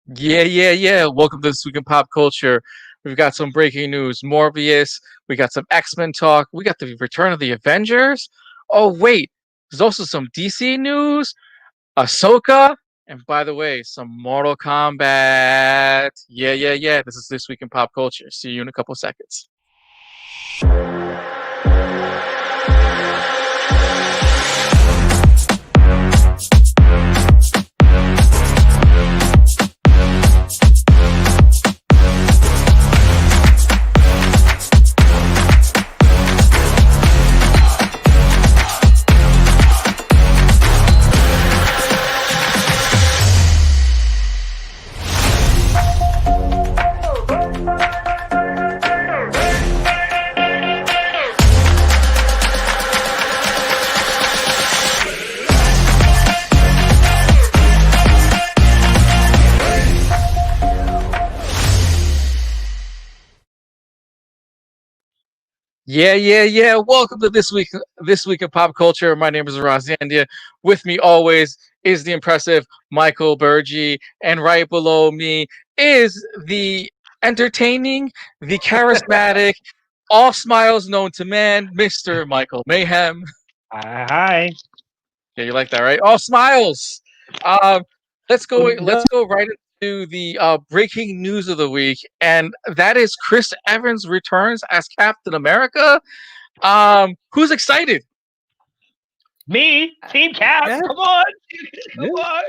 Yeah. Welcome to This Week in Pop Culture. We've got some breaking news. Morbius. We got some X-Men talk. We got the return of the Avengers. Oh, wait. There's also some DC news. Ahsoka. And by the way, some Mortal Kombat. Yeah. This is This Week in Pop Culture. See you in a couple seconds. Yeah. Welcome to this week of pop culture. My name is Zandieh. With me always is the impressive Michael Bergy, and right below me is the entertaining, the charismatic, all smiles known to man, Mr. Michael Mayhem. Hi. Yeah, you like that, right? All smiles. Um, let's go. No. Let's go right into the breaking news of the week, and that is Chris Evans returns as Captain America. Who's excited? Me, Team Cap. Yeah, Come on. yeah. Come on.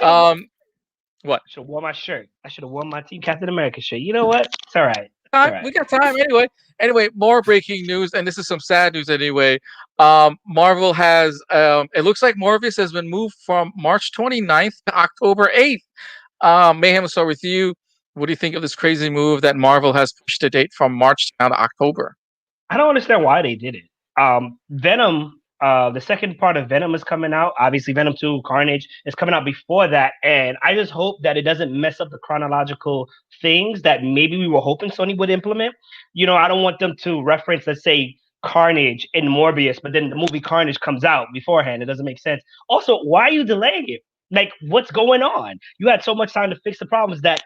I Um, what should have worn my shirt. I should have worn my Team Captain America shirt. You know what? It's all right. It's all time? right. We got time anyway. Anyway, more breaking news, and this is some sad news anyway. Marvel has it looks like Morbius has been moved from March 29th to October 8th. Mayhem, let's start with you. What do you think of this crazy move that Marvel has pushed the date from March now to October? I don't understand why they did it. Venom, the second part of Venom is coming out. Obviously, Venom 2, Carnage is coming out before that. And I just hope that it doesn't mess up the chronological things that maybe we were hoping Sony would implement. I don't want them to reference, let's say, Carnage in Morbius, but then the movie Carnage comes out beforehand. It doesn't make sense. Also, why are you delaying it? Like, what's going on? You had so much time to fix the problems that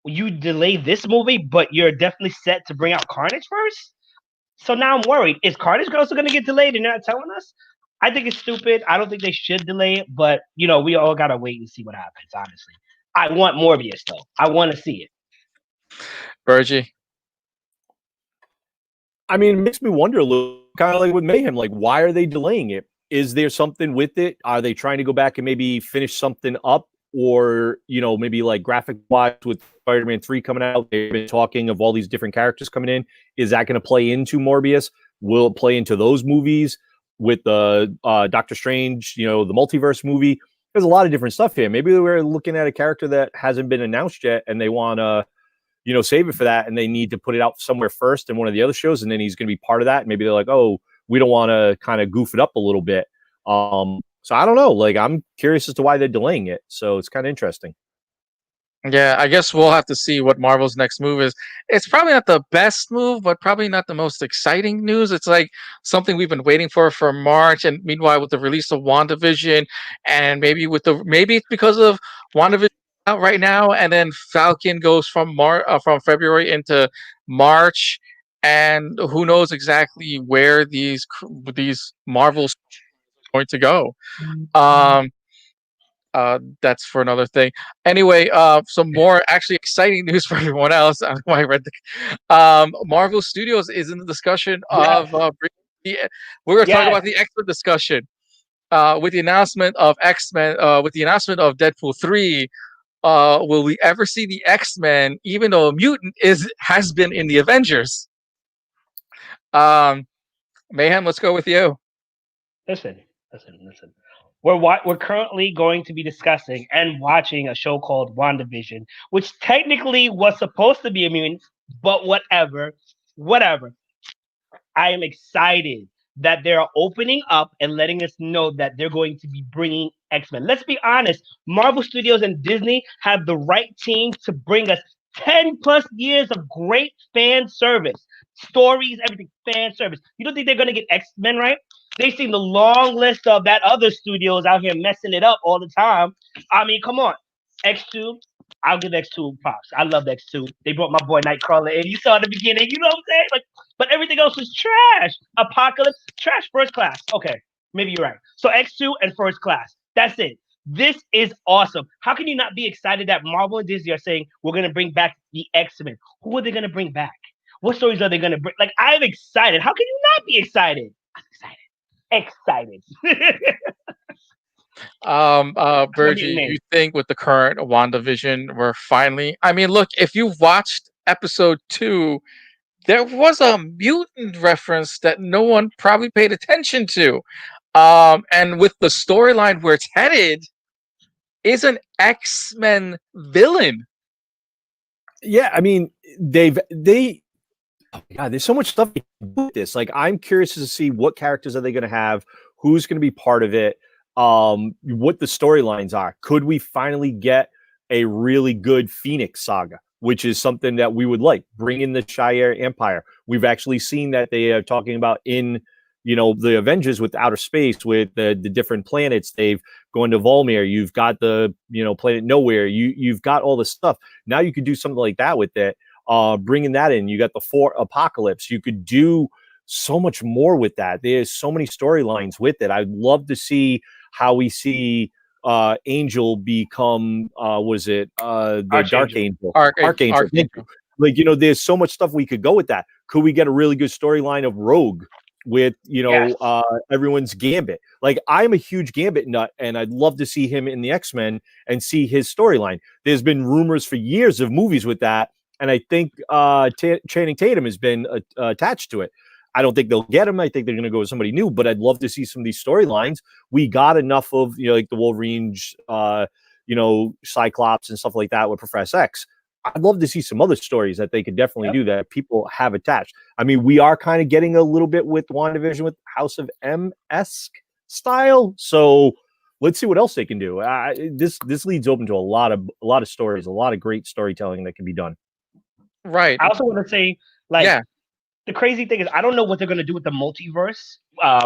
you delay this movie, but you're definitely set to bring out Carnage first. So now I'm worried. Is Carnage also going to get delayed and not telling us? I think it's stupid. I don't think they should delay it, but we all gotta wait and see what happens. Honestly, I want Morbius though. I want to see it. Virgie? I mean, it makes me wonder a little, kind of like with Mayhem. Like, why are they delaying it? Is there something with it? Are they trying to go back and maybe finish something up, or maybe like graphic wise with Spider-Man 3 coming out? They've been talking of all these different characters coming in. Is that going to play into Morbius? Will it play into those movies with the Doctor Strange? The multiverse movie. There's a lot of different stuff here. Maybe we're looking at a character that hasn't been announced yet, and they want to save it for that, and they need to put it out somewhere first in one of the other shows, and then he's going to be part of that. Maybe they're like, oh, we don't want to kind of goof it up a little bit. So I don't know. Like, I'm curious as to why they're delaying it. So it's kind of interesting. Yeah, I guess we'll have to see what Marvel's next move is. It's probably not the best move, but probably not the most exciting news. It's like something we've been waiting for March, and meanwhile, with the release of WandaVision, and maybe it's because of WandaVision out right now, and then Falcon goes from February into March, and who knows exactly where these Marvels are going to go. Um, that's for another thing. Anyway, some more actually exciting news for everyone else. I don't know why I read Marvel Studios is in the discussion of we were talking Yes. about the X-Men discussion with the announcement of X-Men, with the announcement of Deadpool 3. Will we ever see the X-Men, even though a mutant has been in the Avengers? Um, Mayhem, let's go with you. Listen. We're currently going to be discussing and watching a show called WandaVision, which technically was supposed to be immune, but whatever. I am excited that they're opening up and letting us know that they're going to be bringing X-Men. Let's be honest, Marvel Studios and Disney have the right team to bring us 10 plus years of great fan service, stories, everything, fan service. You don't think they're going to get X-Men right? They've seen the long list of that other studios out here messing it up all the time. I mean, come on. X2, I'll give X2 props. I love X2. They brought my boy Nightcrawler in. You saw in the beginning, you know what I'm saying? Like, but everything else was trash. Apocalypse, trash. First Class. Okay, maybe you're right. So X2 and First Class. That's it. This is awesome. How can you not be excited that Marvel and Disney are saying we're gonna bring back the X-Men? Who are they gonna bring back? What stories are they gonna bring? Like, I'm excited. How can you not be excited? I'm excited. Excited. Bergy, you think with the current WandaVision, we're finally, I mean, look, if you watched episode 2, there was a mutant reference that no one probably paid attention to. And with the storyline where it's headed, is an X-Men villain. Yeah, I mean, oh my God, there's so much stuff with this. Like, I'm curious to see what characters are they going to have, who's going to be part of it, what the storylines are. Could we finally get a really good Phoenix saga, which is something that we would like? Bring in the Shire Empire. We've actually seen that they are talking about in, the Avengers with outer space, with the different planets. They've gone to Volmir. You've got the, planet Nowhere. You've got all the stuff. Now you could do something like that with it. Bringing that in, you got the 4 Apocalypse. You could do so much more with that. There's so many storylines with it. I'd love to see how we see Angel become the Dark Angel. Archangel. Like, there's so much stuff we could go with that. Could we get a really good storyline of Rogue with Yes. everyone's Gambit? Like, I'm a huge Gambit nut, and I'd love to see him in the X-Men and see his storyline. There's been rumors for years of movies with that, and I think Channing Tatum has been attached to it. I don't think they'll get him. I think they're going to go with somebody new, but I'd love to see some of these storylines. We got enough of, like the Wolverine, Cyclops and stuff like that with Professor X. I'd love to see some other stories that they could definitely do that people have attached. I mean, we are kind of getting a little bit with WandaVision with House of M-esque style. So let's see what else they can do. This leads open to a lot of stories, a lot of great storytelling that can be done. Right. I also want to say, the crazy thing is, I don't know what they're going to do with the multiverse,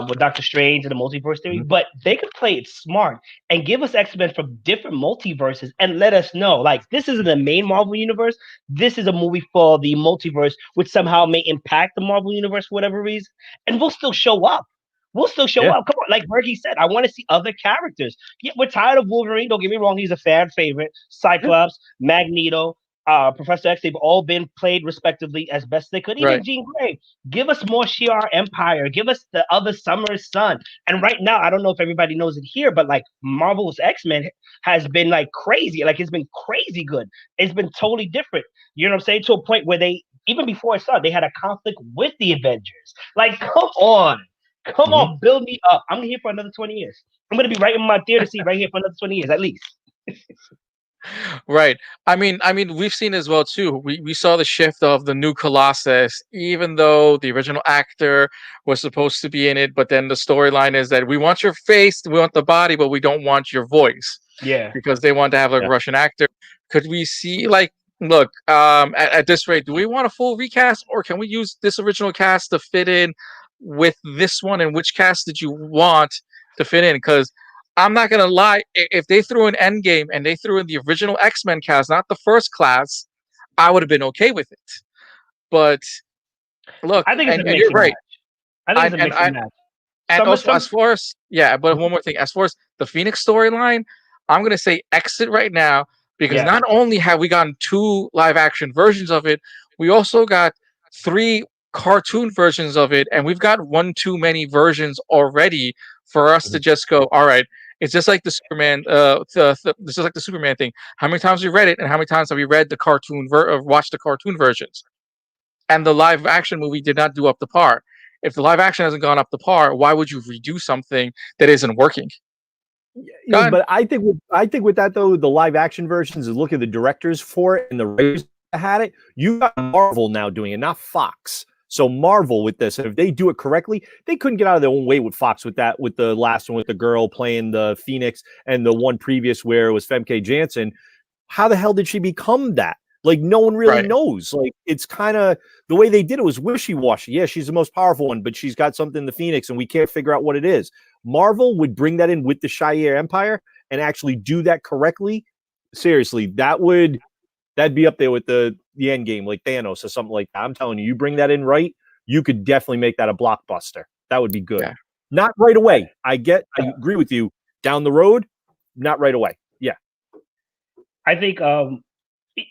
with Doctor Strange and the multiverse theory, but they could play it smart and give us X-Men from different multiverses and let us know, like, this isn't the main Marvel universe. This is a movie for the multiverse, which somehow may impact the Marvel universe for whatever reason. And we'll still show up. We'll still show up. Come on. Like Bergy said, I want to see other characters. Yeah, we're tired of Wolverine. Don't get me wrong. He's a fan favorite. Cyclops, Magneto, Professor X, they've all been played respectively as best they could. Even Jean Grey. Give us more Shi'ar Empire. Give us the other Summer's Son. And right now, I don't know if everybody knows it here, but like Marvel's X-Men has been like crazy. Like, it's been crazy good. It's been totally different. You know what I'm saying? To a point where they, even before I saw it, they had a conflict with the Avengers. Like, come on. Come on, build me up. I'm here for another 20 years. I'm going to be right in my theater seat right here for another 20 years, at least. Right. I mean, we've seen as well too. We saw the shift of the new Colossus, even though the original actor was supposed to be in it, but then the storyline is that we want your face, we want the body, but we don't want your voice. Yeah. Because they want to have like a Russian actor. Could we see, like, look, at this rate, do we want a full recast, or can we use this original cast to fit in with this one? And which cast did you want to fit in? Because I'm not gonna lie, if they threw in Endgame and they threw in the original X-Men cast, not the First Class, I would have been okay with it. But look, I think it's and you're right. I think it's a mix and match. And also, as far as but one more thing, as far as the Phoenix storyline, I'm gonna say exit right now, because not only have we gotten 2 live action versions of it, we also got 3 cartoon versions of it, and we've got one too many versions already for us to just go, all right. It's just like the Superman, this is like the Superman thing. How many times have we read it, and how many times have we read the cartoon or watched the cartoon versions? And the live action movie did not do up to par. If the live action hasn't gone up to par, why would you redo something that isn't working? Yeah, but I think with that though, the live action versions, is look at the directors for it and the writers that had it. You got Marvel now doing it, not Fox. So Marvel with this, and if they do it correctly, they couldn't get out of their own way with Fox with that, with the last one with the girl playing the Phoenix, and the one previous where it was Femke Janssen. How the hell did she become that? Like, no one really knows. Like, it's kind of the way they did it was wishy-washy. Yeah, she's the most powerful one, but she's got something in the Phoenix, and we can't figure out what it is. Marvel would bring that in with the Shire Empire and actually do that correctly. seriously, that'd be up there with the end game, like Thanos or something like that. I'm telling you, you bring that in right, you could definitely make that a blockbuster. That would be good. Yeah. Not right away. I agree with you. Down the road, not right away. Yeah. I think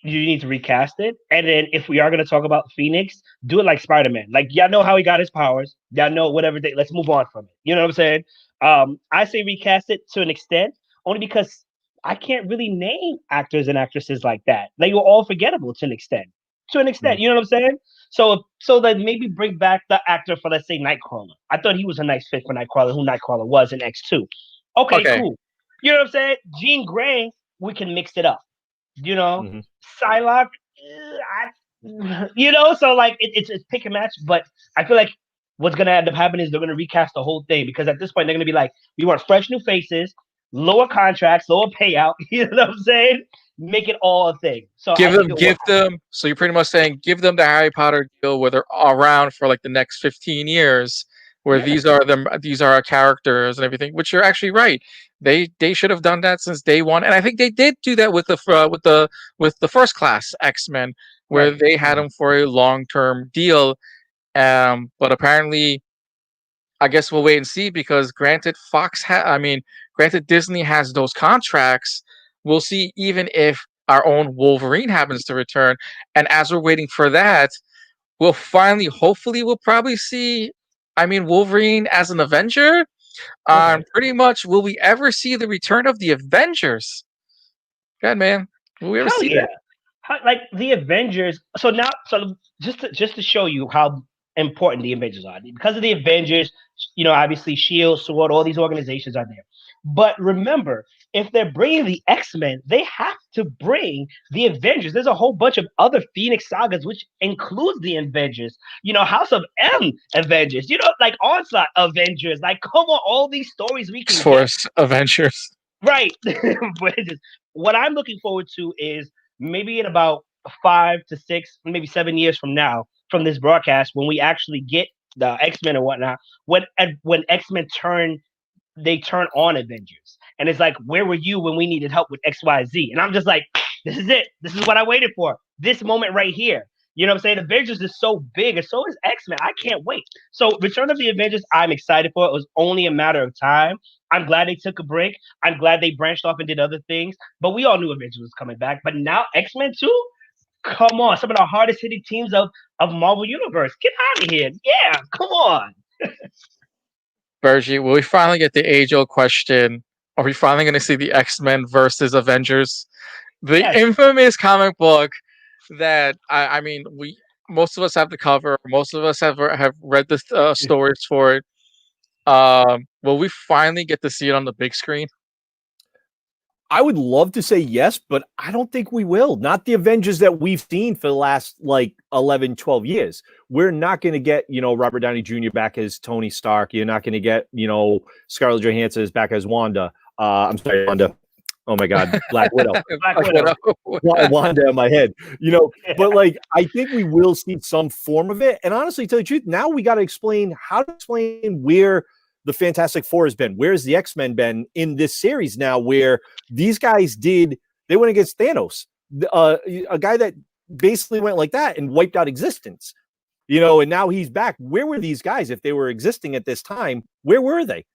you need to recast it, and then if we are going to talk about Phoenix, do it like Spider-Man. Like y'all know how he got his powers. Y'all know whatever. Let's move on from it. You know what I'm saying? I say recast it to an extent, only because I can't really name actors and actresses like that. They were all forgettable to an extent. To an extent, you know what I'm saying? So then maybe bring back the actor for, let's say, Nightcrawler. I thought he was a nice fit for Nightcrawler, who Nightcrawler was in X2. Okay, Okay. cool. You know what I'm saying? Jean Grey, we can mix it up. You know, Mhm. Psylocke, so like it's pick and match. But I feel like what's gonna end up happening is they're gonna recast the whole thing, because at this point they're gonna be like, we want fresh new faces, lower contracts, lower payout. You know what I'm saying? Make it all a thing. So I think Give them. So you're pretty much saying give them the Harry Potter deal where they're around for like the next 15 years, where yeah, these are our characters and everything. Which you're actually right. They should have done that since day one, and I think they did do that with with the first class X-Men, where right. they had them for a long term deal. But apparently, I guess we'll wait and see, because granted Disney has those contracts. We'll see, even if our own Wolverine happens to return. And as we're waiting for that, we'll finally, hopefully, we'll probably see, Wolverine as an Avenger. Okay. Pretty much, will we ever see the return of the Avengers? God, man, will we ever Hell see yeah. that? Like the Avengers. So just to show you how important the Avengers are, because of the Avengers, obviously Shield, Sword, all these organizations are there. But remember, if they're bringing the X-Men, they have to bring the Avengers. There's a whole bunch of other Phoenix sagas, which includes the Avengers. House of M Avengers. Like Onslaught Avengers. Like, come on, all these stories we can get. X-Force Avengers. Right. What I'm looking forward to is maybe in about 5 to 6, maybe 7 years from now, from this broadcast, when we actually get the X-Men and whatnot, when X-Men they turn on Avengers. And it's like, where were you when we needed help with XYZ? And I'm just like, this is it. This is what I waited for. This moment right here. You know what I'm saying? Avengers is so big, and so is X-Men. I can't wait. So Return of the Avengers, I'm excited for. It was only a matter of time. I'm glad they took a break. I'm glad they branched off and did other things. But we all knew Avengers was coming back. But now X-Men too? Come on. Some of the hardest hitting teams of Marvel Universe. Get out of here. Yeah, come on. Bergy, will we finally get the age-old question? Are we finally going to see the X-Men versus Avengers? The Yes. infamous comic book that we most of us have the cover. Most of us have read the stories for it. Will we finally get to see it on the big screen? I would love to say yes, but I don't think we will. Not the Avengers that we've seen for the last like 11, 12 years. We're not going to get, Robert Downey Jr. back as Tony Stark. You're not going to get, Scarlett Johansson back as Wanda. I'm sorry, Wanda. Oh my God, Black Widow. Black Widow. Wanda in my head, but like, I think we will see some form of it. And honestly, to tell you the truth, now we got to explain where the Fantastic Four has been. Where's the X-Men been in this series now, where these guys they went against Thanos, a guy that basically went like that and wiped out existence, and now he's back. Where were these guys if they were existing at this time? Where were they?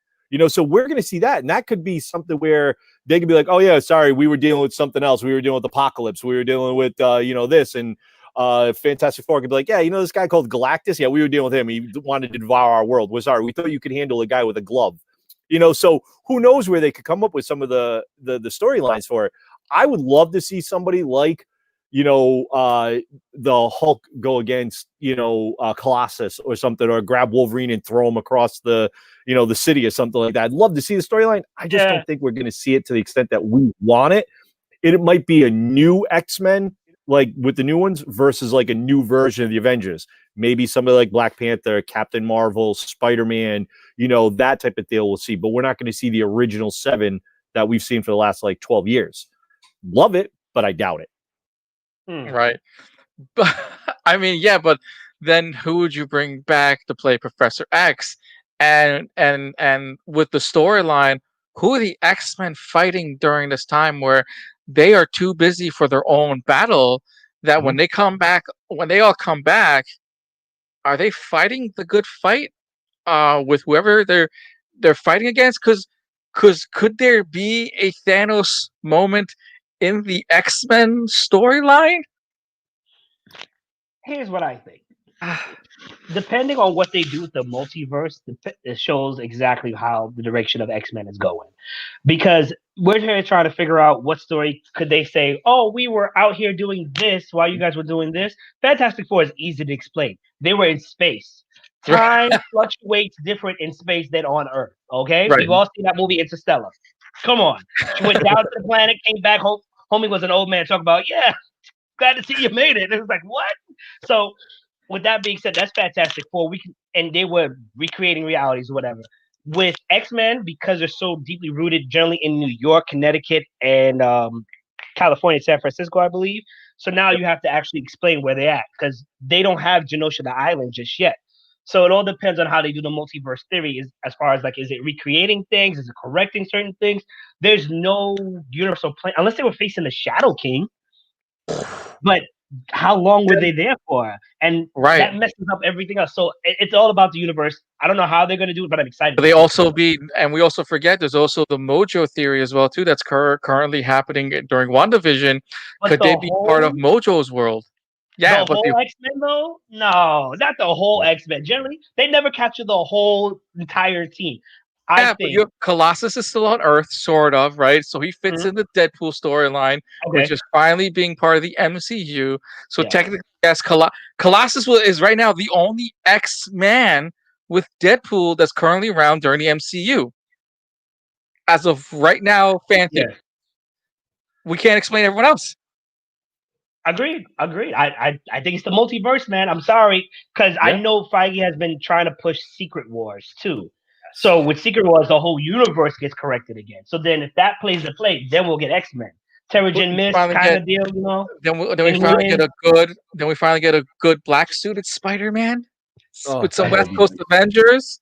So we're going to see that. And that could be something where they could be like, oh yeah, sorry, we were dealing with something else. We were dealing with Apocalypse. We were dealing with, this. And Fantastic Four could be like, yeah, this guy called Galactus. Yeah, we were dealing with him. He wanted to devour our world. We're sorry. We thought you could handle a guy with a glove. So who knows where they could come up with some of the storylines for it. I would love to see somebody like, the Hulk go against, Colossus or something, or grab Wolverine and throw him across the city or something like that. I'd love to see the storyline. I just don't think we're going to see it to the extent that we want it. It might be a new X-Men, like with the new ones, versus like a new version of the Avengers. Maybe somebody like Black Panther, Captain Marvel, Spider-Man, that type of deal we'll see. But we're not going to see the original 7 that we've seen for the last like 12 years. Love it, but I doubt it. Right. But but then who would you bring back to play Professor X? And with the storyline, who are the X-Men fighting during this time where they are too busy for their own battle. That when they come back, when they all come back, are they fighting the good fight? With whoever they're fighting against, because could there be a Thanos moment in the X-Men storyline? Here's what I think. Depending on what they do with the multiverse, it shows exactly how the direction of X-Men is going. Because we're here trying to figure out what story could they say, oh, we were out here doing this while you guys were doing this. Fantastic Four is easy to explain. They were in space. Time fluctuates different in space than on Earth. Okay? Right. We've all seen that movie Interstellar. Come on. She went down to the planet, came back home. Homie was an old man talking about, yeah, glad to see you made it. It was like, what? So with that being said, that's Fantastic Four. And they were recreating realities or whatever. With X-Men, because they're so deeply rooted generally in New York, Connecticut, and California, San Francisco, I believe. So now you have to actually explain where they're at, because they don't have Genosha the island just yet. So it all depends on how they do the multiverse theory, as far as like, is it recreating things? Is it correcting certain things? There's no universal plan unless they were facing the Shadow King. But how long were they there for? And Right. that messes up everything else. So it's all about the universe. I don't know how they're going to do it, but I'm excited. But they also and we also forget there's also the Mojo theory as well too. That's currently happening during WandaVision. But Could they be part of Mojo's world? Yeah, the whole X-Men though? No, not the whole X-Men. Generally, they never capture the whole entire team. I think but Colossus is still on Earth, sort of, right? So he fits in the Deadpool storyline, which is finally being part of the MCU. So technically, yes, Colossus is right now the only X-Man with Deadpool that's currently around during the MCU. As of right now, fan theory. We can't explain everyone else. Agreed. I think it's the multiverse, man. I'm sorry, because I know Feige has been trying to push Secret Wars too. So with Secret Wars, the whole universe gets corrected again. So then, if that plays the play, then we'll get X-Men, Terrigen Mist kind of deal, you know. Then we finally get a good black suited Spider-Man with some West Coast Avengers.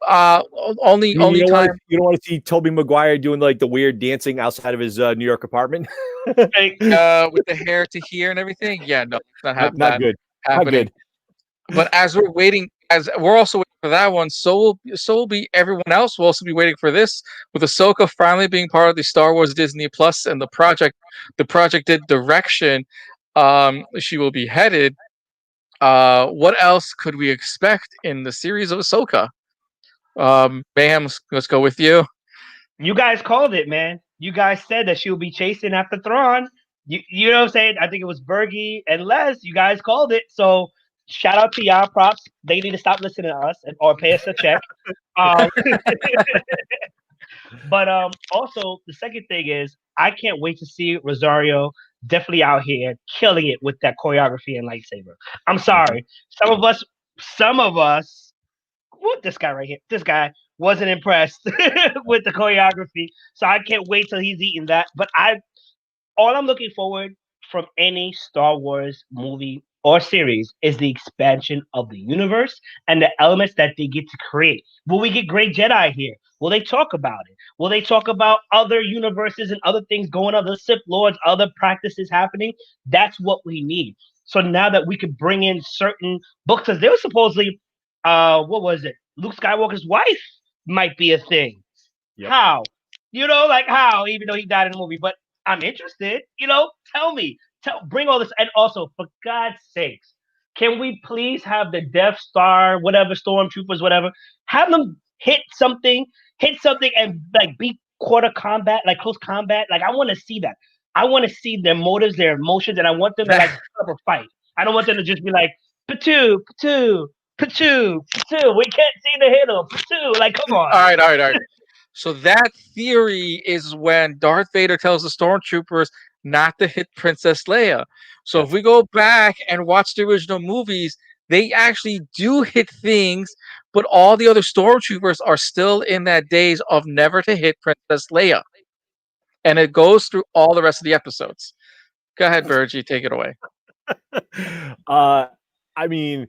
Only you time don't want to see Tobey Maguire doing like the weird dancing outside of his New York apartment with the hair to here and everything. Yeah, no, not happening. Not good. Not good. But as we're waiting, as we're also waiting for that one, so will be everyone else. Will also be waiting for this, with Ahsoka finally being part of the Star Wars Disney Plus and the projected direction. She will be headed. What else could we expect in the series of Ahsoka? Mayhem, let's go with you. You guys called it, man. You guys said that she'll be chasing after Thrawn. You know what I'm saying? I think it was Bergy and Les. You guys called it. So shout out to y'all. Props. They need to stop listening to us or pay us a check. But also the second thing is I can't wait to see Rosario definitely out here killing it with that choreography and lightsaber. I'm sorry. Some of us what this guy right here, this guy wasn't impressed with the choreography. So I can't wait till he's eating that. But all I'm looking forward from any Star Wars movie or series is the expansion of the universe and the elements that they get to create. Will we get Great Jedi here? Will they talk about it? Will they talk about other universes and other things going on, the Sith Lords, other practices happening? That's what we need. So now that we could bring in certain books, because they were supposedly, what was it? Luke Skywalker's wife might be a thing. Yep. How? You know, like how, even though he died in the movie, but I'm interested. You know, tell me. Bring all this. And also, for God's sakes, can we please have the Death Star, whatever, stormtroopers, whatever, have them hit something, and like be quarter combat, like close combat. Like I want to see that. I want to see their motives, their emotions, and I want them to like put up a fight. I don't want them to just be like, patoo, patoo, patoo, patoo. We can't see the hill, patoo. Like, come on. All right. So that theory is when Darth Vader tells the stormtroopers not to hit Princess Leia. So if we go back and watch the original movies, they actually do hit things, but all the other stormtroopers are still in that days of never to hit Princess Leia. And it goes through all the rest of the episodes. Go ahead, Bergy, take it away. I mean,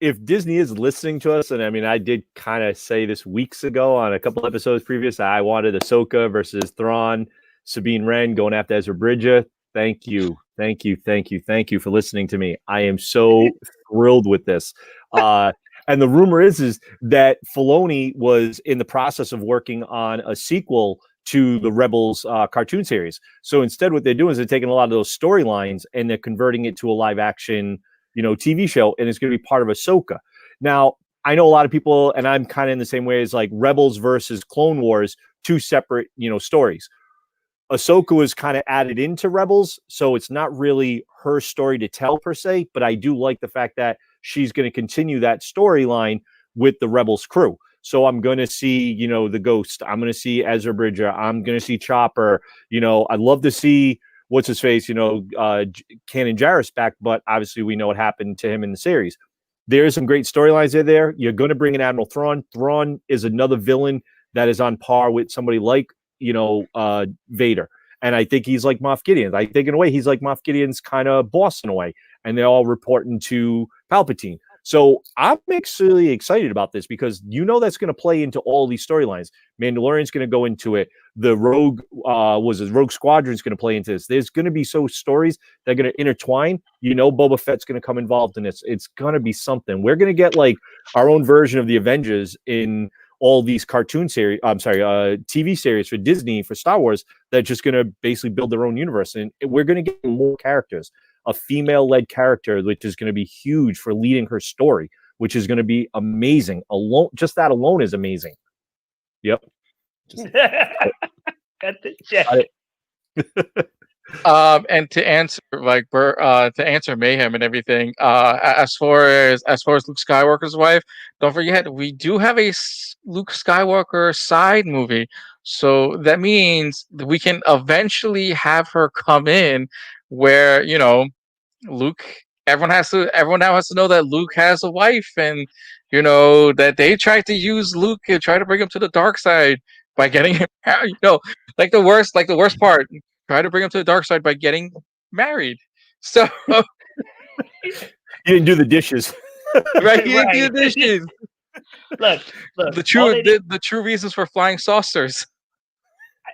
if Disney is listening to us, and I mean, I did kind of say this weeks ago on a couple episodes previous, I wanted Ahsoka versus Thrawn Sabine Wren going after Ezra Bridger. Thank you for listening to me. I am so thrilled with this. And the rumor is that Filoni was in the process of working on a sequel to the Rebels cartoon series. So instead, what they're doing is they're taking a lot of those storylines and they're converting it to a live action, TV show, and it's going to be part of Ahsoka. Now, I know a lot of people, and I'm kind of in the same way as like Rebels versus Clone Wars, two separate, stories. Ahsoka was kind of added into Rebels, so it's not really her story to tell per se, but I do like the fact that she's going to continue that storyline with the Rebels crew. So I'm going to see, the Ghost. I'm going to see Ezra Bridger. I'm going to see Chopper. I'd love to see what's his face, Kanan Jarrus back, but obviously we know what happened to him in the series. There's some great storylines there. You're going to bring in Admiral Thrawn. Thrawn is another villain that is on par with somebody like, Vader. And I think he's like Moff Gideon. I think in a way he's like Moff Gideon's kind of boss in a way. And they're all reporting to Palpatine. So I'm actually excited about this because that's going to play into all these storylines. Mandalorian's going to go into it. The Rogue Rogue Squadron's going to play into this. There's going to be stories that are going to intertwine. Boba Fett's going to come involved in this. It's going to be something. We're going to get like our own version of the Avengers in all these cartoon series. TV series for Disney, for Star Wars, that's just going to basically build their own universe. And we're going to get more characters. A female-led character, which is going to be huge for leading her story, which is going to be amazing. Just that alone is amazing. Yep. Got the check. And to answer Mayhem and everything, as far as Luke Skywalker's wife, don't forget we do have a Luke Skywalker side movie, so that means that we can eventually have her come in, where Luke. Everyone now has to know that Luke has a wife, and that they tried to use Luke and try to bring him to the dark side by getting him. Like the worst part. Try to bring him to the dark side by getting married. So you didn't do the dishes, right? You didn't do the dishes. Look. The true reasons for flying saucers.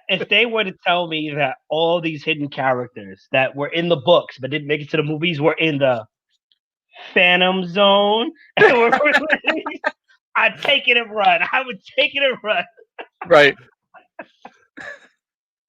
If they were to tell me that all these hidden characters that were in the books but didn't make it to the movies were in the Phantom Zone, I'd take it and run. I would take it and run. Right.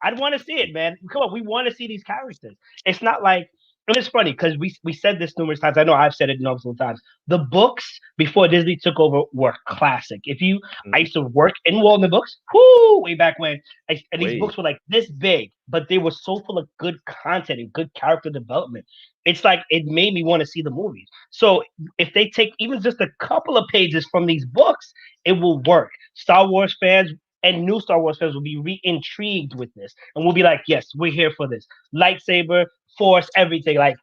I'd want to see it, man. Come on, we want to see these characters. It's not like, and it's funny because we said this numerous times. I know I've said it numerous times. The books before Disney took over were classic. I used to work in Walden Books, way back when, and these books were like this big, but they were so full of good content and good character development. It's like it made me want to see the movies. So if they take even just a couple of pages from these books, it will work. Star Wars fans and new Star Wars fans will be re-intrigued with this, and we'll be like, yes, we're here for this. Lightsaber, Force, everything. Like,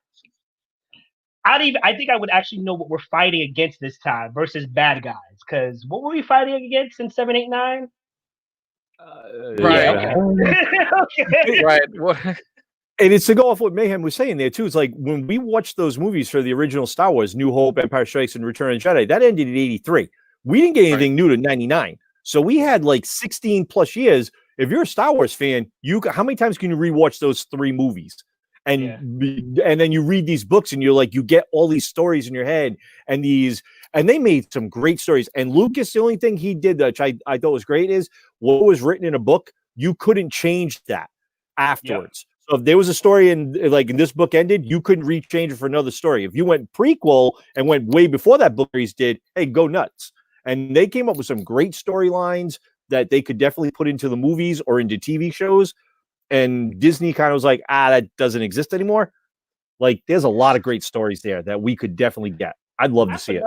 I think I would actually know what we're fighting against this time versus bad guys. Because what were we fighting against in 7, 8, 9? Right. Yeah, okay. Right. And it's to go off what Mayhem was saying there too. It's like when we watched those movies for the original Star Wars, New Hope, Empire Strikes, and Return of the Jedi, that ended in 83. We didn't get anything new to 99. So we had like 16 plus years. If you're a Star Wars fan, how many times can you rewatch those 3 movies? And then you read these books and you're like, you get all these stories in your head and they made some great stories. And Lucas, the only thing he did, which I thought was great, is what was written in a book, you couldn't change that afterwards. Yeah. So if there was a story and this book ended, you couldn't rechange it for another story. If you went prequel and went way before that book series did, hey, go nuts. And they came up with some great storylines that they could definitely put into the movies or into TV shows. And Disney kind of was like, that doesn't exist anymore. Like, there's a lot of great stories there that we could definitely get. I'd love to see it.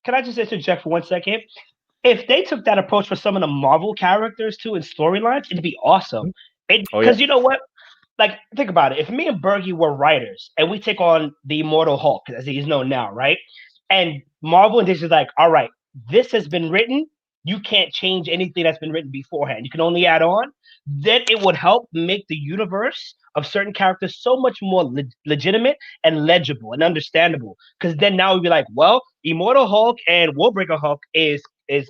Can I just interject for 1 second? If they took that approach for some of the Marvel characters too in storylines, it'd be awesome. Because you know what? Like, think about it. If me and Bergy were writers and we take on the Immortal Hulk, as he is known now, right? And Marvel and Disney's like, all right, this has been written. You can't change anything that's been written beforehand. You can only add on. Then it would help make the universe of certain characters so much more legitimate and legible and understandable. Because then now we'd be like, well, Immortal Hulk and Warbreaker Hulk is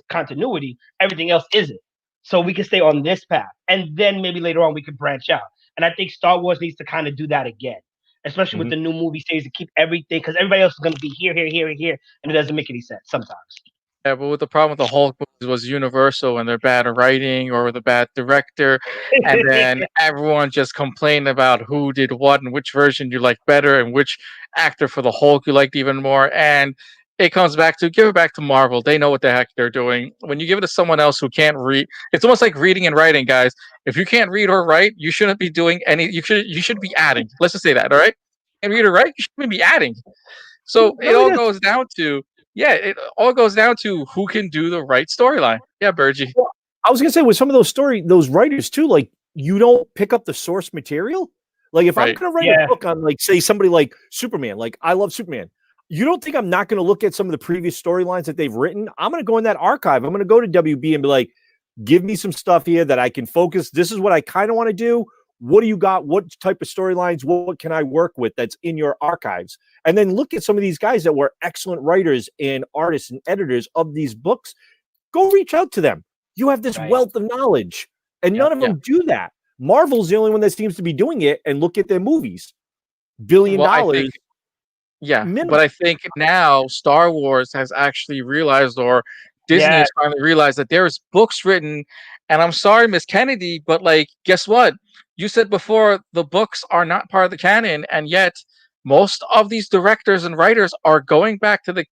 continuity. Everything else isn't. so we can stay on this path, and then maybe later on we can branch out. And I think Star Wars needs to kind of do that again, especially with Mhm. the new movie series to keep everything, because everybody else is going to be here, here, here, and here, and it doesn't make any sense sometimes. Yeah, but with the problem with the Hulk movies was Universal and their bad writing or with a bad director, and then everyone just complained about who did what and which version you like better and which actor for the Hulk you liked even more. And it comes back to give it back to Marvel. They know what the heck they're doing. When you give it to someone else who can't read, it's almost like reading and writing, guys. If you can't read or write, you shouldn't be doing any. You should be adding. Let's just say that, all right? And read or write, you shouldn't be adding. So it Not only all that, goes down to yeah, it all goes down to who can do the right storyline. Yeah, Bergy. well, I was gonna say with some of those writers too, like you don't pick up the source material. Like if I'm Right. gonna write a Yeah, book on like say somebody like Superman, like I love Superman. You don't think I'm not gonna look at some of the previous storylines that they've written? I'm gonna go in that archive. I'm gonna go to WB and be like, give me some stuff here that I can focus. This is what I kind of want to do. What do you got? What type of storylines? What can I work with that's in your archives? And then look at some of these guys that were excellent writers and artists and editors of these books. Go reach out to them. You have this right. wealth of knowledge, and Yep. none of Yeah. them do that. Marvel's the only one that seems to be doing it. And look at their movies, billion Well, I think dollars yeah, but minimum. I think now Star Wars has actually realized, or Disney Yeah, has finally realized that there's books written. And I'm sorry, Miss Kennedy, but like, guess what? You said before the books are not part of the canon, and yet most of these directors and writers are going back to the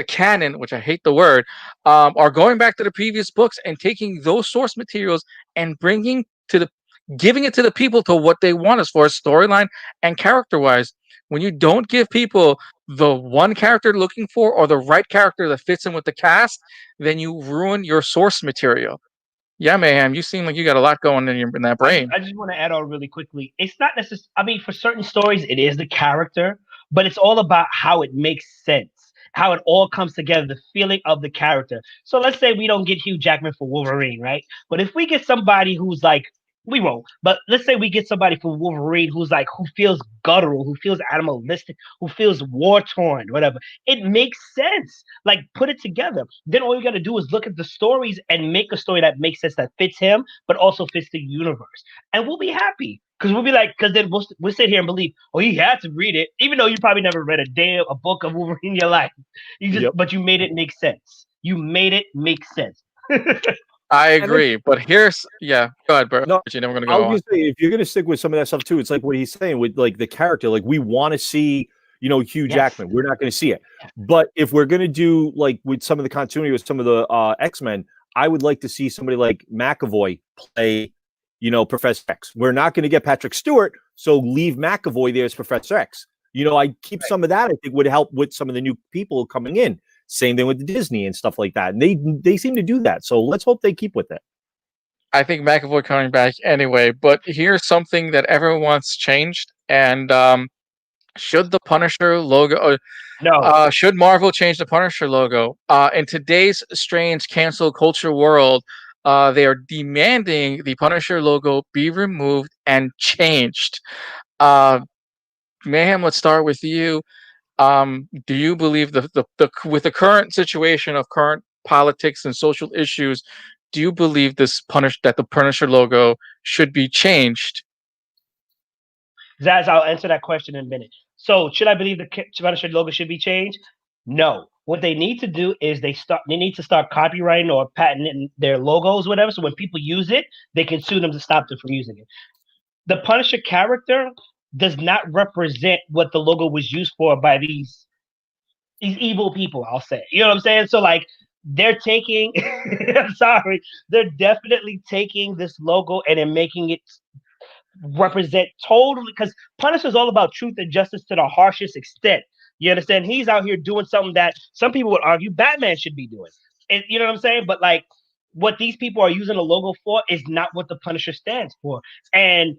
canon, which I hate the word, are going back to the previous books and taking those source materials and bringing to the giving it to the people to what they want as far as storyline and character wise. When you don't give people the one character they're looking for or the right character that fits in with the cast, then you ruin your source material. Yeah, Mayhem, you seem like you got a lot going in that brain. I just want to add on really quickly. It's not necessarily. I mean, for certain stories, it is the character, but it's all about how it makes sense, how it all comes together, the feeling of the character. So let's say we don't get Hugh Jackman for Wolverine, right? But if we get somebody who's like, we won't. But let's say we get somebody for Wolverine who's like, who feels guttural, who feels animalistic, who feels war torn, whatever. It makes sense. Like put it together. Then all you got to do is look at the stories and make a story that makes sense, that fits him, but also fits the universe, and we'll be happy. Because we'll be like, because then we'll sit here and believe, oh, he had to read it, even though you probably never read a book of Wolverine in your life. Yep. But you made it make sense. You made it make sense. I And then agree, but here's yeah. Go ahead, no, Bergy. Then we're gonna I was go on. gonna say if you're gonna stick with some of that stuff too, it's like what he's saying with like the character. Like we want to see, Hugh Yes. Jackman. We're not gonna see it. But if we're gonna do like with some of the continuity with some of the X-Men, I would like to see somebody like McAvoy play, Professor X. We're not gonna get Patrick Stewart, so leave McAvoy there as Professor X. I keep some of that. I think would help with some of the new people coming in. Same thing with Disney and stuff like that. And they seem to do that. So let's hope they keep with it. I think McAvoy coming back anyway, but here's something that everyone wants changed. And should the Punisher logo, No. should Marvel change the Punisher logo? In today's strange cancel culture world, they are demanding the Punisher logo be removed and changed. Uh, Mayhem, let's start with you. Do you believe the with the current situation of current politics and social issues, do you believe that the Punisher logo should be changed? Zaz, I'll answer that question in a minute. So, should I believe the Punisher logo should be changed? No. What they need to do is they need to start copywriting or patenting their logos, whatever. So when people use it, they can sue them to stop them from using it. The Punisher character does not represent what the logo was used for by these evil people, I'll say. You know what I'm saying? So like they're taking I'm sorry, they're definitely taking this logo and then making it represent totally, because Punisher is all about truth and justice to the harshest extent. You understand? He's out here doing something that some people would argue Batman should be doing. And you know what I'm saying? But like what these people are using the logo for is not what the Punisher stands for. And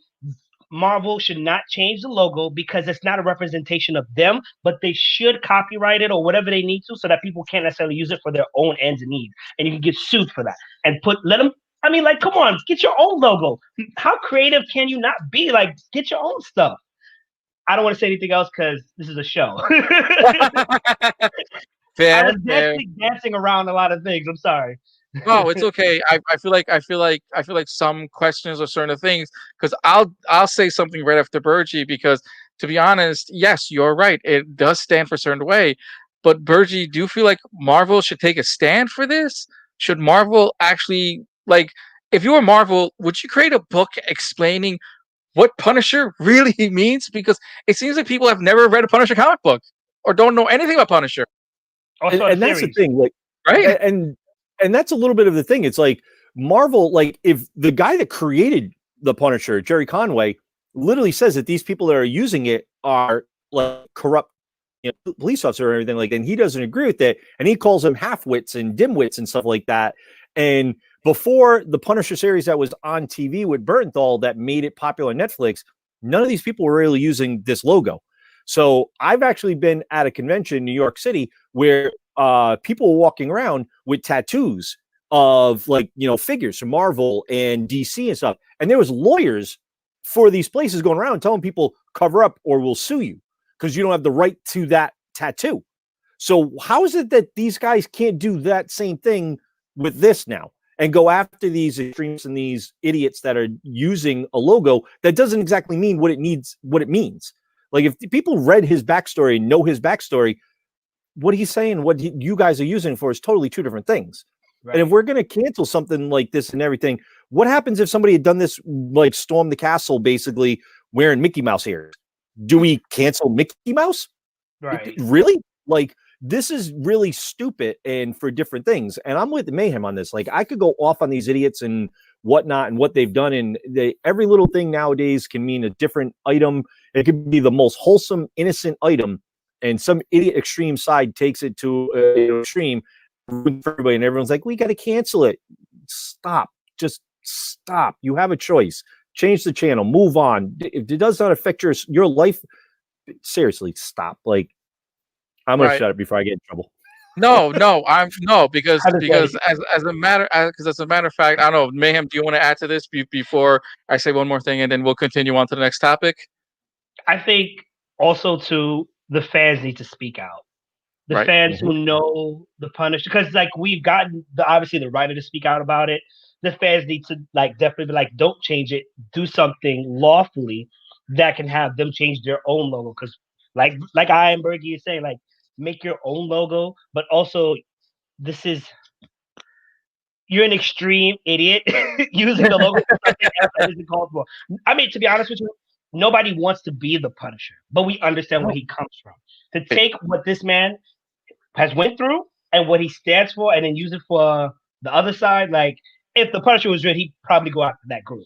Marvel should not change the logo because it's not a representation of them, but they should copyright it or whatever they need to so that people can't necessarily use it for their own ends and needs. And you can get sued for that. And let them, I mean, like, come on, get your own logo. How creative can you not be? Like, get your own stuff. I don't want to say anything else because this is a show. I Fair, was fair. dancing around a lot of things. I'm sorry. Oh, it's okay. I feel like some questions or certain things because I'll say something right after Bergy because to be honest, yes, you're right. It does stand for a certain way, but Bergy, do you feel like Marvel should take a stand for this? Should Marvel actually like if you were Marvel, would you create a book explaining what Punisher really means? Because it seems like people have never read a Punisher comic book or don't know anything about Punisher, Also, the and that's the series. thing. Like, right? and that's a little bit of the thing. It's like Marvel, like if the guy that created the Punisher, Jerry Conway, literally says that these people that are using it are like corrupt, police officer or everything like that, and he doesn't agree with that, and he calls them half-wits and dimwits and stuff like that. And before the Punisher series that was on TV with Bernthal that made it popular on Netflix, none of these people were really using this logo. So I've actually been at a convention in New York City where people were walking around with tattoos of like figures from Marvel and DC and stuff, and there was lawyers for these places going around telling people cover up or we'll sue you because you don't have the right to that tattoo. So how is it that these guys can't do that same thing with this now and go after these extremists and these idiots that are using a logo that doesn't exactly mean what it needs, what it means? Like if people read his backstory, know his backstory, what he's saying, you guys are using for is totally two different things. Right. And if we're going to cancel something like this and everything, what happens if somebody had done this, like storm the castle, basically wearing Mickey Mouse ears? Do we cancel Mickey Mouse? Right. Really? Like, this is really stupid and for different things. And I'm with Mayhem on this. Like, I could go off on these idiots and whatnot and what they've done. And every little thing nowadays can mean a different item. It could be the most wholesome, innocent item. And some idiot extreme side takes it to an extreme for everybody. And everyone's like, we got to cancel it. Stop. Just stop. You have a choice. Change the channel. Move on. If it does not affect your life, seriously, stop. Like, I'm gonna shut up before I get in trouble. No, because as a matter of fact, I don't know, Mayhem. Do you want to add to this before I say one more thing, and then we'll continue on to the next topic? I think also too the fans need to speak out. The fans who know the Punisher, because like we've gotten obviously the writer to speak out about it. The fans need to like definitely be like, don't change it. Do something lawfully that can have them change their own logo. Because like I and Bergy is saying, like make your own logo, but also this is you're an extreme idiot using the logo for something else that isn't called for. I mean, to be honest with you, nobody wants to be the Punisher, but we understand where he comes from. To take what this man has went through and what he stands for, and then use it for the other side. Like, if the Punisher was real, he'd probably go after that group.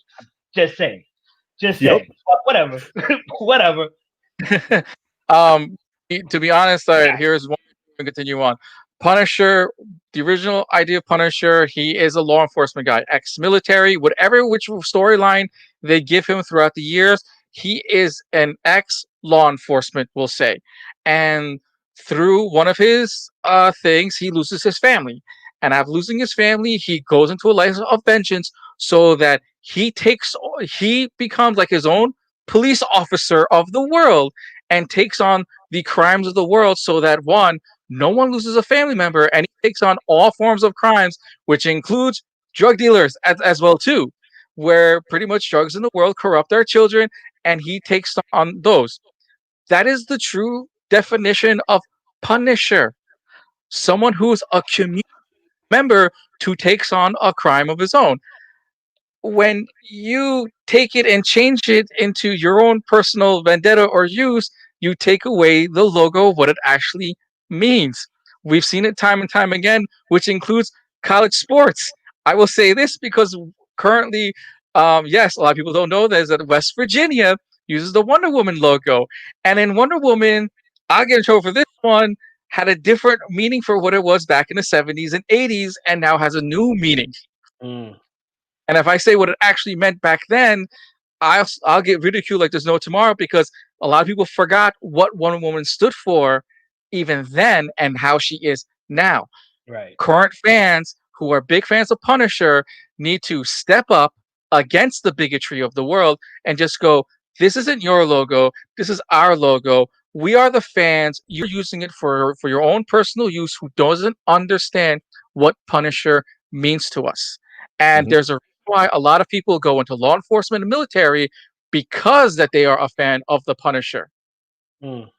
Just saying. But whatever. Whatever. To be honest, here's one to continue on. Punisher, the original idea of Punisher, he is a law enforcement guy, ex-military, which storyline they give him throughout the years, he is an ex-law enforcement, we'll say. And through one of his things, he loses his family. And after losing his family, he goes into a life of vengeance so that he becomes like his own police officer of the world and takes on the crimes of the world so that no one loses a family member, and he takes on all forms of crimes, which includes drug dealers as well too, where pretty much drugs in the world corrupt our children, and he takes on those. That is the true definition of Punisher. Someone who's a community member who takes on a crime of his own. When you take it and change it into your own personal vendetta or use, you take away the logo of what it actually means. We've seen it time and time again, which includes college sports. I will say this because currently, yes, a lot of people don't know this, that West Virginia uses the Wonder Woman logo. And in Wonder Woman, I'll get in trouble for this one, had a different meaning for what it was back in the 70s and 80s, and now has a new meaning. And if I say what it actually meant back then, I'll get ridiculed like there's no tomorrow, because a lot of people forgot what Wonder Woman stood for even then and how she is now. Right. Current fans who are big fans of Punisher need to step up against the bigotry of the world and just go, this isn't your logo, this is our logo. We are the fans. You're using it for your own personal use, who doesn't understand what Punisher means to us. And Mhm. there's a reason why a lot of people go into law enforcement and military because that they are a fan of the Punisher. Mm.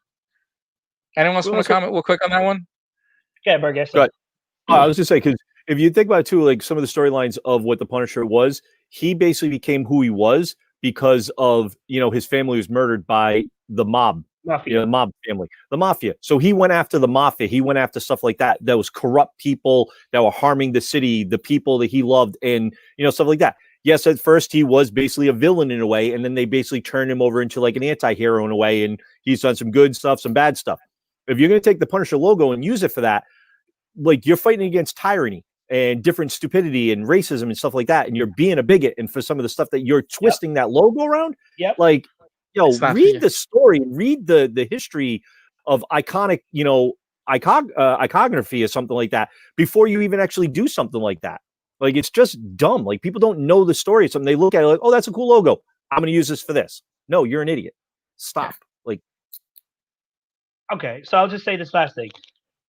Anyone else We want to also comment real quick on that one? Yeah, Berg, yes, go sir. ahead. I was just saying because if you think about it too, like some of the storylines of what the Punisher was, he basically became who he was because of his family was murdered by the mob, Mafia. the mob family, the mafia. So he went after the mafia. He went after stuff like that. That was corrupt people that were harming the city, the people that he loved, and stuff like that. Yes, at first he was basically a villain in a way, and then they basically turned him over into like an anti-hero in a way, and he's done some good stuff, some bad stuff. If you're going to take the Punisher logo and use it for that, like you're fighting against tyranny and different stupidity and racism and stuff like that, and you're being a bigot, and for some of the stuff that you're Yep. twisting that logo around, Yep. like It's not read yeah. the story, read the history of iconic iconography or something like that before you even actually do something like that. Like it's just dumb. Like people don't know the story of something. They look at it like, oh, that's a cool logo, I'm going to use this for this. No, you're an idiot. Stop. Like Okay, so I'll just say this last thing.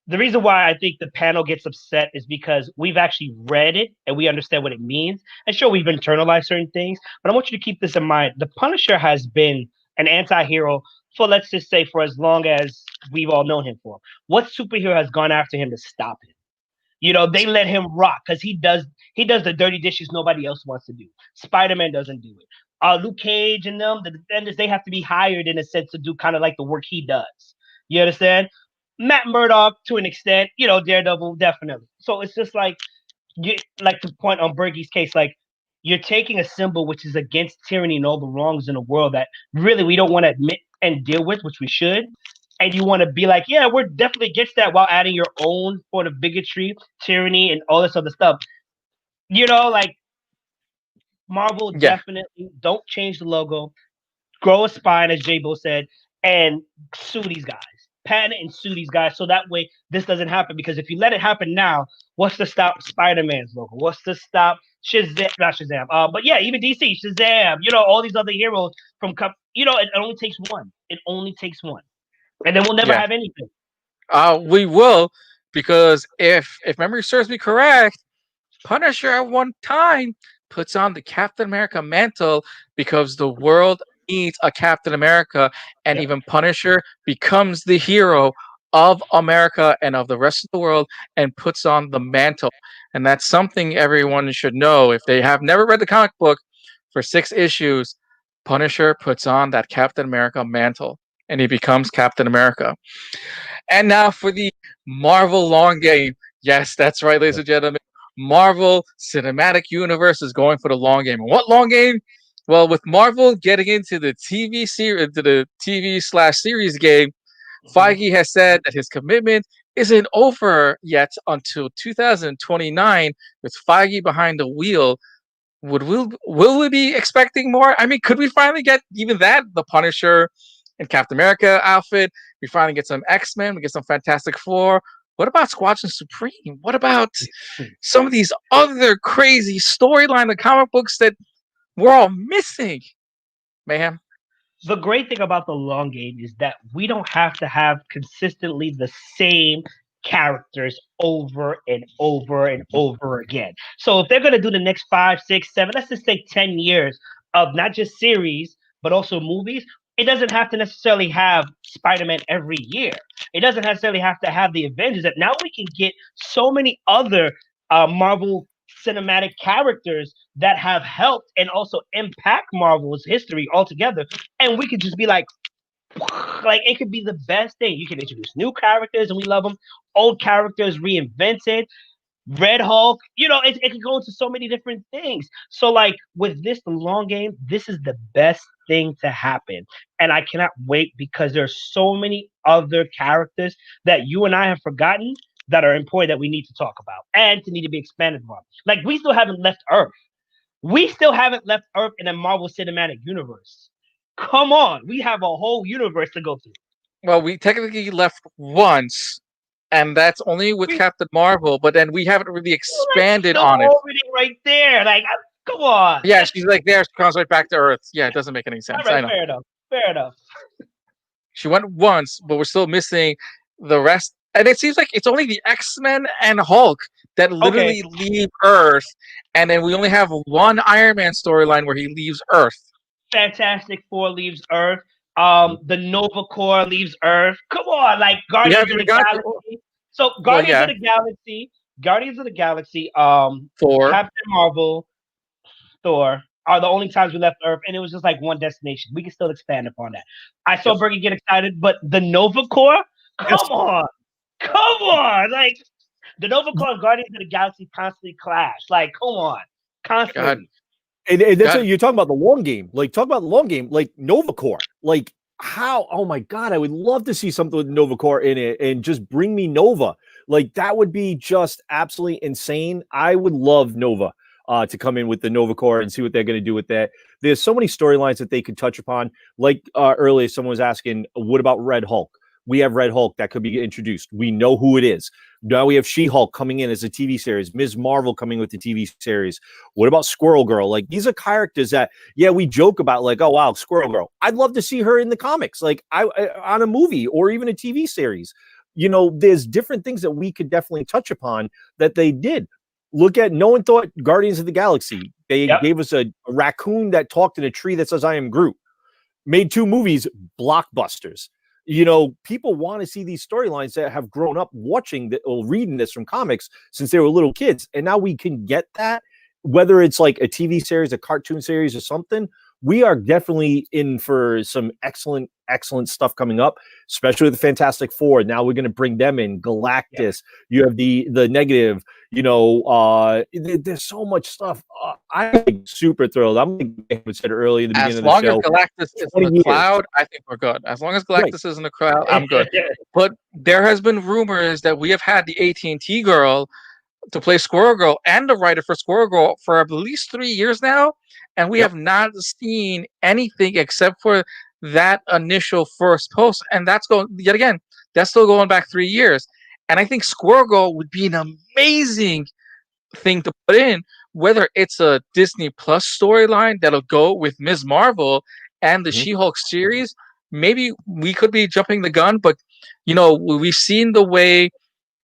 The reason why I think the panel gets upset is because we've actually read it and we understand what it means. And sure, we've internalized certain things, but I want you to keep this in mind. The Punisher has been an anti-hero for, let's just say, for as long as we've all known him for. What superhero has gone after him to stop him? They let him rock because he does the dirty dishes nobody else wants to do. Spider-Man doesn't do it. Luke Cage and them, the defenders, they have to be hired in a sense to do kind of like the work he does. You understand? Matt Murdock to an extent, Daredevil definitely. So it's just like like to point on Bergy's case, like you're taking a symbol which is against tyranny and all the wrongs in the world that really we don't want to admit and deal with, which we should. And you want to be like, yeah, we're definitely against that while adding your own sort of bigotry, tyranny, and all this other stuff. Like Marvel Yeah. definitely don't change the logo, grow a spine, as J-Bo said, and sue these guys. Patent and sue these guys so that way this doesn't happen. Because if you let it happen now, what's to stop Spider-Man's logo? What's to stop Shazam? Not Shazam. But yeah, even DC, Shazam, all these other heroes from it only takes one. It only takes one. And then we'll never Yeah. have anything. We will, because if memory serves me correct, Punisher at one time puts on the Captain America mantle because the world needs a Captain America, and Yep. even Punisher becomes the hero of America and of the rest of the world and puts on the mantle. And that's something everyone should know. If they have never read the comic book, for 6 issues, Punisher puts on that Captain America mantle and he becomes Captain America. And now for the Marvel long game. Yes, that's right, ladies and gentlemen. Marvel Cinematic Universe is going for the long game. And what long game? Well, with Marvel getting into the TV/series game, Feige has said that his commitment isn't over yet until 2029. With Feige behind the wheel, will we be expecting more? I mean, could we finally get even that? The Punisher and Captain America outfit. We finally get some X-Men. We get some Fantastic Four. What about Squadron Supreme? What about some of these other crazy storyline of comic books that we're all missing? Mayhem. The great thing about the long game is that we don't have to have consistently the same characters over and over and over again. So if they're going to do the next 5, 6, 7, let's just say 10 years of not just series, but also movies, it doesn't have to necessarily have Spider-Man every year. It doesn't necessarily have to have the Avengers. That now we can get so many other Marvel cinematic characters that have helped and also impact Marvel's history altogether. And we could just be like it could be the best thing. You can introduce new characters and we love them. Old characters reinvented. Red Hulk, it could go into so many different things. So, like with this, the long game, this is the best thing to happen. And I cannot wait because there's so many other characters that you and I have forgotten that are important that we need to talk about and to need to be expanded on. Like, we still haven't left Earth. We still haven't left Earth in a Marvel Cinematic Universe. Come on, we have a whole universe to go through. Well, we technically left once, and that's only with Captain Marvel, but then we haven't really expanded on it. Already right there. Like, come on. Yeah, she's like there, she comes right back to Earth. Yeah, it doesn't make any sense. All right, I know. fair enough. Fair enough. She went once, but we're still missing the rest. And it seems like it's only the X-Men and Hulk that literally leave Earth, and then we only have one Iron Man storyline where he leaves Earth. Fantastic Four leaves Earth. The Nova Corps leaves Earth. Come on, like Guardians of the Galaxy. So Guardians of the Galaxy, Thor. Captain Marvel, Thor are the only times we left Earth, and it was just like one destination. We can still expand upon that. I saw Bergy get excited, but the Nova Corps, come on, like the Nova Corps and Guardians of the Galaxy constantly clash. Like, come on, constantly. And that's what you're talking about, the long game. Like, talk about the long game, like Nova Corps. Like, how? Oh my God, I would love to see something with Nova Corps in it, and just bring me Nova. Like, that would be just absolutely insane. I would love Nova to come in with the Nova Corps and see what they're going to do with that. There's so many storylines that they could touch upon. Like earlier, someone was asking, what about Red Hulk? We have Red Hulk that could be introduced. We know who it is. Now we have She-Hulk coming in as a TV series, Ms. Marvel coming with the TV series. What about Squirrel Girl? Like, these are characters that, we joke about, like, oh, wow, Squirrel Girl. I'd love to see her in the comics, like I on a movie or even a TV series. There's different things that we could definitely touch upon that they did. Look at, no one thought Guardians of the Galaxy. They gave us a raccoon that talked in a tree that says, I am Groot. Made 2 movies, blockbusters. People want to see these storylines that have grown up watching or reading this from comics since they were little kids. And now we can get that, whether it's like a TV series, a cartoon series, or something. We are definitely in for some excellent stuff coming up, especially with the Fantastic Four. Now we're going to bring them in. Galactus. You have the Negative. There's so much stuff. I'm super thrilled. I'm like I said earlier in the beginning of the show. As long as Galactus is in the cloud, I think we're good. As long as Galactus is in the crowd, I'm good. But there has been rumors that we have had the AT&T girl to play Squirrel Girl and the writer for Squirrel Girl for at least 3 years now, and we have not seen anything except for that initial first post, and that's still going back 3 years. And I think Squirrel Girl would be an amazing thing to put in, whether it's a Disney Plus storyline that'll go with Ms. Marvel and the She-Hulk series. Maybe we could be jumping the gun, but we've seen the way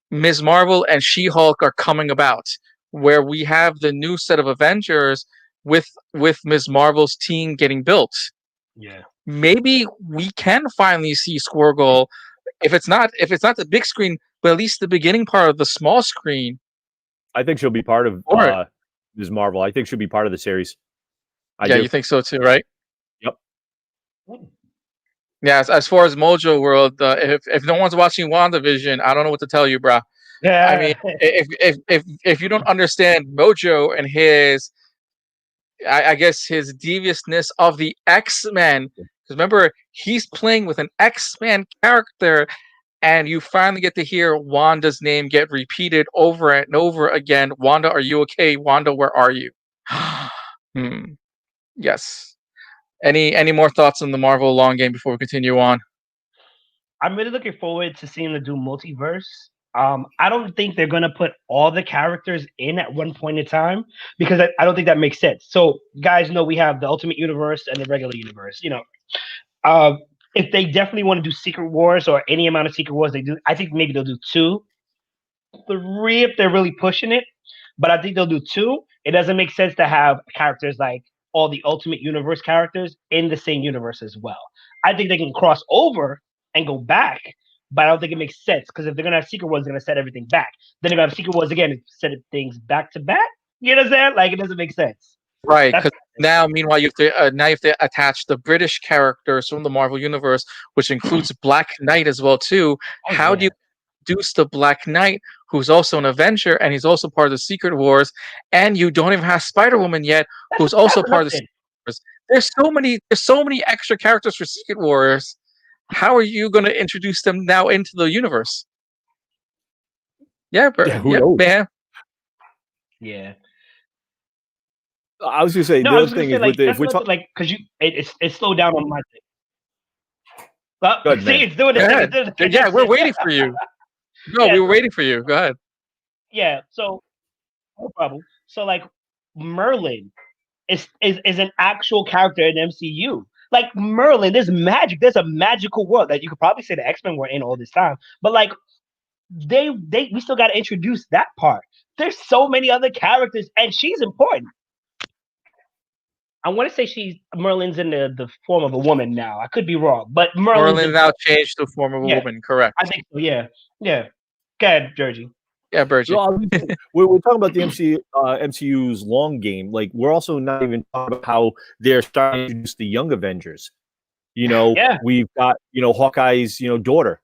Ms. Marvel and She-Hulk are coming about, where we have the new set of Avengers with Ms. Marvel's team getting built. Yeah. maybe we can finally see Squirrel Girl. If it's not the big screen, but at least the beginning part of the small screen. I think she'll be part of this Marvel. I think she'll be part of the series. You think so too, right? Yep. Yeah, as far as Mojo World, if no one's watching WandaVision, I don't know what to tell you, bro. Yeah. I mean, if you don't understand Mojo and his, I guess his deviousness of the X-Men, because remember he's playing with an X-Men character, and you finally get to hear Wanda's name get repeated over and over again. Wanda, are you okay? Wanda, where are you? Yes. Any more thoughts on the Marvel long game before we continue on? I'm really looking forward to seeing them do multiverse. I don't think they're gonna put all the characters in at one point in time because I don't think that makes sense. So, guys, know we have the Ultimate Universe and the regular universe. If they definitely want to do Secret Wars or any amount of Secret Wars they do, I think maybe they'll do 2, 3 if they're really pushing it. But I think they'll do 2. It doesn't make sense to have characters like all the Ultimate Universe characters in the same universe as well. I think they can cross over and go back, but I don't think it makes sense because if they're gonna have Secret Wars, they're gonna set everything back. Then they're gonna have Secret Wars again and set things back to back. You know what I'm saying? Like, it doesn't make sense. Right, because meanwhile, you have to attach the British characters from the Marvel Universe, which includes Black Knight as well too. How do you introduce the Black Knight, who's also an Avenger and he's also part of the Secret Wars, and you don't even have Spider-Woman yet, who's also part of the Secret Wars? There's so many extra characters for Secret Wars. How are you going to introduce them now into the universe? Yeah, man. Yeah. I was gonna say the other thing is if we talk because it's slowed down on my thing. See, it's doing it. Yeah, we're waiting for you. No, we were waiting for you. Go ahead. Yeah, so no problem. So like Merlin is an actual character in MCU. Like Merlin, there's magic. There's a magical world that you could probably say the X-Men were in all this time. But like we still got to introduce that part. there's so many other characters, and she's important. I want to say Merlin's in the form of a woman now. I could be wrong, but Merlin's Merlin now important. changed to the form of a Yeah, woman. Correct. I think so. Yeah, yeah. Go ahead, Georgie. Yeah, Bergy. Well, we're talking about the MCU's long game. Like, we're also not even talking about how they're starting to introduce the young Avengers. Yeah. We've got, Hawkeye's, daughter,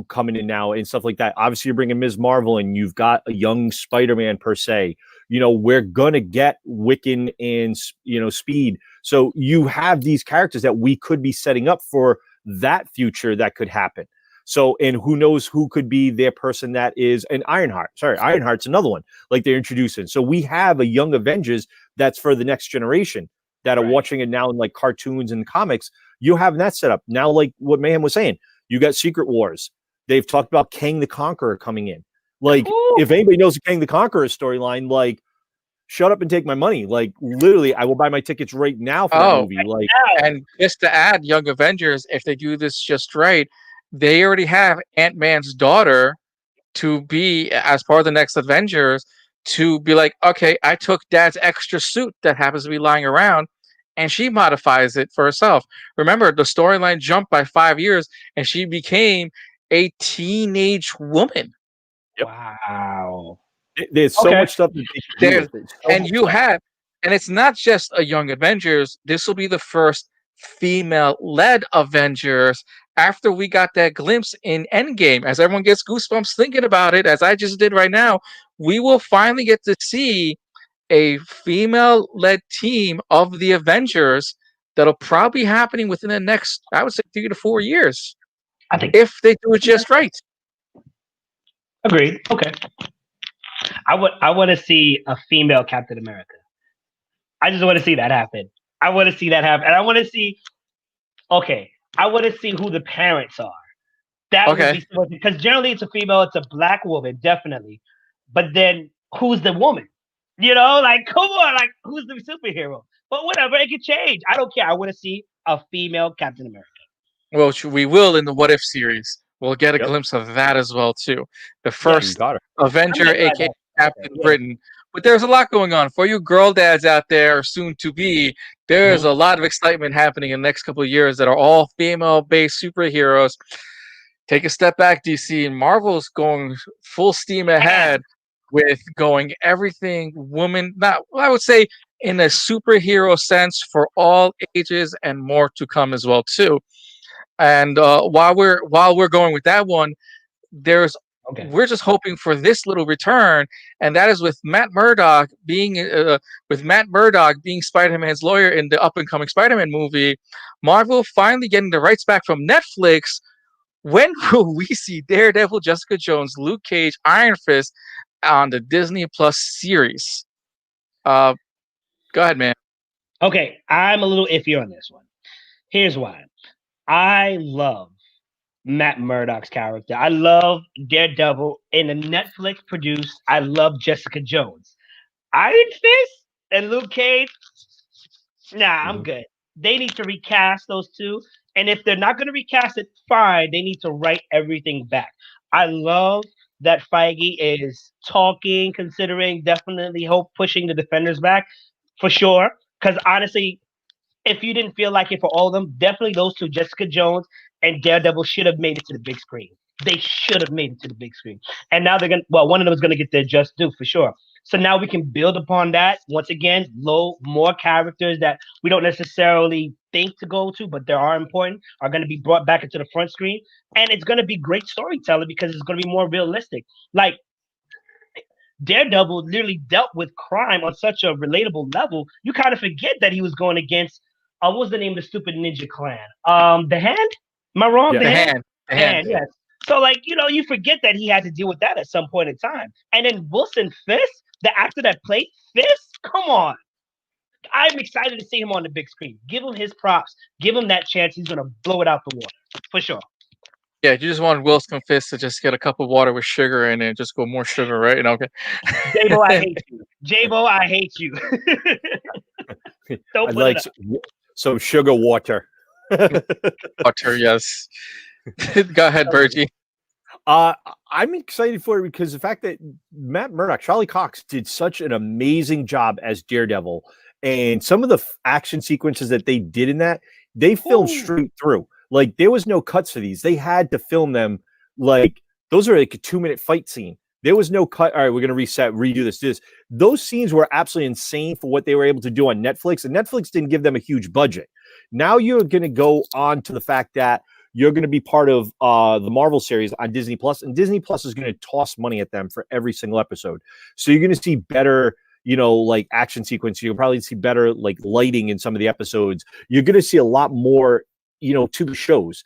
coming in now and stuff like that. Obviously, you're bringing Ms. Marvel and you've got a young Spider-Man per se. We're going to get Wiccan and, Speed. So you have these characters that we could be setting up for that future that could happen. So, and who knows who could be their person that is an Ironheart. Sorry, Ironheart's another one like they're introducing. So we have a young Avengers that's for the next generation that are watching it now in like cartoons and comics. You have that set up. Now, like what Mayhem was saying, you got Secret Wars. They've talked about Kang the Conqueror coming in. Like, if anybody knows the Kang the Conqueror storyline, like, shut up and take my money. Like, literally, I will buy my tickets right now for that movie. Like, and just to add, Young Avengers, if they do this just right, they already have Ant-Man's daughter to be as part of the next Avengers to be like, okay, I took Dad's extra suit that happens to be lying around, and she modifies it for herself. Remember, the storyline jumped by 5 years, and she became a teenage woman. Yep. Wow. There's so much stuff that they can do with it. And you have, and it's not just a Young Avengers. This will be the first female-led Avengers after we got that glimpse in Endgame. As everyone gets goosebumps thinking about it, as I just did right now, we will finally get to see a female-led team of the Avengers that'll probably be happening within the next, I would say, 3 to 4 years. I think if they do it just right. Agreed. Okay. I want to see a female Captain America. I just want to see that happen. I want to see that happen. And I want to see, I want to see who the parents are. That would be so, because generally it's a female, it's a black woman, definitely. But then who's the woman? Like, come on, like, who's the superhero? But whatever, it could change. I don't care. I want to see a female Captain America. Well, we will in the What If series. We'll get a glimpse of that as well, too. The first Avenger, aka Captain Britain. But there's a lot going on. For you girl dads out there, or soon to be, there's a lot of excitement happening in the next couple of years that are all female-based superheroes. Take a step back, DC, and Marvel's going full steam ahead with going everything woman, I would say in a superhero sense for all ages and more to come as well, too. And while we're going with that one, we're just hoping for this little return, and that is with Matt Murdock being Spider-Man's lawyer in the up-and-coming Spider-Man movie. Marvel finally getting the rights back from Netflix. When will we see Daredevil, Jessica Jones, Luke Cage, Iron Fist on the Disney Plus series? Go ahead, man. Okay, I'm a little iffy on this one. Here's why. I love Matt Murdock's character. I love Daredevil in the Netflix produced. I love Jessica Jones. Iron Fist and Luke Cage. Nah, I'm good. They need to recast those two. And if they're not going to recast it, fine. They need to write everything back. I love that Feige is talking, considering, definitely pushing the Defenders back for sure. Because honestly, if you didn't feel like it for all of them, definitely those two, Jessica Jones and Daredevil, should have made it to the big screen. They should have made it to the big screen. And now one of them is going to get their just due for sure. So now we can build upon that. Once again, more characters that we don't necessarily think to go to, but they are important, are going to be brought back into the front screen. And it's going to be great storytelling because it's going to be more realistic. Like, Daredevil literally dealt with crime on such a relatable level, you kind of forget that he was going against, what was the name of the stupid ninja clan? The Hand? Am I wrong? Yeah. The Hand. Yes. So, like, you forget that he had to deal with that at some point in time. And then Wilson Fisk, the actor that played Fisk, come on. I'm excited to see him on the big screen. Give him his props. Give him that chance. He's going to blow it out the water, for sure. Yeah, you just want Wilson Fisk to just get a cup of water with sugar in it, just go more sugar, right? Okay. J-Bo, I hate you. J-Bo, I hate you. I'd like some sugar water. Water, yes. Go ahead, Bergy. I'm excited for it because the fact that Matt Murdock, Charlie Cox, did such an amazing job as Daredevil, and some of the action sequences that they did in that, they filmed straight through. Like there was no cuts for these; they had to film them. Like those are like a 2-minute fight scene. There was no cut. All right, we're gonna redo this. Those scenes were absolutely insane for what they were able to do on Netflix, and Netflix didn't give them a huge budget. Now you're gonna go on to the fact that you're going to be part of the Marvel series on Disney Plus, and Disney Plus is going to toss money at them for every single episode. So you're going to see better, like action sequence. You'll probably see better like lighting in some of the episodes. You're going to see a lot more, to the shows.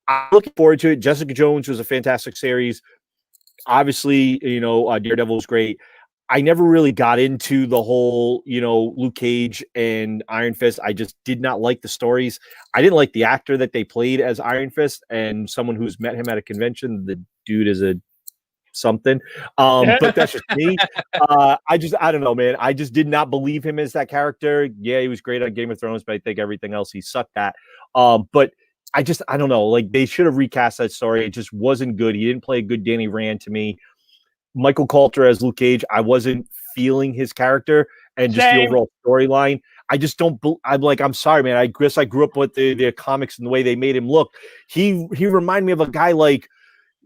I'm looking forward to it. Jessica Jones was a fantastic series. Obviously, Daredevil was great. I never really got into the whole, Luke Cage and Iron Fist. I just did not like the stories. I didn't like the actor that they played as Iron Fist, and someone who's met him at a convention. The dude is a something. But that's just me. I don't know, man. I just did not believe him as that character. Yeah, he was great on Game of Thrones, but I think everything else he sucked at. But I don't know. Like they should have recast that story. It just wasn't good. He didn't play a good Danny Rand to me. Michael Coulter as Luke Cage, I wasn't feeling his character and just the overall storyline. I just don't. I'm sorry, man. I guess I grew up with the comics and the way they made him look. He reminded me of a guy like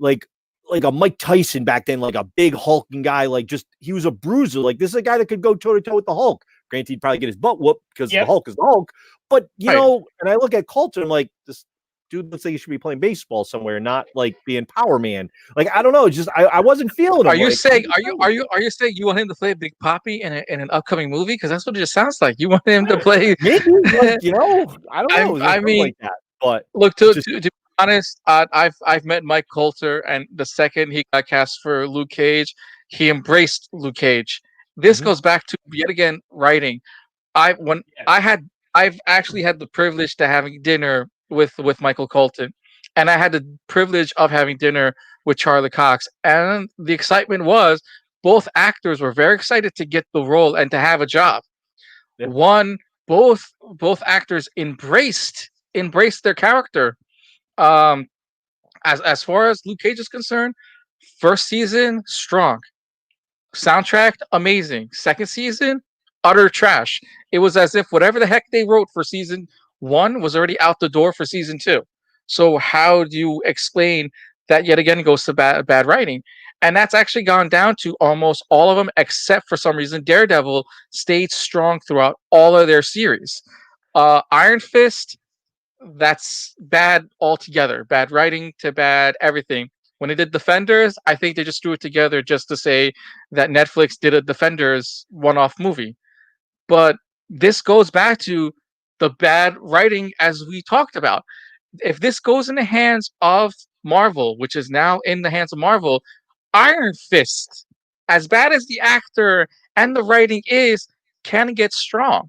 a Mike Tyson back then, like a big hulking guy. Like just he was a bruiser. Like this is a guy that could go toe to toe with the Hulk. Granted, he'd probably get his butt whooped because the Hulk is the Hulk. But and I look at Coulter, I'm like this. Dude looks like he should be playing baseball somewhere, not like being Power Man. Like I don't know, just I wasn't feeling him. Are you saying you want him to play Big Papi in an upcoming movie? Because that's what it just sounds like. You want him to play? Maybe, like, I don't know. I mean, like that. But look, to be honest, I've met Mike Coulter, and the second he got cast for Luke Cage, he embraced Luke Cage. This goes back to yet again writing. I've actually had the privilege to having dinner with Michael Colton, and I had the privilege of having dinner with Charlie Cox, and the excitement was both actors were very excited to get the role and to have a job. Both actors embraced their character. As far as Luke Cage is concerned, first season strong, soundtrack amazing, second season utter trash. It was as if whatever the heck they wrote for season 1 was already out the door for season 2. So how do you explain that? Yet again, goes to bad writing, and that's actually gone down to almost all of them, except for some reason Daredevil stayed strong throughout all of their series. Iron Fist, that's bad altogether. Bad writing to bad everything. When they did Defenders, I think they just threw it together just to say that Netflix did a Defenders one-off movie. But this goes back to the bad writing, as we talked about. If this goes in the hands of Marvel, which is now in the hands of Marvel, Iron Fist, as bad as the actor and the writing is, can get strong.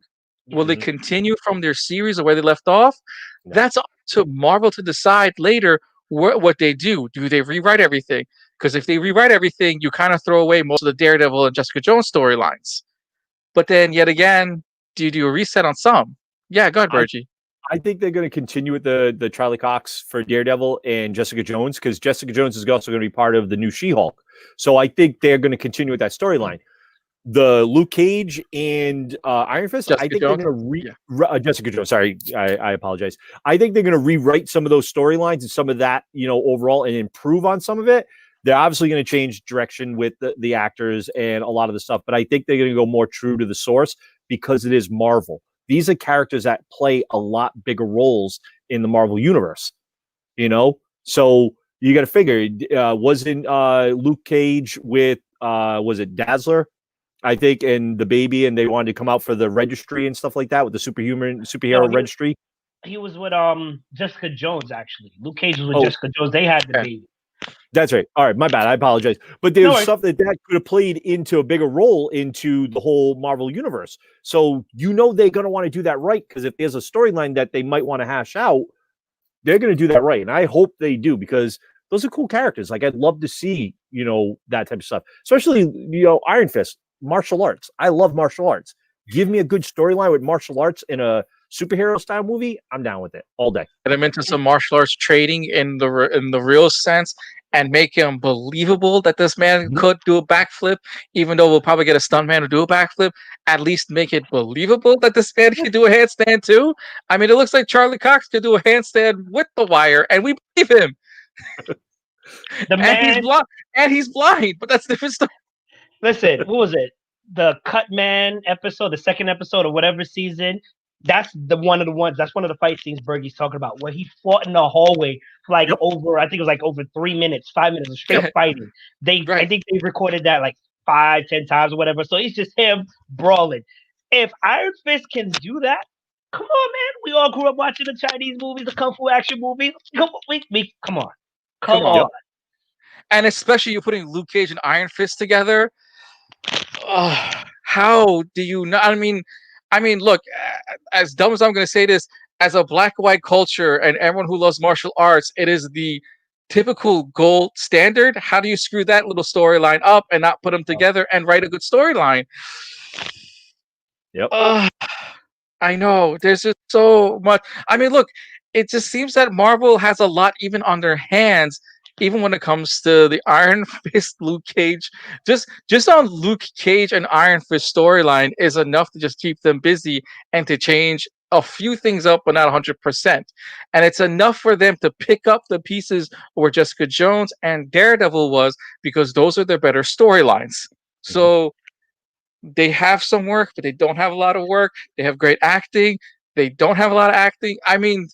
Will they continue from their series or where they left off? No. That's up to Marvel to decide later what they do. Do they rewrite everything? Because if they rewrite everything, you kind of throw away most of the Daredevil and Jessica Jones storylines. But then, yet again, do you do a reset on some? Yeah, go ahead, Bergy. I think they're going to continue with the Charlie Cox for Daredevil and Jessica Jones, because Jessica Jones is also going to be part of the new She-Hulk. So I think they're going to continue with that storyline. The Luke Cage and Iron Fist, I think they're going to Jessica Jones. Sorry, I apologize. I think they're going to rewrite some of those storylines and some of that, overall, and improve on some of it. They're obviously going to change direction with the actors and a lot of the stuff, but I think they're going to go more true to the source because it is Marvel. These are characters that play a lot bigger roles in the Marvel universe, So you got to figure, wasn't Luke Cage with, was it Dazzler? I think, and the baby, and they wanted to come out for the registry and stuff like that with the superhero registry. He was with Jessica Jones, actually. Luke Cage was with Jessica Jones. They had the baby. That's right. All right, my bad. I apologize. But there's stuff that could have played into a bigger role into the whole Marvel universe. So they're going to want to do that right, because if there's a storyline that they might want to hash out, they're going to do that right. And I hope they do, because those are cool characters. Like, I'd love to see, that type of stuff. Especially, Iron Fist, martial arts. I love martial arts. Give me a good storyline with martial arts in a superhero style movie, I'm down with it all day. And I'm into some martial arts trading in the real sense, and make him believable that this man could do a backflip, even though we'll probably get a stuntman to do a backflip. At least make it believable that this man can do a handstand too. I mean, it looks like Charlie Cox could do a handstand with the wire, and we believe him. The And he's man, blind. And he's blind, but that's a different story. listen, what was it? The Cut Man episode, the second episode of whatever season. That's one of the ones. That's one of the fight scenes Bergy's talking about, where he fought in the hallway for like over. I think it was like over 3 minutes, 5 minutes of straight fighting. I think they recorded that like 5-10 times or whatever. So it's just him brawling. If Iron Fist can do that, come on, man. We all grew up watching the Chinese movies, the kung fu action movies. Come on, come on. And especially you're putting Luke Cage and Iron Fist together. How do you not? I mean, look, as dumb as I'm going to say this, as a black and white culture and everyone who loves martial arts, it is the typical gold standard. How do you screw that little storyline up and not put them together and write a good storyline? Yep. I know. There's just so much. I mean, look, it just seems that Marvel has a lot even on their hands, even when it comes to the Iron Fist, Luke Cage. Just on Luke Cage and Iron Fist storyline is enough to just keep them busy and to change a few things up, but not 100%. And it's enough for them to pick up the pieces where Jessica Jones and Daredevil was, because those are their better storylines. So they have some work, but they don't have a lot of work. They have great acting. They don't have a lot of acting. I mean,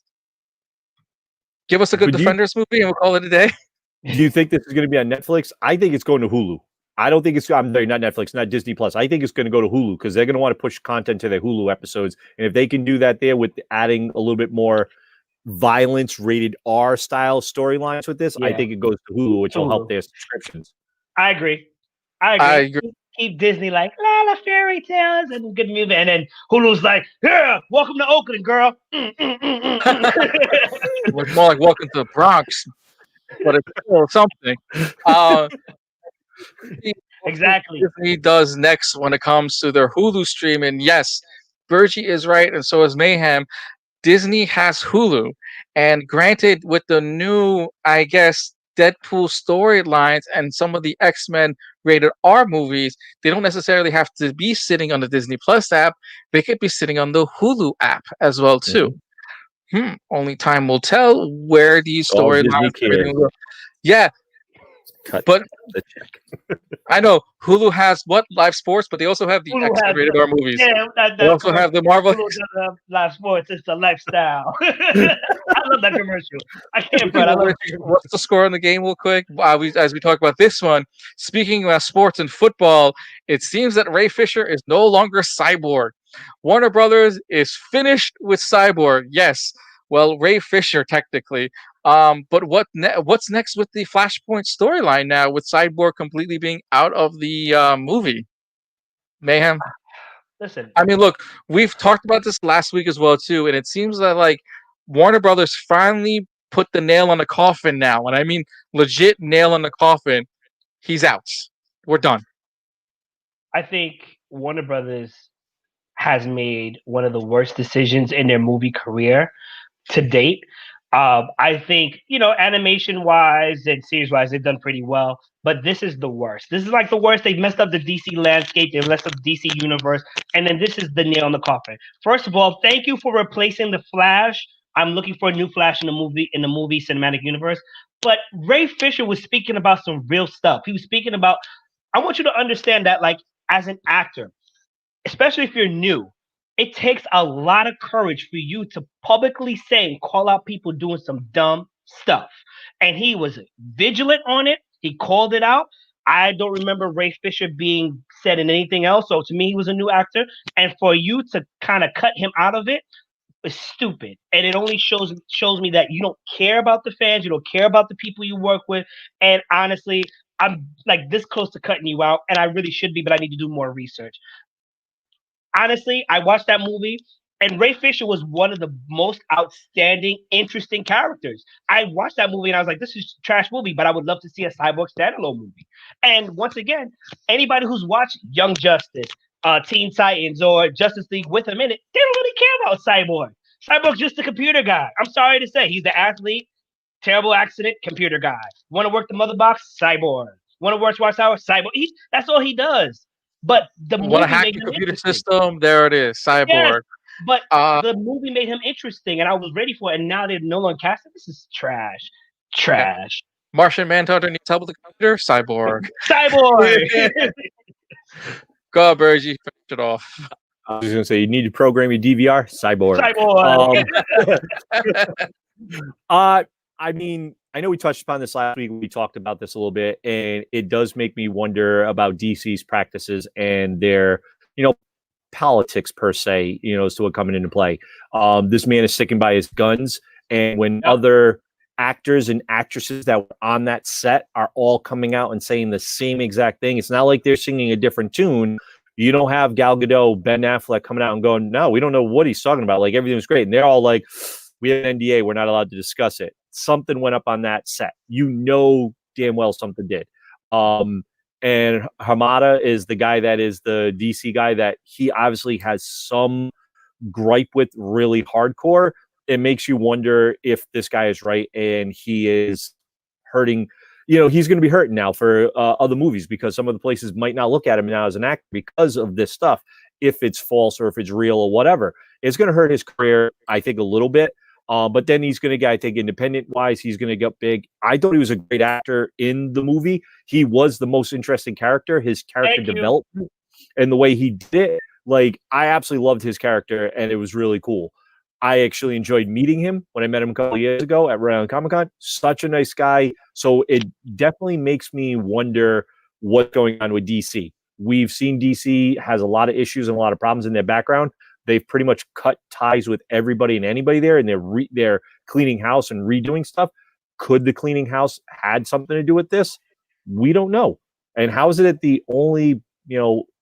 give us a good Defenders movie and we'll call it a day. Do you think this is going to be on Netflix? I think it's going to Hulu. I don't think it's. I'm sorry, not Netflix, not Disney Plus. I think it's going to go to Hulu because they're going to want to push content to their Hulu episodes, and if they can do that there with adding a little bit more violence, rated R style storylines with this, I think it goes to Hulu, which will help their subscriptions. I agree. Keep Disney like la la fairy tales and good music, and then Hulu's like, yeah, welcome to Oakland, girl. It's more like welcome to the Bronx, but it's still something. Exactly. Disney does next when it comes to their Hulu stream, and yes, Bergy is right, and so is Mayhem. Disney has Hulu, and granted, with the new, I guess, Deadpool storylines and some of the X-Men rated R movies, they don't necessarily have to be sitting on the Disney Plus app. They could be sitting on the Hulu app as well too. Only time will tell where these storylines will. Yeah. But the check. I know Hulu has live sports, but they also have the X-Men rated R movies. Yeah, they also have the Marvel. Hulu doesn't have live sports. It's a lifestyle. I love that commercial. I can't. What's the score on the game, real quick? As we talk about this one, speaking about sports and football, it seems that Ray Fisher is no longer Cyborg. Warner Brothers is finished with Cyborg. Yes. Well, Ray Fisher technically. But what's next with the Flashpoint storyline now, with Cyborg completely being out of the movie? Mayhem. Listen, I mean, look, we've talked about this last week as well too, and it seems that like Warner Brothers finally put the nail on the coffin now, and I mean legit nail on the coffin. He's out. We're done. I think Warner Brothers has made one of the worst decisions in their movie career to date. I think, animation wise and series wise, they've done pretty well, but this is the worst. This is like the worst. They've messed up the DC landscape. They've messed up the DC universe. And then this is the nail in the coffin. First of all, thank you for replacing the Flash. I'm looking for a new Flash in the movie cinematic universe. But Ray Fisher was speaking about some real stuff. He was speaking about, I want you to understand that, like, as an actor, especially if you're new, it takes a lot of courage for you to publicly say and call out people doing some dumb stuff. And he was vigilant on it. He called it out. I don't remember Ray Fisher being said in anything else. So to me, he was a new actor. And for you to kind of cut him out of it is stupid. And it only shows me that you don't care about the fans. You don't care about the people you work with. And honestly, I'm like this close to cutting you out. And I really should be, but I need to do more research. Honestly, I watched that movie, and Ray Fisher was one of the most outstanding, interesting characters. I watched that movie, and I was like, this is a trash movie, but I would love to see a Cyborg standalone movie. And once again, anybody who's watched Young Justice, Teen Titans, or Justice League with him in it, they don't really care about Cyborg. Cyborg's just a computer guy. I'm sorry to say. He's the athlete. Terrible accident, computer guy. Want to work the mother box, cyborg. Want to work Watch Tower, cyborg. That's all he does. But the Want to movie hack made the him computer interesting. system? There it is, Yes, cyborg. but Uh, the movie made him interesting, and I was ready for it. And now they're no longer casting. This is trash, yeah. trash. Martian Manhunter needs help with the computer. Cyborg. Cyborg. Go, Bergy, finish it off. I was gonna say you need to program your DVR. Cyborg. Cyborg. I mean, I know we touched upon this last week. We talked about this a little bit, and it does make me wonder about DC's practices and their, politics per se, as to what coming into play. This man is sticking by his guns, and when other actors and actresses that were on that set are all coming out and saying the same exact thing, it's not like they're singing a different tune. You don't have Gal Gadot, Ben Affleck coming out and going, no, we don't know what he's talking about. Like, everything was great. And they're all like, we have an NDA. We're not allowed to discuss it. Something went up on that set. Damn well something did. And Hamada is the guy that is the DC guy that he obviously has some gripe with really hardcore. It makes you wonder if this guy is right and he is hurting. He's going to be hurting now for other movies because some of the places might not look at him now as an actor because of this stuff. If it's false or if it's real or whatever, it's going to hurt his career, I think, a little bit. But then he's going to get, I think, independent-wise, he's going to get big. I thought he was a great actor in the movie. He was the most interesting character. His character development and the way he did it, like, I absolutely loved his character, and it was really cool. I actually enjoyed meeting him when I met him a couple of years ago at Rhode Island Comic-Con. Such a nice guy. So it definitely makes me wonder what's going on with DC. We've seen DC has a lot of issues and a lot of problems in their background. They've pretty much cut ties with everybody and anybody there, and they're cleaning house and redoing stuff. Could the cleaning house had something to do with this? We don't know. And how is it that the only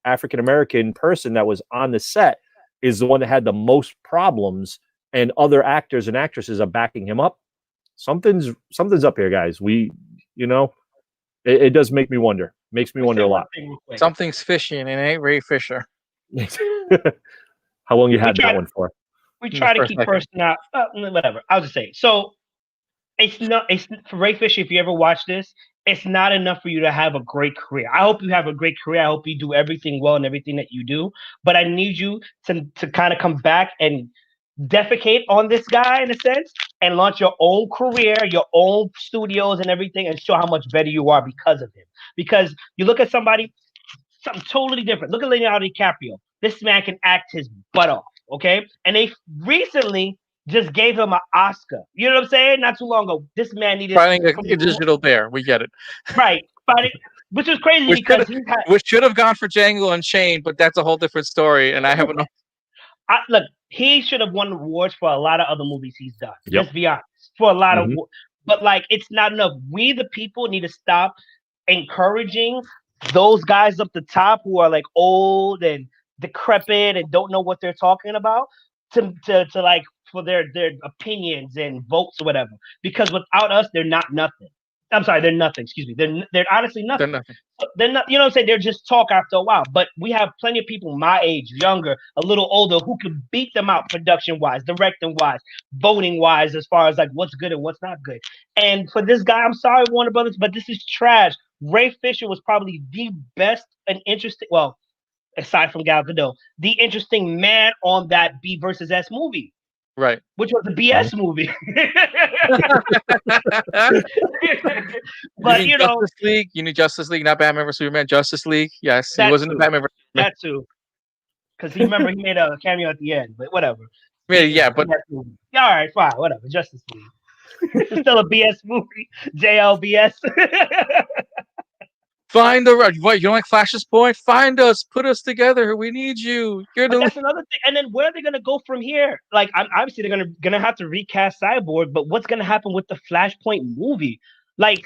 African-American person that was on the set is the one that had the most problems, and other actors and actresses are backing him up? Something's up here, guys. It does make me wonder. Makes me wonder a lot. Something's fishy, and it ain't Ray Fisher. How long you had that one for? We try to keep person out. Whatever. I'll just say. So it's for Ray Fisher. If you ever watch this, it's not enough for you to have a great career. I hope you have a great career. I hope you do everything well in everything that you do. But I need you to kind of come back and defecate on this guy in a sense and launch your own career, your own studios and everything, and show how much better you are because of him. Because you look at something totally different. Look at Leonardo DiCaprio. This man can act his butt off, okay? And they recently just gave him an Oscar. You know what I'm saying? Not too long ago. This man needed finding a digital bear. We get it. Right. Which is crazy which should have gone for Django Unchained, but that's a whole different story. And I haven't. Look, he should have won awards for a lot of other movies he's done. Let's be honest. For a lot of, but it's not enough. We the people need to stop encouraging those guys up the top who are like old and decrepit and don't know what they're talking about to for their opinions and votes or whatever. Because without us, they're not nothing. I'm sorry, they're nothing. Excuse me. They're honestly nothing. They're nothing. They're not. You know what I'm saying? They're just talk after a while. But we have plenty of people my age, younger, a little older, who can beat them out production wise, directing wise, voting wise, as far as like what's good and what's not good. And for this guy, I'm sorry, Warner Brothers, but this is trash. Ray Fisher was probably the best and interesting. Well, aside from Gal Gadot, the interesting man on that B versus S movie. Right. Which was a BS movie. But Justice League, you need Justice League, not Batman vs Superman. Justice League, yes, he wasn't in Batman vs Superman. That too, because he made a cameo at the end, but whatever. Yeah, but all right, fine, whatever. Justice League, it's still a BS movie. JLBS. Find what you don't like Flash's point? Find us, put us together. We need you. That's another thing. And then where are they gonna go from here? Like, obviously they're gonna have to recast Cyborg, but what's gonna happen with the Flashpoint movie? Like,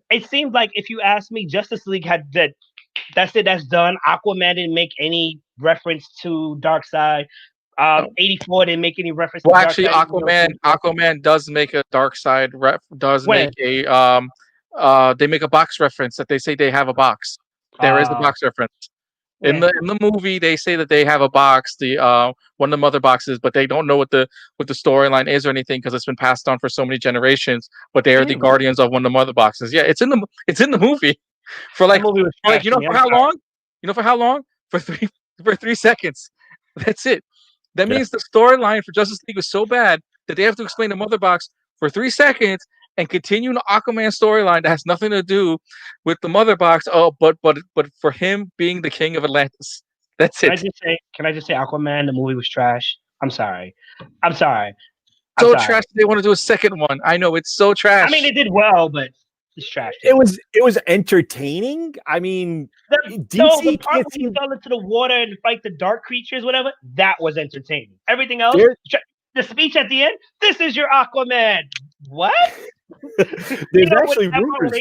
it seems like if you ask me, Justice League had that. That's it. That's done. Aquaman didn't make any reference to Darkseid. 84 didn't make any reference. Well, actually, Aquaman does make a Darkseid make a. They make a box reference that they say they have a box. There is a box reference. In the movie, they say that they have a box, the one of the mother boxes, but they don't know what the storyline is or anything because it's been passed on for so many generations. But they are the guardians of one of the mother boxes. Yeah, it's in the movie for That movie was trash to me. for I'm how sorry. long? You know for how long? For 3 seconds. That's it. That Yeah. means the storyline for Justice League was so bad that they have to explain the mother box for 3 seconds and continue an Aquaman storyline that has nothing to do with the mother box. Oh, but for him being the king of Atlantis. That's Can I it. just say? Can I just say Aquaman? The movie was trash. I'm sorry. I'm sorry. I'm So sorry. trash. They want to do a second one. I know it's so trash. I mean, it did well, but it's trash. It was entertaining. I mean, The DC part can't when he seem fell into the water and fight the dark creatures, whatever, that was entertaining. Everything else, there, the speech at the end, this is your Aquaman. What? there's actually rumors.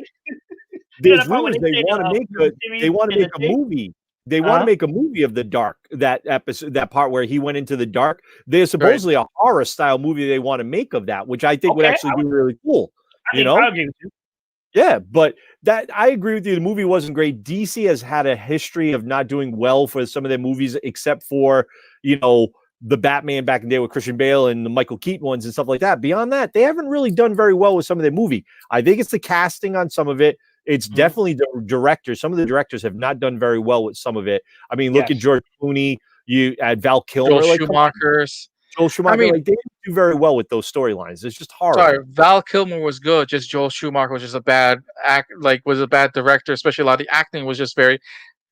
There's that part when rumors they say want to the make series they want to is make a thing? movie. They want to make a movie of the dark, that episode, that part where he went into the dark. There's supposedly a horror style movie they want to make of that, which I think would actually be really cool. I agree with you. Yeah, but that I agree with you. The movie wasn't great. DC has had a history of not doing well for some of their movies, except for, the Batman back in the day with Christian Bale and the Michael Keaton ones and stuff like that. Beyond that, they haven't really done very well with some of their movie. I think it's the casting on some of it. It's definitely the directors. Some of the directors have not done very well with some of it. I mean, look at George Clooney. You add Val Kilmer, Joel Schumacher's. Joel Schumacher. I mean, they didn't do very well with those storylines. It's just horrible. Sorry, Val Kilmer was good. Just Joel Schumacher was just a bad was a bad director. Especially a lot of the acting was just very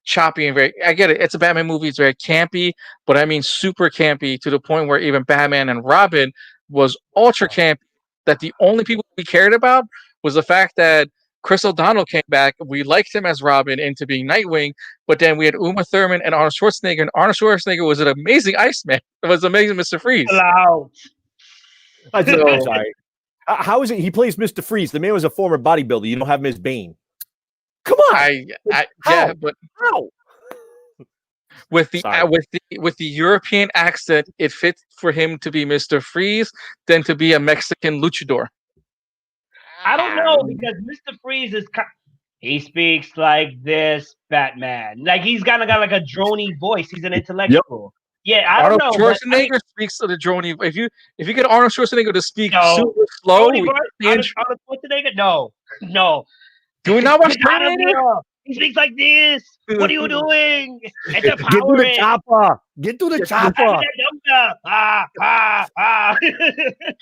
choppy and very. I get it. It's a Batman movie. It's very campy, but I mean super campy to the point where even Batman and Robin was ultra campy. That the only people we cared about was the fact that Chris O'Donnell came back. We liked him as Robin into being Nightwing, but then we had Uma Thurman and Arnold Schwarzenegger. And Arnold Schwarzenegger was an amazing Iceman. It was amazing, Mr. Freeze. Wow. I'm sorry. How is it? He plays Mr. Freeze. The man was a former bodybuilder. You don't have him as Bane. Come on. Yeah, but how? With the European accent, it fits for him to be Mr. Freeze than to be a Mexican luchador. I don't know, because Mr. Freeze he speaks like this Batman. Like he's got like a droney voice. He's an intellectual. Yep. Yeah, I don't know. Arnold Schwarzenegger speaks to the droney. If you get Arnold Schwarzenegger to speak super slow, Arnold Schwarzenegger, no. Do we not watch Terminator? He speaks like this. What are you doing? Get to the chopper. Get to the chopper.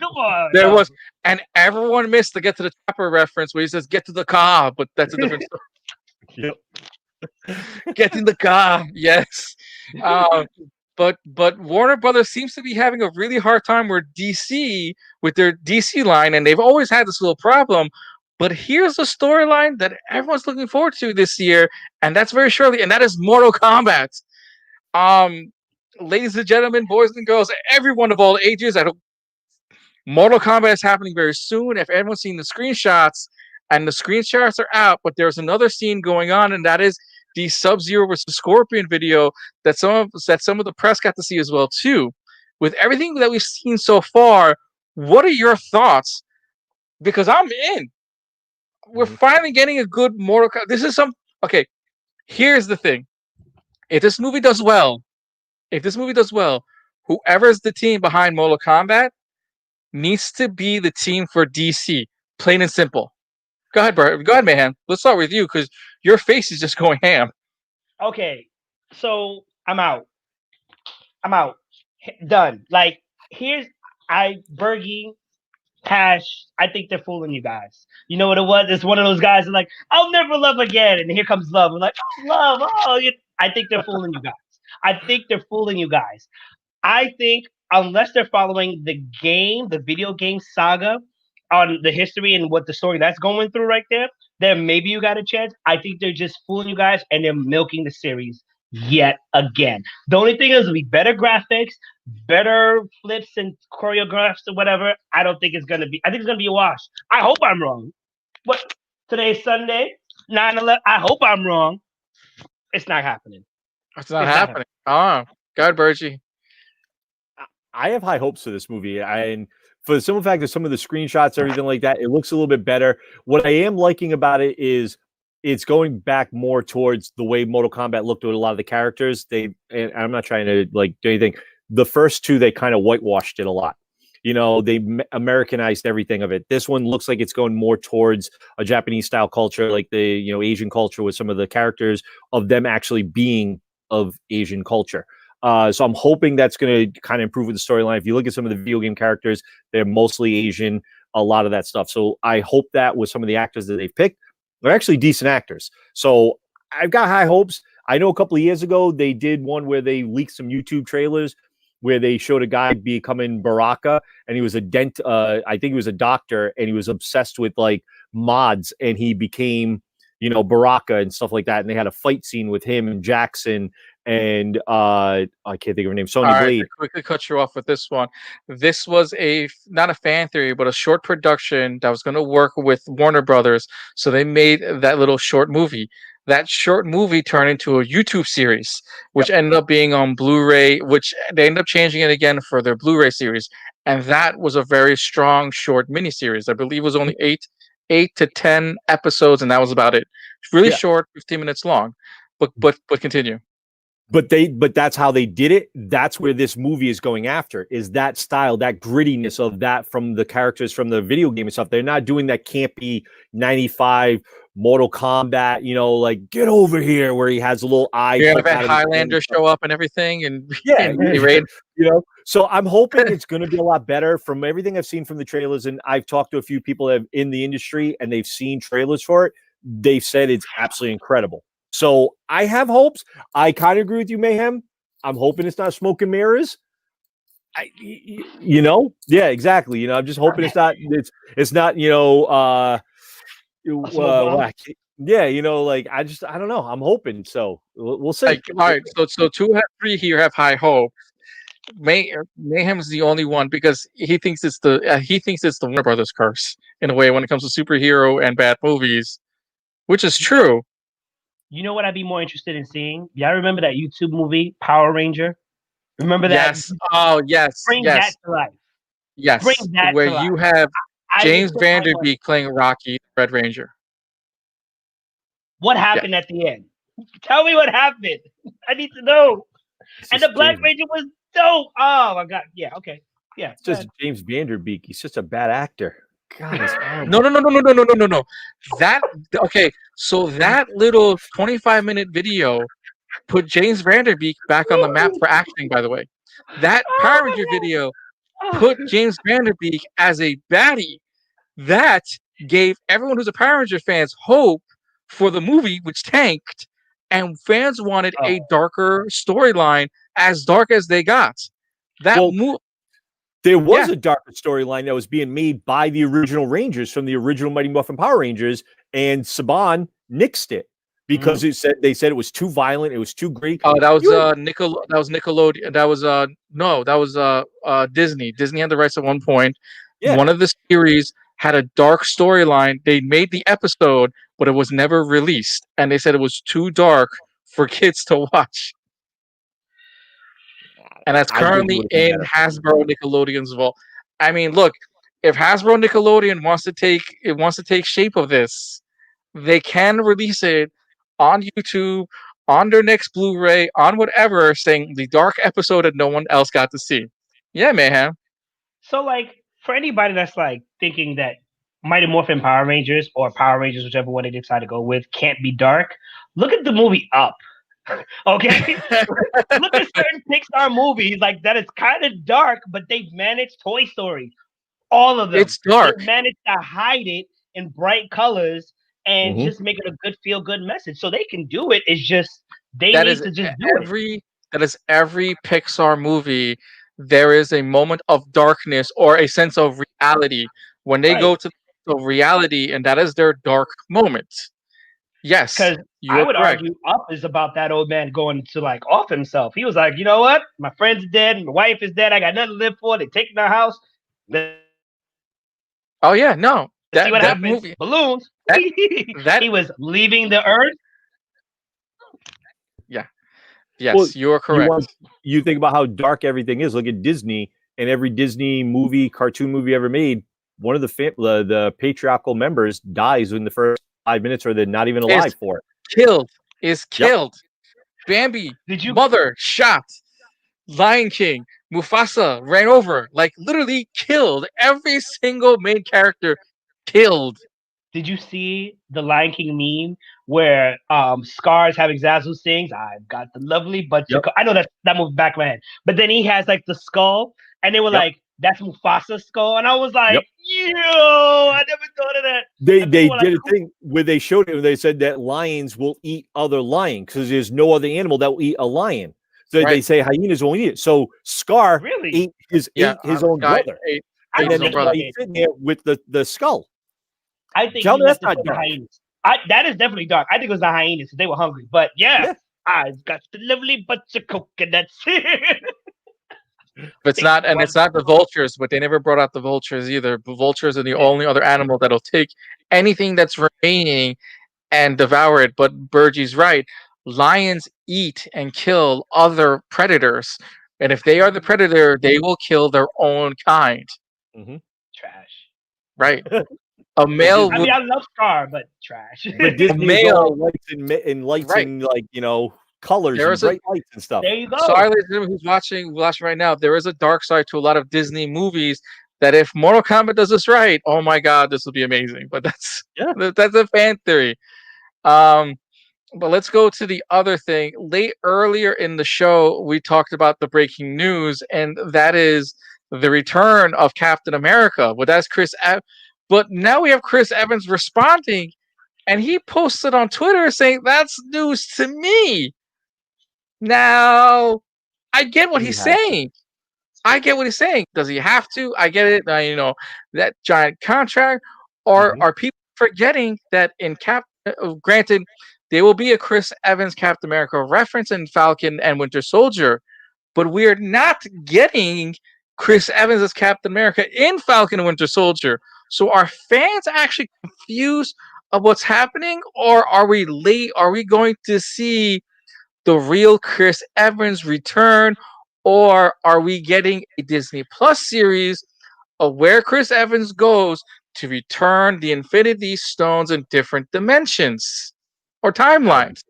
Come on. There was, and everyone missed the get to the chopper reference where he says "get to the car," but that's a different story. Yep. Get in the car, yes. But Warner Brothers seems to be having a really hard time with DC with their DC line, and they've always had this little problem. But here's a storyline that everyone's looking forward to this year, and that's very shortly, and that is Mortal Kombat. Ladies and gentlemen, boys and girls, everyone of all ages, Mortal Kombat is happening very soon. If everyone's seen the screenshots, and the screenshots are out, but there's another scene going on, and that is the Sub-Zero versus Scorpion video that some of the press got to see as well too. With everything that we've seen so far, what are your thoughts? Because I'm in. We're finally getting a good Mortal Kombat. Okay, here's the thing. If this movie does well, whoever's the team behind Mortal Kombat needs to be the team for DC. Plain and simple. Go ahead, Bert. Go ahead, Mayhem. Let's start with you because your face is just going ham. Okay, so I'm out. Done. Like, Bergy, Hash, I think they're fooling you guys. You know what it was? It's one of those guys that like, I'll never love again. And here comes love. I'm like, oh, love. Oh, I think they're fooling you guys. I think unless they're following the video game saga on the history and what the story that's going through right there, then maybe you got a chance. I think they're just fooling you guys and they're milking the series yet again. The only thing is it'll be better graphics, better flips and choreographs or whatever. I think it's gonna be a wash. I hope I'm wrong. But today's Sunday, 9/11. I hope I'm wrong. It's not happening. It's not happening. Oh, God, Bergy. I have high hopes for this movie. And for the simple fact that some of the screenshots, everything like that, it looks a little bit better. What I am liking about it is it's going back more towards the way Mortal Kombat looked with a lot of the characters. And I'm not trying to like do anything. The first two, they kind of whitewashed it a lot. They Americanized everything of it. This one looks like it's going more towards a Japanese style culture, like the Asian culture, with some of the characters of them actually being of Asian culture. So I'm hoping that's going to kind of improve with the storyline. If you look at some of the video game characters, they're mostly Asian, a lot of that stuff. So I hope that with some of the actors that they've picked, they're actually decent actors. So I've got high hopes. I know a couple of years ago, they did one where they leaked some YouTube trailers where they showed a guy becoming Baraka, and he was I think he was a doctor, and he was obsessed with like mods, and he became, Baraka and stuff like that. And they had a fight scene with him and Jackson and I can't think of her name, Sonya Blade. To quickly cut you off with this one. This was not a fan theory, but a short production that was going to work with Warner Brothers. So they made that little short movie. That short movie turned into a YouTube series, which ended up being on Blu-ray, which they ended up changing it again for their Blu-ray series. And that was a very strong short miniseries. I believe it was only 8 to 10 episodes, and that was about it. Really short, 15 minutes long. But continue. But that's how they did it. That's where this movie is going after, is that style, that grittiness of that from the characters from the video game and stuff. They're not doing that campy 95 Mortal Kombat, like get over here, where he has a little eye. Yeah, like that Highlander show up and everything, and So I'm hoping it's going to be a lot better. From everything I've seen from the trailers, and I've talked to a few people that in the industry, and they've seen trailers for it. They've said it's absolutely incredible. So I have hopes. I kind of agree with you, Mayhem. I'm hoping it's not smoke and mirrors. Yeah, exactly. I'm just hoping it's not. It's not. Yeah, like I don't know. I'm hoping so. We'll see. All right, so 2 have 3 here have high hope. Mayhem's the only one because he thinks it's the Warner Brothers curse in a way when it comes to superhero and bad movies, which is true. You know what I'd be more interested in seeing? Y'all remember that YouTube movie Power Ranger? Remember that? Yes. Oh, yes. Bring that to life. Yes. Bring that where to life. you have James Vanderbeek playing Rocky, Red Ranger. What happened at the end? Tell me what happened. I need to know. And the Black Ranger was dope. Oh my God. Yeah. Okay. Yeah. It's just James Vanderbeek. He's just a bad actor. God, it's horrible. No. So that little 25-minute video put James Vanderbeek back on the map for acting, by the way. That Power Ranger video put James Vanderbeek as a baddie. That gave everyone who's a Power Ranger fans hope for the movie, which tanked, and fans wanted a darker storyline, as dark as they got. There was a darker storyline that was being made by the original Rangers from the original Mighty Morphin Power Rangers, and Saban nixed it because they said it was too violent, it was too Greek. Oh, that was Nickelodeon. That was Disney. Disney had the rights at one point. Yeah. One of the series had a dark storyline. They made the episode, but it was never released, and they said it was too dark for kids to watch. And that's currently in Hasbro Nickelodeon's vault. I mean, look, if Hasbro Nickelodeon wants to take shape of this, they can release it on YouTube, on their next Blu-ray, on whatever, saying the dark episode that no one else got to see. Yeah, Mayhem. So, like, for anybody that's like thinking that Mighty Morphin Power Rangers or Power Rangers, whichever one they decide to go with, can't be dark, look at the movie Up. Okay, look at certain Pixar movies like that. It's kind of dark, but they've managed. Toy Story, all of them. It's dark. They managed to hide it in bright colors and just make it a good feel-good message. So they can do it. It's just they need to just do it. That is every Pixar movie. There is a moment of darkness or a sense of reality when they go to the reality, and that is their dark moment. Yes, because I would argue Up is about that old man going to like off himself. He was like, you know what? My friend's dead. My wife is dead. I got nothing to live for. They taking our house. Oh yeah, no. See what happens? Movie, balloons. He was leaving the earth. Yeah. Yes, you're correct. You think about how dark everything is. Look at Disney, and every Disney movie, cartoon movie ever made, one of the patriarchal members dies in the first 5 minutes, or they're not even alive for it. Killed. Is Yep. killed. Bambi, Did you mother, shot. Lion King, Mufasa ran over, like literally killed. Every single main character killed. did you see the Lion King meme where Scar's having Zazu sings, "I've got the lovely bunch Yep. of I know that moved back of my head. But then he has like the skull and they were Yep. like, that's Mufasa's skull. And I was like, Yep. yo, I never thought of that. They And people were did like, a thing where they showed it, and they said that lions will eat other lions because there's no other animal that will eat a lion. So they Right. say hyenas won't eat it. So Scar Really? ate his own guy brother, ate I and his then own brother. he's sitting there with the skull. I think Tell he me left that's it not for the dark. hyenas. That is definitely dark. I think it was the hyenas because they were hungry. But yeah, I've got the lovely bunch of coconuts. But it's not, and it's not the vultures, but they never brought out the vultures either. The vultures are the only other animal that'll take anything that's remaining and devour it. But Bergy's right. Lions eat and kill other predators. And if they are the predator, they will kill their own kind. Trash. Right. A male I mean, I love Scar, but trash. But Disney's male- all lights Right. and like colors There and is a- bright lights and stuff. There you go. Sorry, ladies and gentlemen, who's watching right now, there is a dark side to a lot of Disney movies that if Mortal Kombat does this right, oh my god, this will be amazing. But that's a fan theory. But let's go to the other thing. Earlier in the show, we talked about the breaking news, and that is the return of Captain America. But that's but now we have Chris Evans responding, and he posted on Twitter saying that's news to me. Now, I get what he's saying. I get what he's saying. Does he have to? I get it. That giant contract. Or are people forgetting that in granted, there will be a Chris Evans Captain America reference in Falcon and Winter Soldier, but we're not getting Chris Evans as Captain America in Falcon and Winter Soldier. So are fans actually confused of what's happening, or are we late? Are we going to see the real Chris Evans return, or are we getting a Disney Plus series of where Chris Evans goes to return the Infinity Stones in different dimensions or timelines?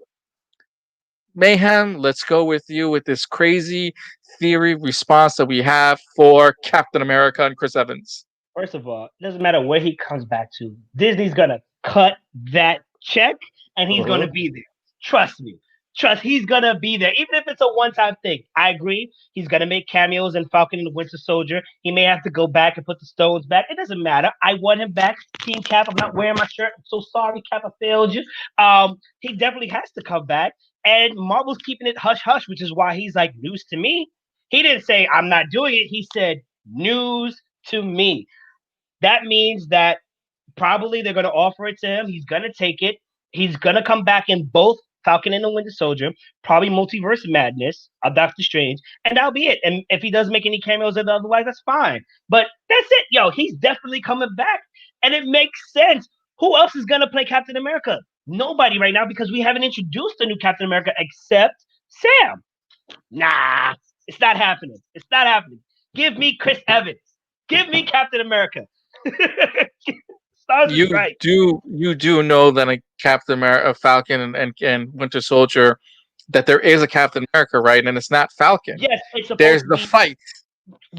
Mayhem, let's go with you with this crazy theory response that we have for Captain America and Chris Evans. First of all, it doesn't matter where he comes back to. Disney's going to cut that check, and he's going to be there. Trust me. He's going to be there, even if it's a one-time thing. I agree. He's going to make cameos in Falcon and the Winter Soldier. He may have to go back and put the stones back. It doesn't matter. I want him back. Team Cap, I'm not wearing my shirt. I'm so sorry, Cap, I failed you. He definitely has to come back. And Marvel's keeping it hush-hush, which is why he's like, news to me. He didn't say, I'm not doing it. He said, news to me. That means that probably they're going to offer it to him. He's going to take it. He's going to come back in both Falcon and the Winter Soldier, probably Multiverse Madness of Doctor Strange, and that'll be it. And if he does make any cameos otherwise, that's fine. But that's it. Yo, he's definitely coming back. And it makes sense. Who else is going to play Captain America? Nobody right now, because we haven't introduced a new Captain America except Sam. Nah, it's not happening. It's not happening. Give me Chris Evans. Give me Captain America. You do know that a Captain America, Falcon, and Winter Soldier, that there is a Captain America, right? And it's not Falcon. Yes, it's supposed There's to the be, fight.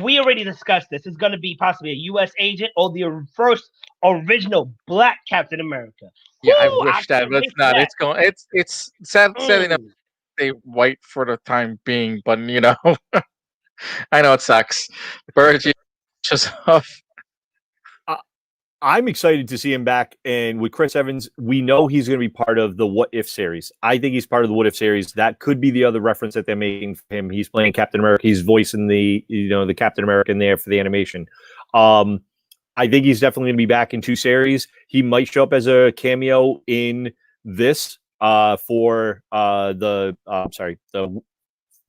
We already discussed this. It's going to be possibly a U.S. agent or the first original Black Captain America. Yeah, I Woo, wish that, but it's not. that. It's going. It's setting up a white for the time being, but I know it sucks. Bergy just off. I'm excited to see him back, and with Chris Evans, we know he's going to be part of the What If series. I think he's part of the What If series. That could be the other reference that they're making for him. He's playing Captain America. He's voicing the Captain America in there for the animation. I think he's definitely going to be back in 2 series. He might show up as a cameo in this for the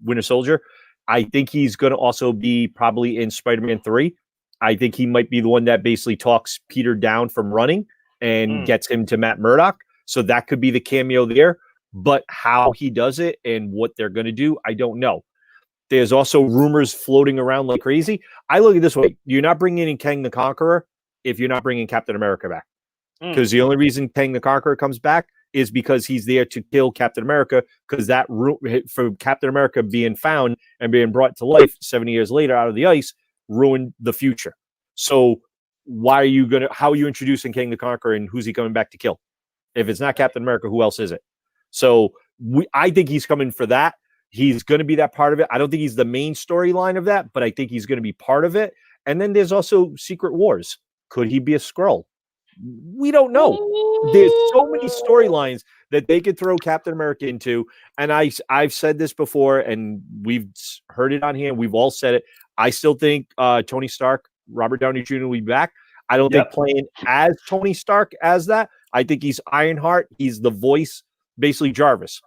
Winter Soldier. I think he's going to also be probably in Spider-Man 3. I think he might be the one that basically talks Peter down from running and gets him to Matt Murdock. So that could be the cameo there. But how he does it and what they're going to do, I don't know. There's also rumors floating around like crazy. I look at it this way. You're not bringing in Kang the Conqueror if you're not bringing Captain America back. because the only reason Kang the Conqueror comes back is because he's there to kill Captain America, because that for Captain America being found and being brought to life 70 years later out of the ice ruined the future. So how are you introducing Kang the Conqueror, and who's he coming back to kill? If it's not Captain America, who else is it? So I think he's coming for that. He's going to be that part of it. I don't think he's the main storyline of that, but I think he's going to be part of it. And then there's also Secret Wars. Could he be a Skrull? We don't know. There's so many storylines that they could throw Captain America into. And I've said this before, and we've heard it on here. We've all said it. I still think Tony Stark, Robert Downey Jr. will be back. I don't think playing as Tony Stark as that. I think he's Ironheart. He's the voice, basically Jarvis.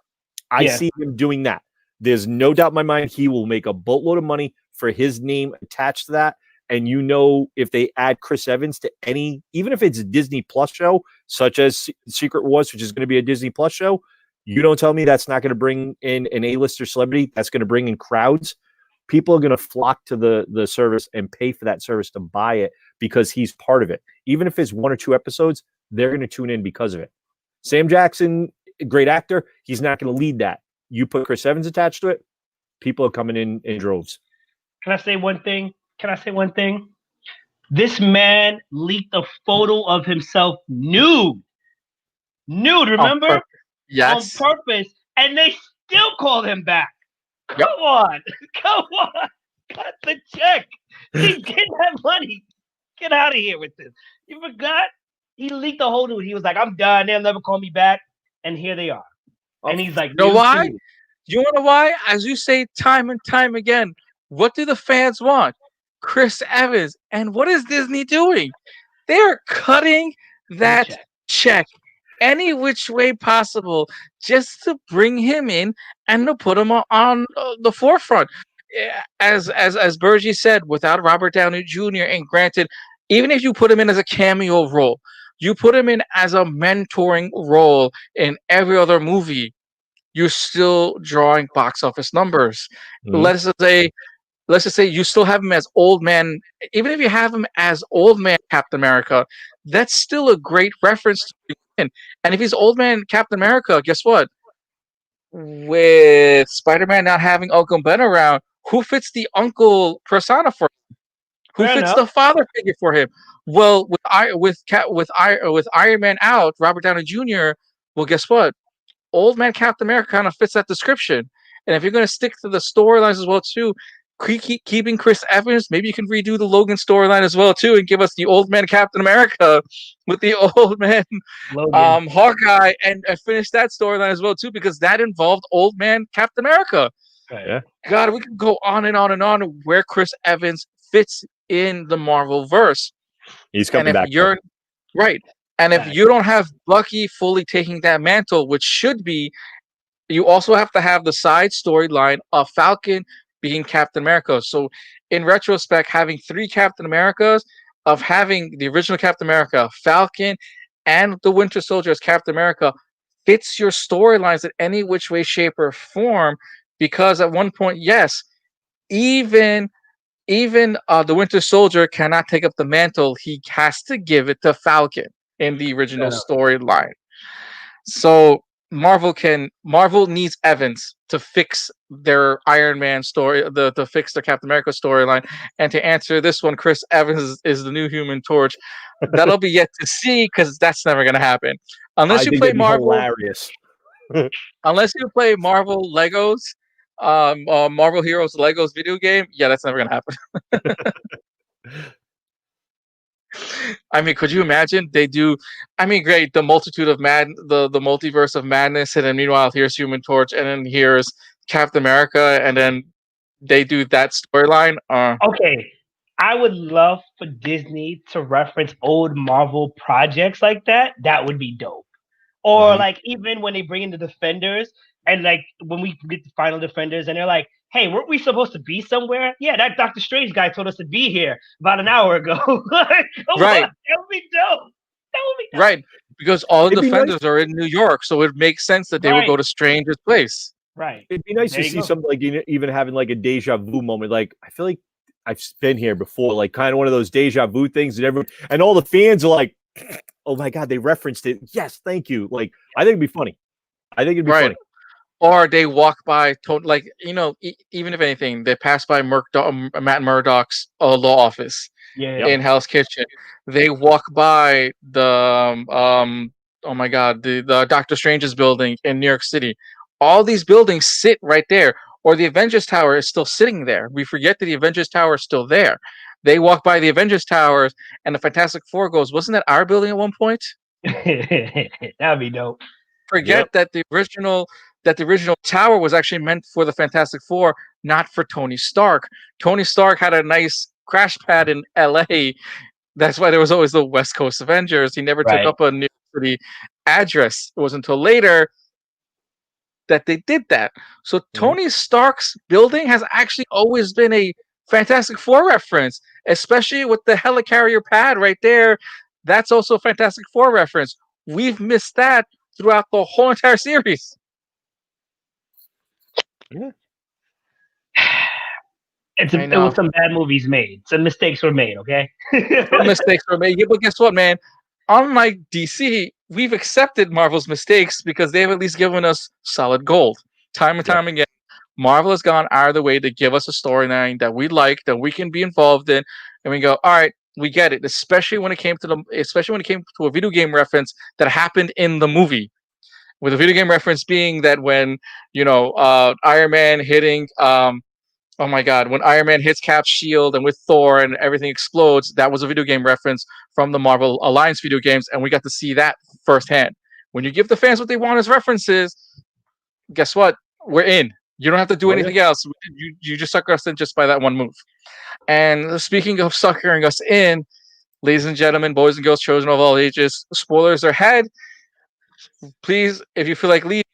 I see him doing that. There's no doubt in my mind he will make a boatload of money for his name attached to that. And if they add Chris Evans to even if it's a Disney Plus show, such as Secret Wars, which is going to be a Disney Plus show, you don't tell me that's not going to bring in an A-lister celebrity. That's going to bring in crowds. People are going to flock to the service and pay for that service to buy it because he's part of it. Even if it's 1 or 2 episodes, they're going to tune in because of it. Sam Jackson, great actor. He's not going to lead that. You put Chris Evans attached to it, people are coming in droves. Can I say one thing? This man leaked a photo of himself nude, remember? Yes. On purpose, and they still called him back. Yep. Come on. Cut the check. He didn't have money. Get out of here with this. You forgot? He leaked the whole nude. He was like, I'm done. They'll never call me back. And here they are. And he's like, you know why? You know why? As you say time and time again, what do the fans want? Chris Evans. And what is Disney doing? They are cutting that check any which way possible just to bring him in and to put him on the forefront. As Bergy said, without Robert Downey Jr., and granted, even if you put him in as a cameo role, you put him in as a mentoring role in every other movie, you're still drawing box office numbers. Mm-hmm. Let's just say you still have him as old man. Even if you have him as old man Captain America, that's still a great reference to begin. And if he's old man Captain America, guess what? With Spider-Man not having Uncle Ben around, who fits the uncle persona for him? Who fits the father figure for him? Well, with Iron Man out, Robert Downey Jr. Well, guess what? Old man Captain America kind of fits that description. And if you're going to stick to the storylines as well too, keeping Chris Evans, maybe you can redo the Logan storyline as well too, and give us the old man Captain America with the old man Hawkeye, and finish that storyline as well too, because that involved old man Captain America. Yeah. God, we can go on and on and on where Chris Evans fits in the Marvel verse. He's coming back. You're right. And if you don't have Bucky fully taking that mantle, which should be, you also have to have the side storyline of Falcon being Captain America. So in retrospect, having 3 Captain Americas, of having the original Captain America, Falcon, and the Winter Soldier as Captain America fits your storylines in any which way, shape, or form. Because at one point, yes, even the Winter Soldier cannot take up the mantle. He has to give it to Falcon in the original storyline. So Marvel needs Evans to fix their Iron Man story, to fix their Captain America storyline. And to answer this one, Chris Evans is the new Human Torch. That'll be yet to see, because that's never going to happen unless you play Marvel. Hilarious. Unless you play Marvel Legos, Marvel Heroes Legos video game. Yeah, that's never going to happen. I mean, could you imagine they do? I mean, great, the multitude of the multiverse of madness, and then meanwhile here's Human Torch, and then here's Captain America, and then they do that storyline. Okay, I would love for Disney to reference old Marvel projects like that. That would be dope. Or like even when they bring in the Defenders, and like when we get the final Defenders, and they're like, hey, weren't we supposed to be somewhere? Yeah, that Doctor Strange guy told us to be here about an hour ago. Right. That would be dope. Right. Because all the Defenders are in New York, so it makes sense that they would go to Strange's place. Right. It'd be nice to see something like even having like a deja vu moment. Like, I feel like I've been here before, like kind of one of those deja vu things, and all the fans are like, Oh my god, they referenced it. Yes, thank you. Like, I think it'd be funny. I think it'd be Right. funny. Or they walk by, like, even if anything, they pass by Matt Murdock's law office Yeah. Yep. in Hell's Kitchen. They walk by the oh my god, the Doctor Strange's building in New York City. All these buildings sit right there, or the Avengers Tower is still sitting there. We forget that the Avengers Tower is still there. They walk by the Avengers Towers, and the Fantastic Four goes, "Wasn't that our building at one point?" That'd be dope. Forget Yep. that the original tower was actually meant for the Fantastic Four, not for Tony Stark. Tony Stark had a nice crash pad in LA. That's why there was always the West Coast Avengers. He never took Right. up a New York City address. It was until later that they did that. So Mhm. Tony Stark's building has actually always been a Fantastic Four reference, especially with the helicarrier pad right there. That's also a Fantastic Four reference. We've missed that throughout the whole entire series. Yeah. I It was know. some bad movies made. Some mistakes were made. Okay. Some mistakes were made. Yeah, but guess what, man? Unlike DC, we've accepted Marvel's mistakes because they've at least given us solid gold. Time and Yep. time again, Marvel has gone out of the way to give us a storyline that we like, that we can be involved in, and we go, all right, we get it. Especially when it came to a video game reference that happened in the movie. With a video game reference being that when Iron Man hitting oh my god, when Iron Man hits Cap's shield and with Thor and everything explodes, that was a video game reference from the Marvel Alliance video games, and we got to see that firsthand. When you give the fans what they want as references, guess what? We're in. You don't have to do Oh yeah. anything else. You just sucker us in just by that one move. And speaking of suckering us in, ladies and gentlemen, boys and girls, children of all ages, spoilers are ahead. Please, if you feel like leaving,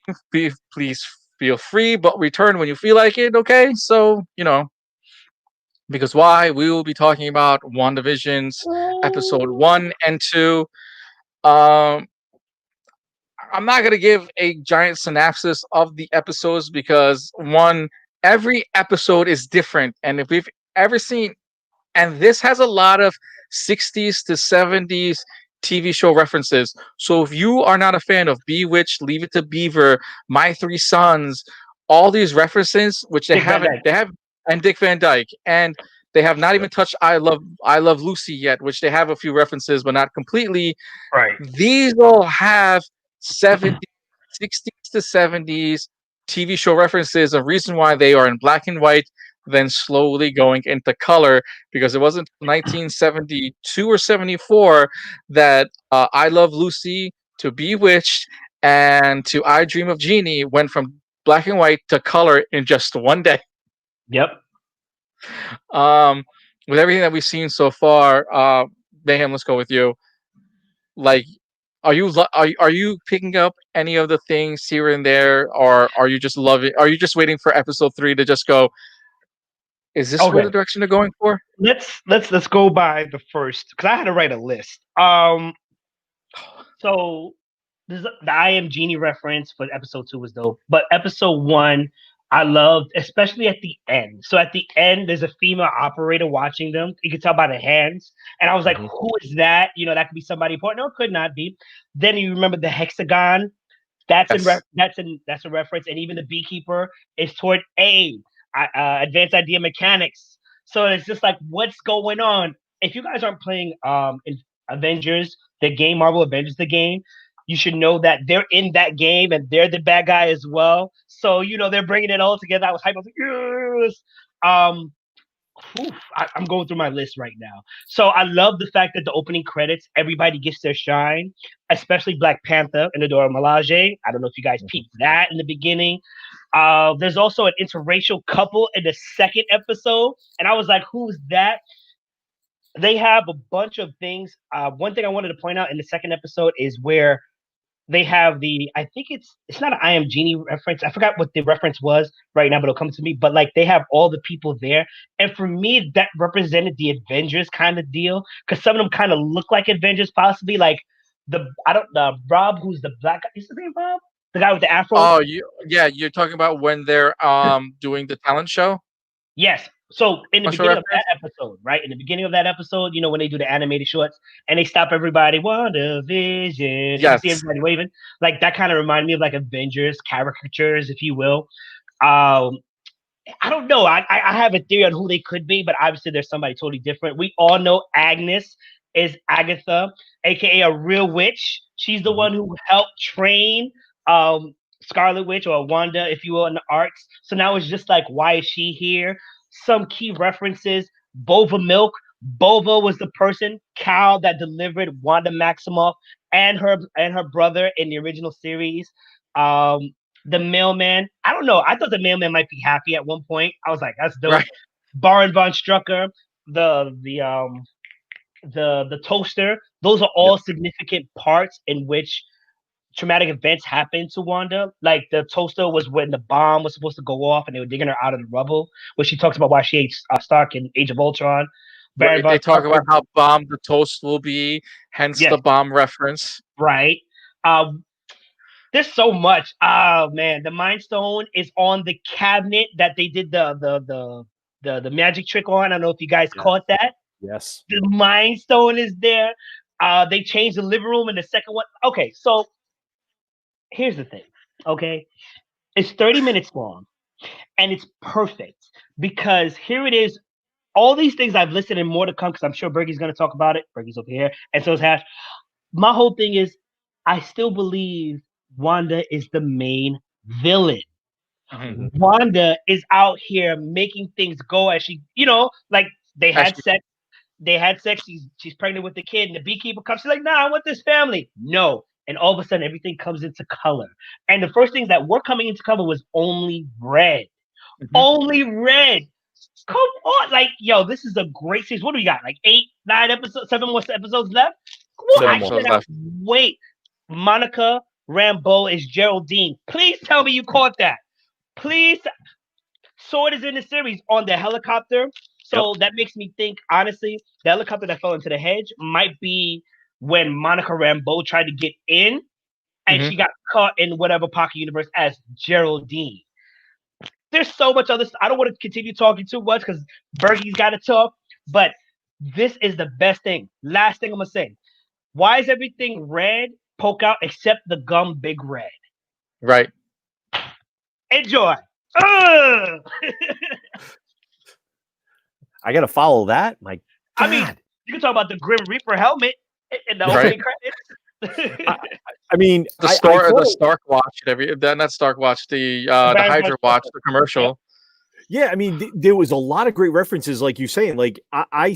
please feel free, but return when you feel like it. Okay, so because why? We will be talking about WandaVision's episode 1 and 2. Um, I'm not gonna give a giant synopsis of the episodes because one, every episode is different, and if we've ever seen, and this has a lot of 60s to 70s TV show references. So if you are not a fan of Bewitched, Leave It to Beaver, My Three Sons, all these references, which Dick Van Dyke. they have, and Dick Van Dyke, and they have not even touched I Love Lucy yet, which they have a few references, but not completely. Right. These all have 70s, 60s to 70s TV show references. A reason why they are in black and white, then slowly going into color, because it wasn't 1972 or 74 that I Love Lucy to Bewitched and to I Dream of Jeannie went from black and white to color in just one day. Yep. Um, with everything that we've seen so far, Mayhem, let's go with you. Like, are you picking up any of the things here and there, or are you just loving? Are you just waiting for episode 3 to just go? Is this where Okay. the direction they're going for? Let's go by the first because I had to write a list. So the I Am Genie reference for episode 2 was dope, but episode 1 I loved, especially at the end. So at the end, there's a female operator watching them. You can tell by the hands, and I was like, Mhm. "Who is that?" That could be somebody important. No, it could not be. Then you remember the hexagon. Yes. That's a reference, and even the beekeeper is toward advanced idea mechanics. So it's just like, what's going on? If you guys aren't playing in Avengers, the game, Marvel Avengers, the game, you should know that they're in that game and they're the bad guy as well. So they're bringing it all together. I was hyped. I was like, yes. Um, I'm going through my list right now. So I love the fact that the opening credits, everybody gets their shine, especially Black Panther and the Dora Milaje. I don't know if you guys peeped that in the beginning. There's also an interracial couple in the second episode, and I was like, "Who's that?" They have a bunch of things. One thing I wanted to point out in the second episode is where they have I think it's not an I Am Genie reference. I forgot what the reference was right now, but it'll come to me. But like they have all the people there. And for me, that represented the Avengers kind of deal. Because some of them kind of look like Avengers, possibly. Like the Rob, who's the black guy. Is his name Rob? The guy with the afro? Oh, you're talking about when they're doing the talent show. Yes. So in the What's your beginning of reference? that episode, right? In the beginning of that episode, you know, when they do the animated shorts and they stop everybody, WandaVision, you see Yes. everybody waving. Like that kind of reminded me of like Avengers caricatures, if you will. Um, I don't know. I have a theory on who they could be, but obviously there's somebody totally different. We all know Agnes is Agatha, aka a real witch. She's the one who helped train Scarlet Witch or Wanda, if you will, in the arts. So now it's just like, why is she here? Some key references: Bova milk. Bova was the cow that delivered Wanda Maximoff and her brother in the original series. Um, the mailman. I don't know. I thought the mailman might be happy at one point. I was like, that's dope. Right. Baron von Strucker, the toaster. Those are all significant parts in which traumatic events happen to Wanda. Like the toaster was when the bomb was supposed to go off and they were digging her out of the rubble, where she talks about why she ate Stark in Age of Ultron. Baron Right. They von talk Strucker, about how bomb the toast will be, hence the yes, bomb reference. right. Um, there's so much. Oh man, the Mind Stone is on the cabinet that they did the magic trick on. I don't know if you guys caught that. Yes. The Mind Stone is there. They changed the living room in the second one. Okay, so here's the thing. Okay, it's 30 minutes long, and it's perfect because here it is. All these things I've listed and more to come because I'm sure Bergy's going to talk about it. Bergy's over here, and so is Hash. My whole thing is, I still believe Wanda is the main villain. Mhm. Wanda is out here making things go as she, like they had Actually, sex. They had sex. She's pregnant with the kid, and the beekeeper comes. She's like, "Nah, I want this family." No, and all of a sudden, everything comes into color. And the first things that were coming into color was only red. mhm. Only red. Come on, like, yo, this is a great series. What do we got? Like 8, 9 episodes, 7 more episodes left. Come on, Seven I more cannot left. wait. Monica Rambeau is Geraldine. Please tell me you caught that. Please. Sword is in the series on the helicopter. So that makes me think, honestly, the helicopter that fell into the hedge might be when Monica Rambeau tried to get in and Mhm. she got caught in whatever pocket universe as Geraldine. There's so much other stuff. I don't want to continue talking too much because Bergie's got to talk, but this is the best thing. Last thing I'm going to say. Why is everything red, poke out, except the gum Big Red? Right. Enjoy. Ugh! I got to follow that. My I mean, God. you can talk about the Grim Reaper helmet in the Right. opening credits. I mean, The I Star, thought the Stark watch, and not Stark watch, the Baron von Hydra watch, Strucker. the commercial. yeah, I mean, there was a lot of great references, like you saying. Like, I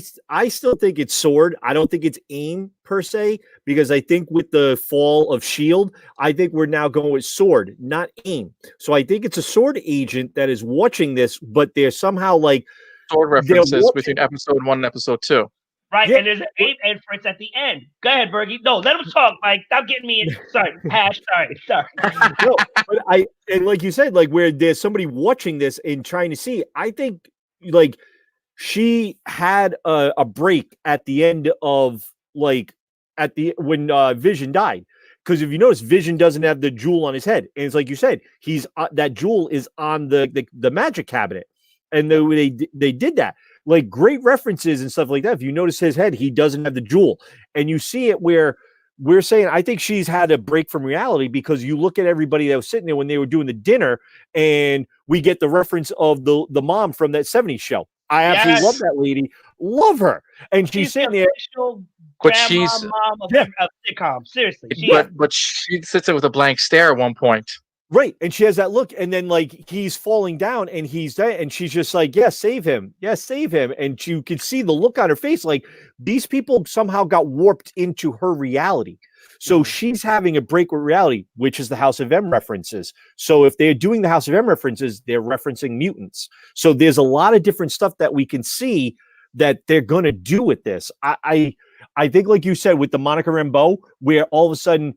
still think it's Sword. I don't think it's AIM per se, because I think with the fall of Shield, I think we're now going with Sword, not AIM. So I think it's a Sword agent that is watching this, but they're somehow like Sword they're references watching. between episode 1 and episode 2. Right, Yeah. and there's an ape entrance at the end. Go ahead, Bergie. No, let him talk. Like, stop getting me in. Sorry, Hash. Sorry. No, but and like you said, like where there's somebody watching this and trying to see, I think like she had a break at the end of like at the when Vision died. Because if you notice, Vision doesn't have the jewel on his head, and it's like you said, he's that jewel is on the magic cabinet, and they did that, like great references and stuff like that. If you notice his head, he doesn't have the jewel, and you see it where we're saying I think she's had a break from reality, because you look at everybody that was sitting there when they were doing the dinner, and we get the reference of the mom from that 70s show. I absolutely love that lady, love her, and she's sitting the there. official But grandma, she's mom of sitcom. Seriously, but she sits there with a blank stare at one point. Right. And she has that look. And then like he's falling down and he's there. And she's just like, yes, save him. Yes, save him. And you can see the look on her face. Like these people somehow got warped into her reality. So she's having a break with reality, which is the House of M references. So if they're doing the House of M references, they're referencing mutants. So there's a lot of different stuff that we can see that they're going to do with this. I think, like you said, with the Monica Rambeau, where all of a sudden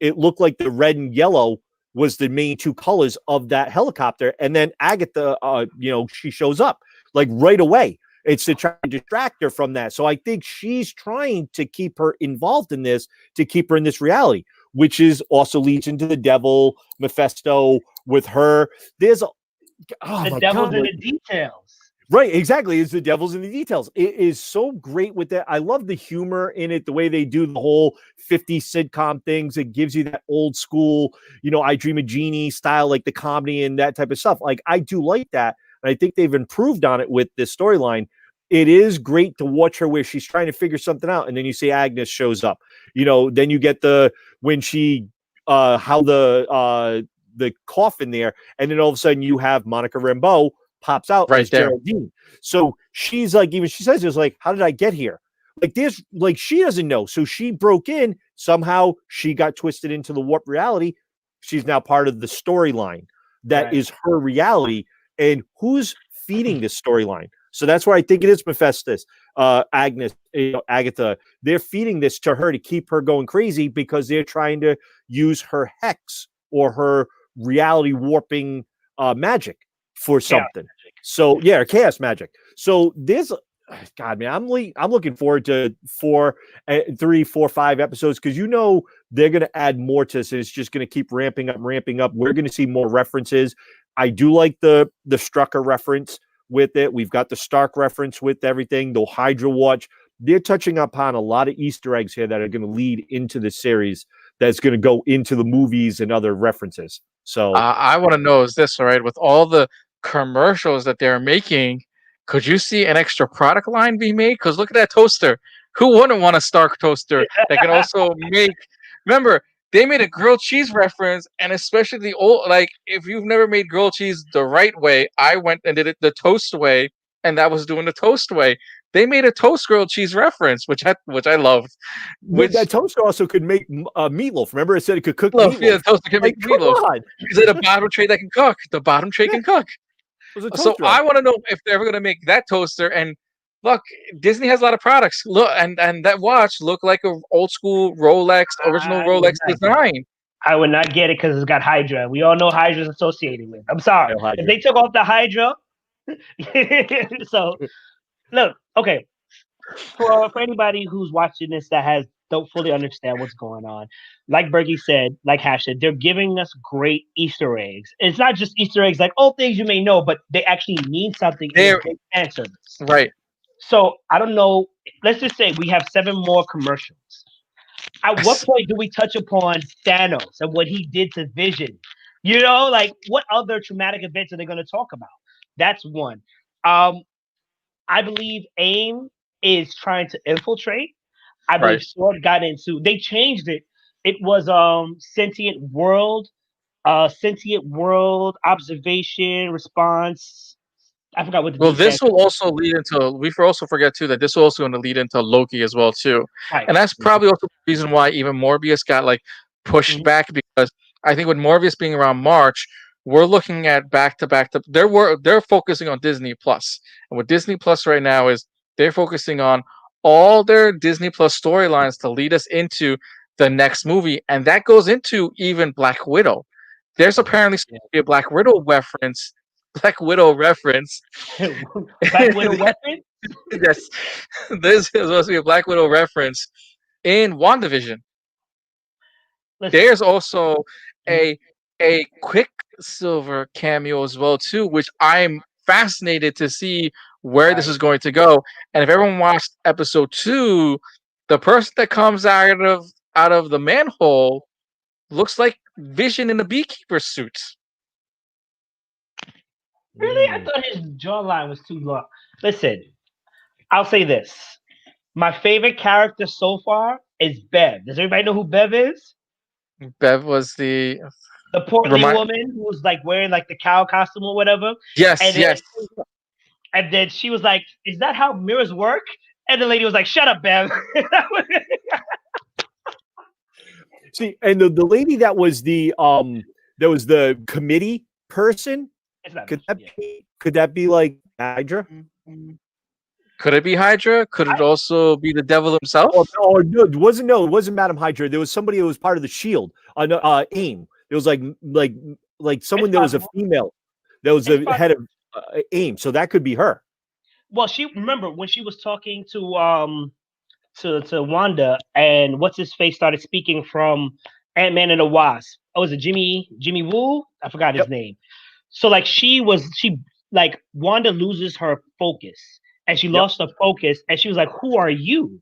it looked like the red and yellow was the main two colors of that helicopter. And then Agatha, she shows up like right away. It's to try to distract her from that. So I think she's trying to keep her involved in this, to keep her in this reality, which is also leads into the devil, Mephisto with her. Oh The my devil's god! in Like, the details. right, exactly. It's the devil's in the details. It is so great with that. I love the humor in it, the way they do the whole 50s sitcom things. It gives you that old school, I Dream of Jeannie style, like the comedy and that type of stuff. Like, I do like that. And I think they've improved on it with this storyline. It is great to watch her where she's trying to figure something out. And then you see Agnes shows up. Then you get when she, how the coffin there. And then all of a sudden you have Monica Rambeau pops out Right as there. Geraldine. So she's like, even she says, it's like, how did I get here? Like this, like she doesn't know. So she broke in. Somehow she got twisted into the warp reality. She's now part of the storyline that is her reality. And who's feeding this storyline? So that's why I think it is Mephistus, Agnes, Agatha. They're feeding this to her to keep her going crazy because they're trying to use her hex or her reality warping magic for something. So yeah, chaos magic. So this, God, man, I'm looking forward to 3, 4, 5 episodes because they're going to add more to this. And it's just going to keep ramping up. We're going to see more references. I do like the Strucker reference with it. We've got the Stark reference with everything. The Hydra Watch. They're touching upon a lot of Easter eggs here that are going to lead into the series. That's going to go into the movies and other references. So I want to know is this, all right, with all the commercials that they're making, could you see an extra product line be made? Because look at that toaster. Who wouldn't want a Stark toaster that can also make? Remember, they made a grilled cheese reference, and especially the old, like if you've never made grilled cheese the right way, I went and did it the toast way, and that was doing the toast way. They made a toast grilled cheese reference, which I loved. Which that toaster also could make meatloaf. Remember, it said it could cook meatloaf, meatloaf. yeah, the toaster can Like, make meatloaf. come on. Is it a bottom tray that can cook? The bottom tray can cook. It was a So toaster I oven. want to know if they're ever going to make that toaster. And look, Disney has a lot of products. Look, and that watch looked like a old school Rolex, original I would Rolex not get it. design. I would not get it because it's got Hydra. We all know Hydra's associated with. I'm sorry. Hail Hydra. If they took off the Hydra, so look, okay. For anybody who's watching this that don't fully understand what's going on, like Bergy said, like Hash said, they're giving us great Easter eggs. It's not just Easter eggs like things you may know, but they actually mean something in a great fan service. Right. So I don't know. Let's just say we have 7 more commercials. At what point do we touch upon Thanos and what he did to Vision? Like what other traumatic events are they going to talk about? That's one. I believe AIM is trying to infiltrate. I believe Right. Sword got into. They changed it. It was sentient world observation response. I forgot what the Well, details. this will also lead into. We also forget too that this will also going to lead into Loki as well too, Right. and that's probably also the reason why even Morbius got like pushed back because I think with Morbius being around March, we're looking at back to back. They're focusing on Disney Plus, and what Disney Plus right now is they're focusing on all their Disney Plus storylines to lead us into the next movie, and that goes into even Black Widow. There's apparently supposed to be a Black Widow reference. Black Widow reference. Black Widow weapon. Yes, this is supposed to be a Black Widow reference in WandaVision. Listen, There's also a Quicksilver cameo as well too, which I'm fascinated to see where this is going to go. And if everyone watched episode 2, the person that comes out of the manhole looks like Vision in a beekeeper suit. really, I thought his jawline was too long. Listen, I'll say this: my favorite character so far is Bev. Does everybody know who Bev is? Bev was the Portly woman who was like wearing like the cow costume or whatever. Yes, And then, yes. And then she was like, "Is that how mirrors work?" And the lady was like, "Shut up, Bev." See, and the lady that was the committee person. Could that be like Hydra? Could it be Hydra? Could it also be the devil himself? No, it wasn't Madam Hydra. There was somebody who was part of the Shield. AIM. It was like someone that was a female. That was the head of AIM. So that could be her. Well, remember when she was talking to Wanda, and what's his face started speaking from Ant-Man and the Wasp. Oh, was it Jimmy Woo? I forgot his name. So like she like Wanda loses her focus, and she Yep. lost her focus, and she was like, "Who are you?"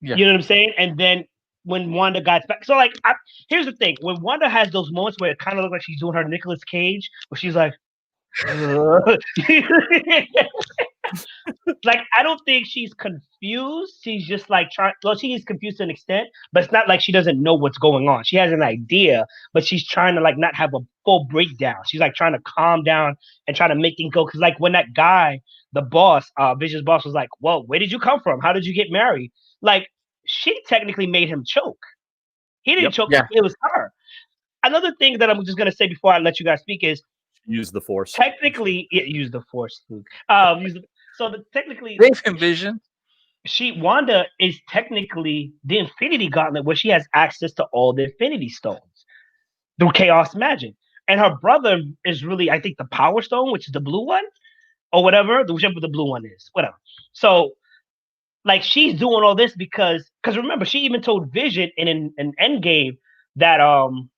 Yeah. You know what I'm saying? And then when Wanda got back, so like here's the thing: when Wanda has those moments where it kind of looks like she's doing her Nicolas Cage, where she's like, like I don't think she's confused. She's just like trying. Well, she is confused to an extent, but it's not like she doesn't know what's going on. She has an idea, but she's trying to like not have a full breakdown. She's like trying to calm down and trying to make things go. Because like when that guy, the boss, Vision's boss, was like, "Well, where did you come from? How did you get married?" Like she technically made him choke. He didn't Yep. choke. Yeah. It was her. Another thing that I'm just gonna say before I let you guys speak is Use the force. technically it used the force, Luke. Technically They've envisioned. Wanda is technically the Infinity Gauntlet, where she has access to all the Infinity Stones through Chaos Magic, and her brother is really, I think, the Power Stone, which is the blue one or whatever, whichever the blue one is, whatever. So, like, she's doing all this because remember, she even told Vision in an Endgame that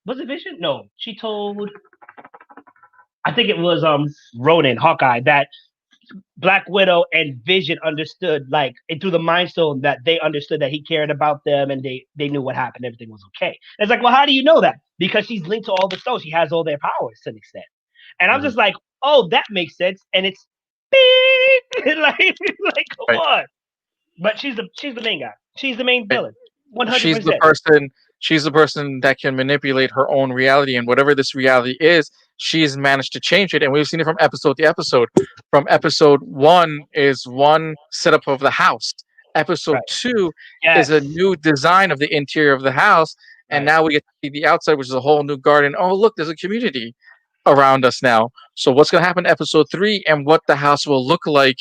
was it Vision? No, she told, I think it was Ronan, Hawkeye, that Black Widow and Vision understood, like, and through the Mind Stone, that they understood that he cared about them, and they knew what happened. Everything was okay. And it's like, well, how do you know that? Because she's linked to all the stones. She has all their powers to an extent. And I'm just like, oh, that makes sense. And it's beep! like come Right. on. But she's the main guy. She's the main villain. 100%. She's the person that can manipulate her own reality, and whatever this reality is, she's managed to change it. And we've seen it from episode to episode. From episode 1 is one setup of the house. Episode Right. 2 Yes. is a new design of the interior of the house, and Right. now we get to see the outside, which is a whole new garden. Oh, look, there's a community around us now. So what's going to happen in episode 3, and what the house will look like,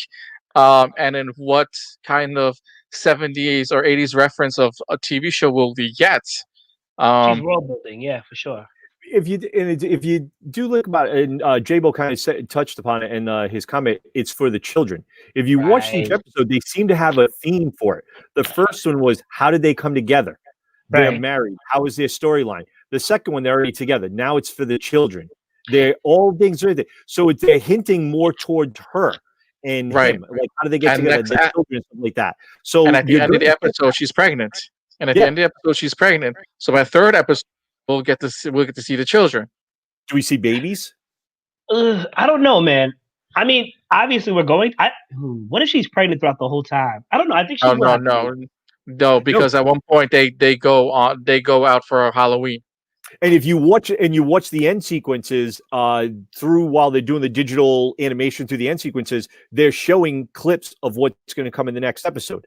and in what kind of 70s or 80s reference of a TV show will we get? She's world building, yeah, for sure. If you do look about it, and J-Bo kind of touched upon it in his comment, it's for the children. If you watch each Right. episode, they seem to have a theme for it. The first one was, how did they come together? They're Right. married. How is their storyline? The second one, they're already together. Now it's for the children. They're all things are there. So they're hinting more towards her and Right. him. Like, how do they get And together? next The children, something like that. So And at the you're end of the gonna get episode, she's pregnant. And at the Yeah. end of the episode, she's pregnant. So by third episode, we'll get to see the children. Do we see babies? I don't know, man. I mean, obviously we're going. What if she's pregnant throughout the whole time? I don't know. I think she's No, because at one point they go out for Halloween. And if you watch the end sequences through while they're doing the digital animation through the end sequences, they're showing clips of what's going to come in the next episode.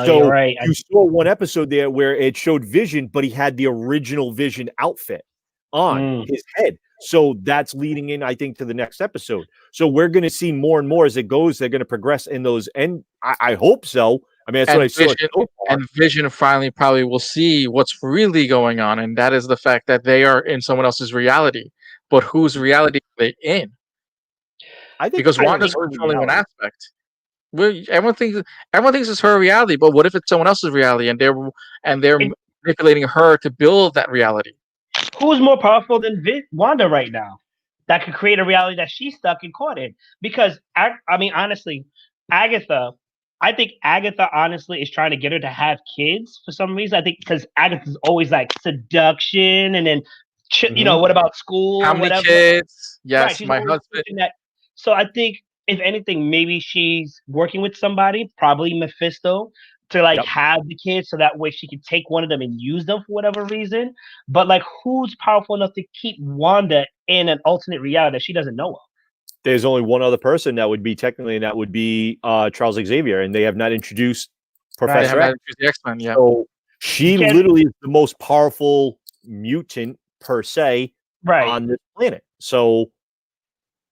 So you're right. you saw one episode there where it showed Vision, but he had the original Vision outfit on his head. So that's leading in, I think, to the next episode. So we're going to see more and more as it goes. They're going to progress in those, and I hope so. I mean, that's what I saw. Vision, and Vision finally probably will see what's really going on, and that is the fact that they are in someone else's reality. But whose reality are they in? I think Because Wanda's controlling one aspect. Everyone thinks it's her reality, but what if it's someone else's reality, and they're manipulating her to build that reality? Who's more powerful than Wanda right now? That could create a reality that she's stuck and caught in. Because I mean, honestly, Agatha. I think Agatha honestly is trying to get her to have kids for some reason. I think because Agatha's always like seduction, and then you know, what about school? How many whatever. kids? Yes, Right, my husband. So I think if anything, maybe she's working with somebody, probably Mephisto, to like have the kids, so that way she can take one of them and use them for whatever reason. But like, who's powerful enough to keep Wanda in an alternate reality that she doesn't know of? There's only one other person that would be technically, and that would be Charles Xavier, and they have not introduced Professor X. The X-Men, yeah. So she literally is the most powerful mutant per se on this planet. So,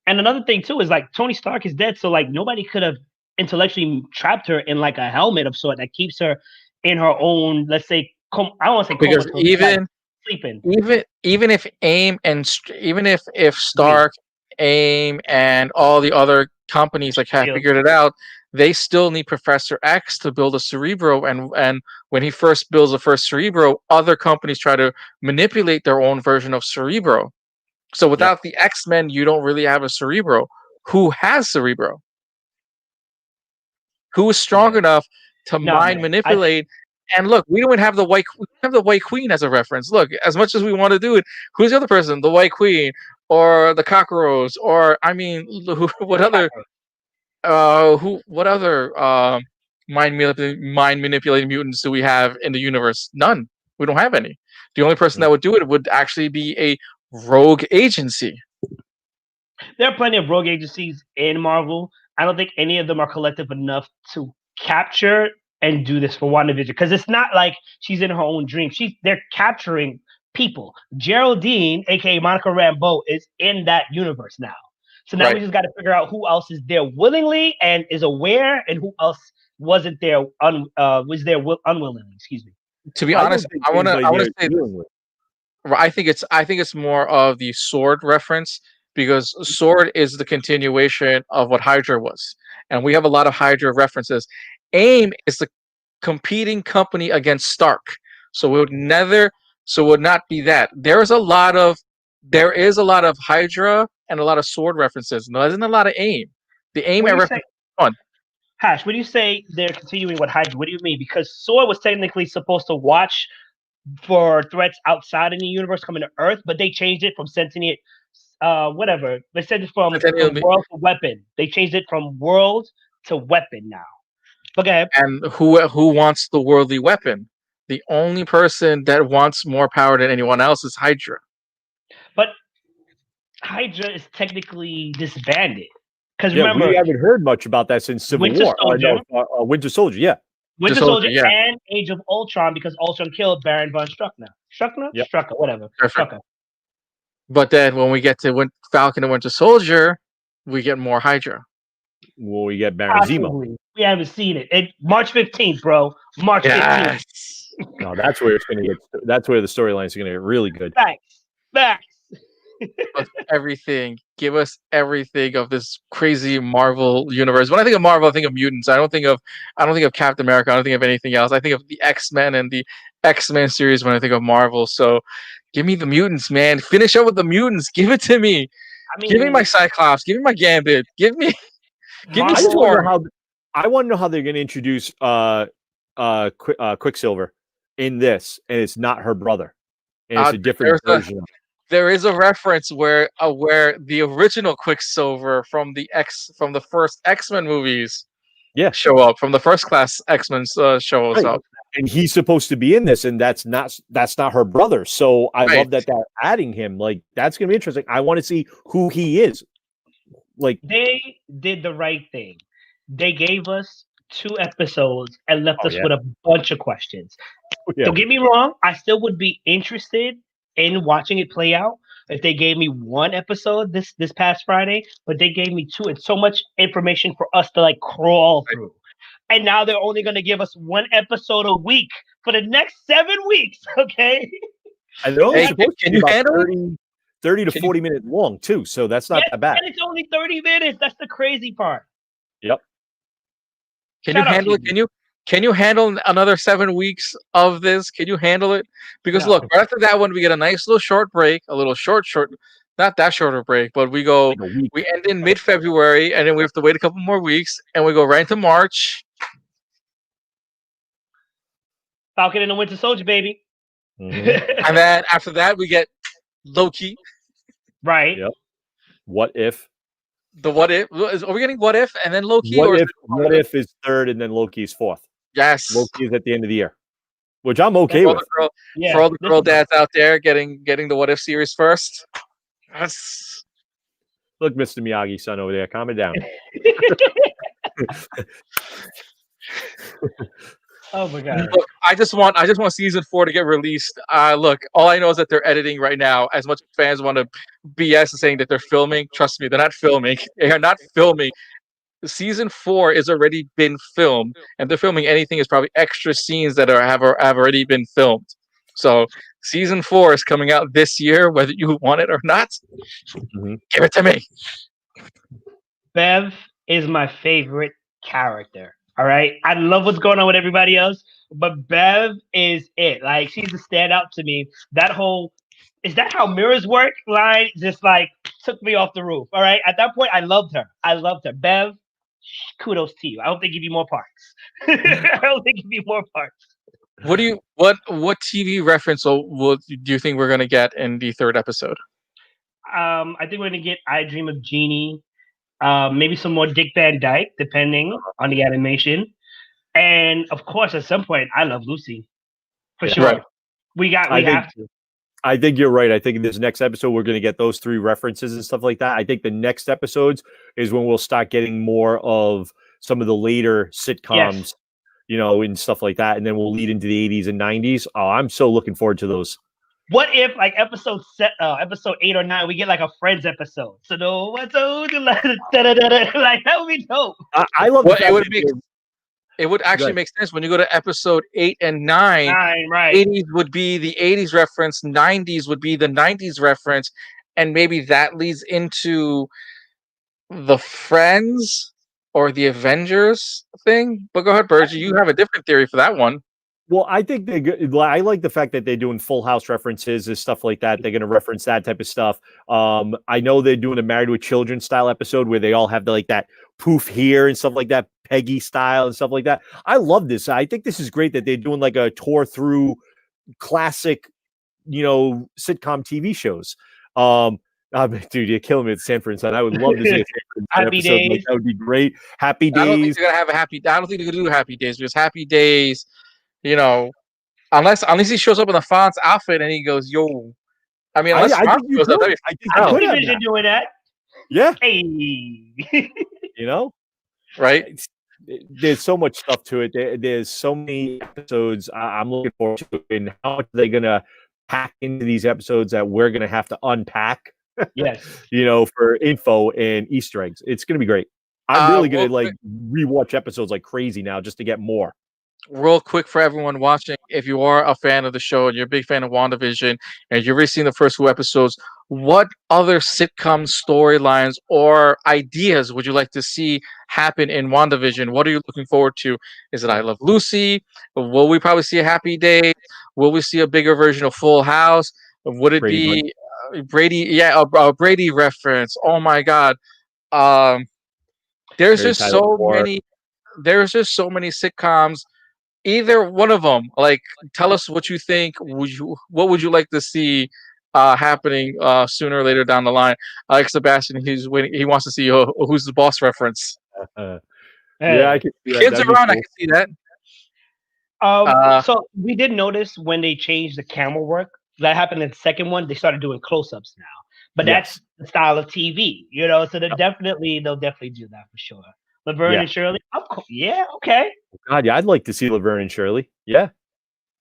and another thing too is like Tony Stark is dead, so like nobody could have intellectually trapped her in like a helmet of sort that keeps her in her own, let's say, I don't want to say because sleeping. Even if if Stark, AIM, and all the other companies like have figured it out, they still need Professor X to build a Cerebro, and when he first builds the first Cerebro, other companies try to manipulate their own version of Cerebro. So without the X-Men, you don't really have a Cerebro. Who has Cerebro? Who is strong enough to No, mind man. manipulate? And look, we don't have the White Queen as a reference. Look, as much as we want to do it, who's the other person? The White Queen or the Cockroach? Or I mean, what other what other mind manipulating mutants do we have in the universe? None. We don't have any. The only person that would do it would actually be a rogue agency. There are plenty of rogue agencies in Marvel. I don't think any of them are collective enough to capture and do this for WandaVision, because it's not like she's in her own dream. They're capturing people. Geraldine, aka Monica Rambeau, is in that universe now. So now we just got to figure out who else is there willingly and is aware, and who else wasn't there unwillingly. Excuse me. To be honest, I want to say this. I think it's more of the Sword reference, because Sword is the continuation of what Hydra was, and we have a lot of Hydra references. AIM is the competing company against Stark, so it would not be that. There is a lot of Hydra and a lot of Sword references. No, there isn't a lot of AIM. The AIM reference fun. Hash, when you say they're continuing what Hydra, what do you mean? Because Sword was technically supposed to watch for threats outside in the universe coming to Earth, but they changed it from sentient, whatever. They said it from world to weapon. They changed it from world to weapon now. But go ahead. And who wants the worldly weapon? The only person that wants more power than anyone else is Hydra. But Hydra is technically disbanded. Because remember, we haven't heard much about that since Civil War. Winter Soldier, yeah. Winter Soldier and Age of Ultron, because Ultron killed Baron von Strucker. Strucker, whatever. Strucker. But then when we get to Falcon and Winter Soldier, we get more Hydra. Well, we get Baron Zemo. We haven't seen it. March 15th, bro. March 15th. No, that's where it's gonna get. That's where the storyline is gonna get really good. Facts. Everything. Give us everything of this crazy Marvel universe. When I think of Marvel, I think of mutants. I don't think of Captain America. I don't think of anything else. I think of the X-Men and the X-Men series when I think of Marvel. So give me the mutants, man. Finish up with the mutants. Give it to me. Give me my Cyclops. Give me my Gambit. Give me Storm. I want to know how they're going to introduce Quicksilver in this, and it's not her brother, and it's a different version. There is a reference where the original Quicksilver from the first X-Men movies show up, from the first class X-Men shows up. And he's supposed to be in this, and that's not her brother. So I love that they're adding him. Like, that's gonna be interesting. I want to see who he is. Like, they did the right thing. They gave us 2 episodes and left us with a bunch of questions. Don't get me wrong, I still would be interested in watching it play out if they gave me 1 episode this past Friday, but they gave me 2. It's so much information for us to crawl through. And now they're only going to give us 1 episode a week for the next 7 weeks. Okay. I know. Can you handle 30 to 40 minutes long too? So that's not that bad. And it's only 30 minutes. That's the crazy part. Yep. Can you handle it? Can you handle another 7 weeks of this? Can you handle it? Because look, right after that one, we get a nice little short break, a little short, not that short a break, but we end in mid-February, and then we have to wait a couple more weeks, and we go right into March. Falcon and the Winter Soldier, baby. Mm-hmm. And then after that, we get Loki. Right. Yep. What if? The What If? Are we getting What If and then Loki? What If is 3rd and then Loki is 4th? Yes. Loki is at the end of the year, which I'm okay with. For all the girl dads out there getting the What If series first. Yes. Look, Mr. Miyagi-san over there, calm it down. Oh my god! Look, I just want season 4 to get released. Look, all I know is that they're editing right now. As much as fans want to BS saying that they're filming, trust me, they're not filming. They are not filming. Season 4 is already been filmed, and they're filming anything is probably extra scenes that have already been filmed. So season 4 is coming out this year, whether you want it or not. Mm-hmm. Give it to me. Bev is my favorite character. All right. I love what's going on with everybody else, but Bev is it. Like, she's a standout to me. That whole Is that how mirrors work? Line just like took me off the roof. All right. At that point, I loved her. Bev, kudos to you. I hope they give you more parts. I hope they give you more parts. What TV reference do you think we're gonna get in the third episode? I think we're gonna get I Dream of Jeannie. Maybe some more Dick Van Dyke, depending on the animation. And of course, at some point, I Love Lucy for sure. Right. We have to. I think you're right. I think in this next episode, we're going to get those 3 references and stuff like that. I think the next episodes is when we'll start getting more of some of the later sitcoms, and stuff like that. And then we'll lead into the 80s and 90s. Oh, I'm so looking forward to those. What if like episode 8 or 9, we get like a Friends episode? So no, what's like that would be dope. I love it would actually make sense when you go to episode 8 and 9. Right. 80s would be the 80s reference, 90s would be the 90s reference, and maybe that leads into the Friends or the Avengers thing. But go ahead, Bergy. You have a different theory for that one. Well, I think I like the fact that they're doing Full House references and stuff like that. They're going to reference that type of stuff. I know they're doing a Married with Children style episode where they all have that poof here and stuff like that, Peggy style and stuff like that. I love this. I think this is great that they're doing like a tour through classic, sitcom TV shows. Dude, you're killing me at Sanford and Son. I would love to see a Sanford and Son Happy episode. Days. That would be great. Happy Days. I don't think they're gonna have I don't think they're gonna do Happy Days because Happy Days, unless he shows up in the Fonz outfit and he goes, "Yo," I mean, unless I think you could. I think you could envision doing that. Yeah. Hey. Right? There's so much stuff to it. There's so many episodes I'm looking forward to, and how much are they gonna pack into these episodes that we're gonna have to unpack? Yes. For info and Easter eggs. It's gonna be great. I'm really gonna rewatch episodes like crazy now just to get more. Real quick for everyone watching, if you are a fan of the show and you're a big fan of WandaVision and you've already seen the first 2 episodes, what other sitcom storylines or ideas would you like to see happen in WandaVision? What are you looking forward to? Is it I Love Lucy? Will we probably see a Happy Day? Will we see a bigger version of Full House? Would it be Brady? Yeah, a Brady reference. Oh my God. There's just so many sitcoms. Either one of them, tell us what you think. What would you like to see happening sooner or later down the line? Like Sebastian, he's waiting. He wants to see who's the boss reference. Yeah, I can see that. Kids around, cool. I can see that. So we did notice when they changed the camera work that happened in the second one. They started doing close-ups now, but that's the style of TV, So they'll definitely do that for sure. Laverne and Shirley. Yeah, okay. God, yeah, I'd like to see Laverne and Shirley. Yeah.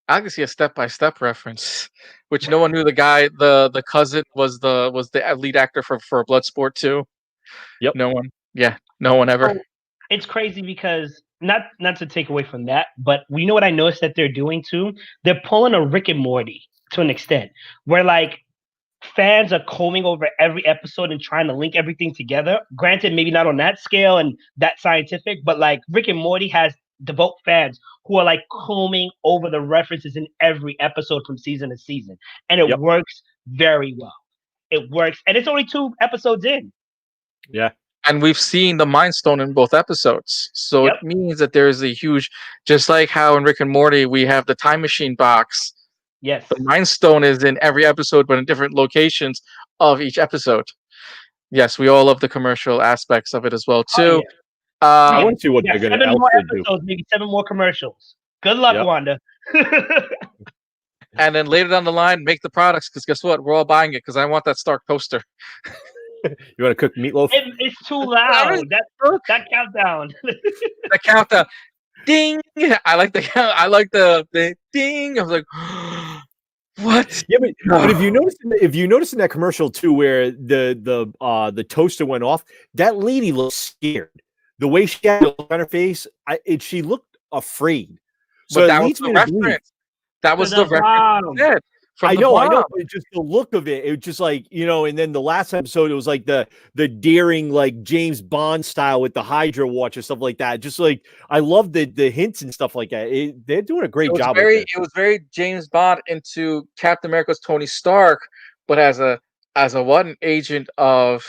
I can see a step-by-step reference, which no one knew the guy, the cousin was the lead actor for Bloodsport 2. Yep. No one ever. So, it's crazy because not to take away from that, but we know what I noticed that they're doing too. They're pulling a Rick and Morty to an extent where fans are combing over every episode and trying to link everything together. Granted, maybe not on that scale and that scientific, but Rick and Morty has devout fans who are combing over the references in every episode from season to season. And it works very well. It works. And it's only 2 episodes in. Yeah. And we've seen the Mind Stone in both episodes. So it means that there's a huge, just like how in Rick and Morty, we have the time machine box. Yes. The Mind Stone is in every episode, but in different locations of each episode. Yes, we all love the commercial aspects of it as well, too. I want to see what they're going to do. 7 more episodes, maybe 7 more commercials. Good luck, Wanda. And then later down the line, make the products, because guess what? We're all buying it, because I want that Stark toaster. You want to cook meatloaf? It's too loud. That countdown. The countdown. Ding! I like the ding. I was like, what? Yeah, but if you notice in that commercial too, where the toaster went off, that lady looked scared. The way she had it on her face, she looked afraid. So that was the reference. That was the reference. from I the know, bomb. but just the look of it, it was just like, and then the last episode, it was like the daring, like James Bond style with the Hydra watch and stuff like that. Just like, I love the hints and stuff like that. They're doing a great job with this. It was very James Bond into Captain America's Tony Stark, but as a an agent of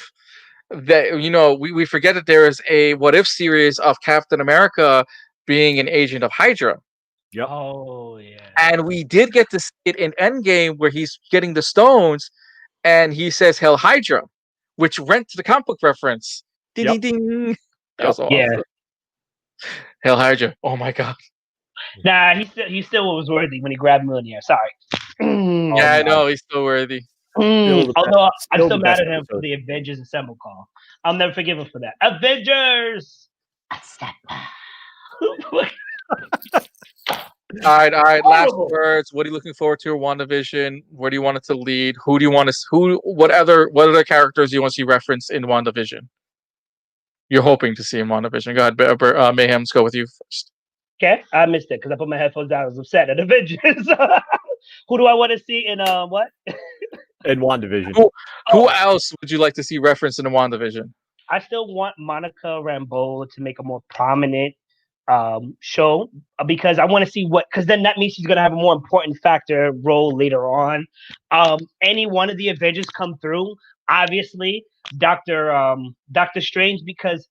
that. We forget that there is a What If series of Captain America being an agent of Hydra. Yep. Oh yeah. And we did get to see it in Endgame where he's getting the stones and he says Hell Hydra, which went to the comic book reference. Ding Yep. ding ding. That was awesome. Yeah. Hell Hydra. Oh my god. Nah, he still was worthy when he grabbed Millionaire. Sorry. Yeah, I know, he's still worthy. Although I'm still the mad best at him for episode. the Avengers Assemble call. I'll never forgive him for that. Avengers Assemble. All right. Last Horrible. words. What are you looking forward to in WandaVision? Where do you want it to lead? Who do you want to? What other characters do you want to see referenced in WandaVision? You're hoping to see in WandaVision. Go ahead, Mayhem. Let's go with you first. Okay, I missed it because I put my headphones down. I was upset at Avengers. Who do I want to see in what? And WandaVision. Who else would you like to see referenced in the WandaVision? I still want Monica Rambeau to make a more prominent show because I want to see because then that means she's going to have a more important factor role later on. Any one of the Avengers come through, obviously Doctor Strange, because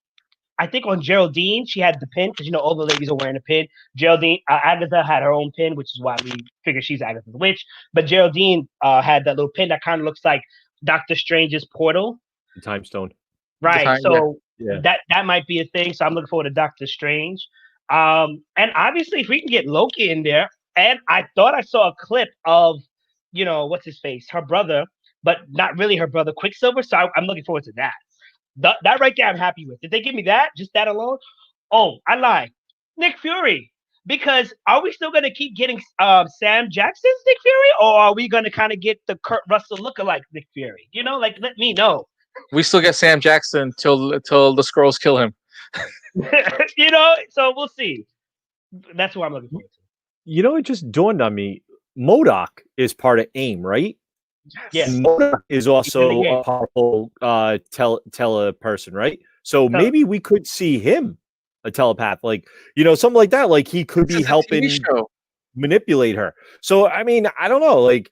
I think on Geraldine she had the pin because all the ladies are wearing a pin. Geraldine Agatha had her own pin, which is why we figure she's Agatha the Witch. But Geraldine had that little pin that kind of looks like Doctor Strange's portal, The Time Stone. right? So yeah. that might be a thing. So I'm looking forward to Doctor Strange. And obviously, if we can get Loki in there, and I thought I saw a clip of, what's his face, her brother, but not really her brother, Quicksilver. So I'm looking forward to that. That right there, I'm happy with. Did they give me that? Just that alone? Oh, I lied. Nick Fury. Because are we still going to keep getting Sam Jackson's Nick Fury, or are we going to kind of get the Kurt Russell lookalike Nick Fury? Let me know. We still get Sam Jackson till the Skrulls kill him. So we'll see. That's what I'm looking forward to. It just dawned on me. MODOK is part of AIM, right? Yes. And MODOK is also a powerful teleperson, right? So maybe we could see him, a telepath, like something like that. Like he could be helping manipulate her. So I mean, I don't know. Like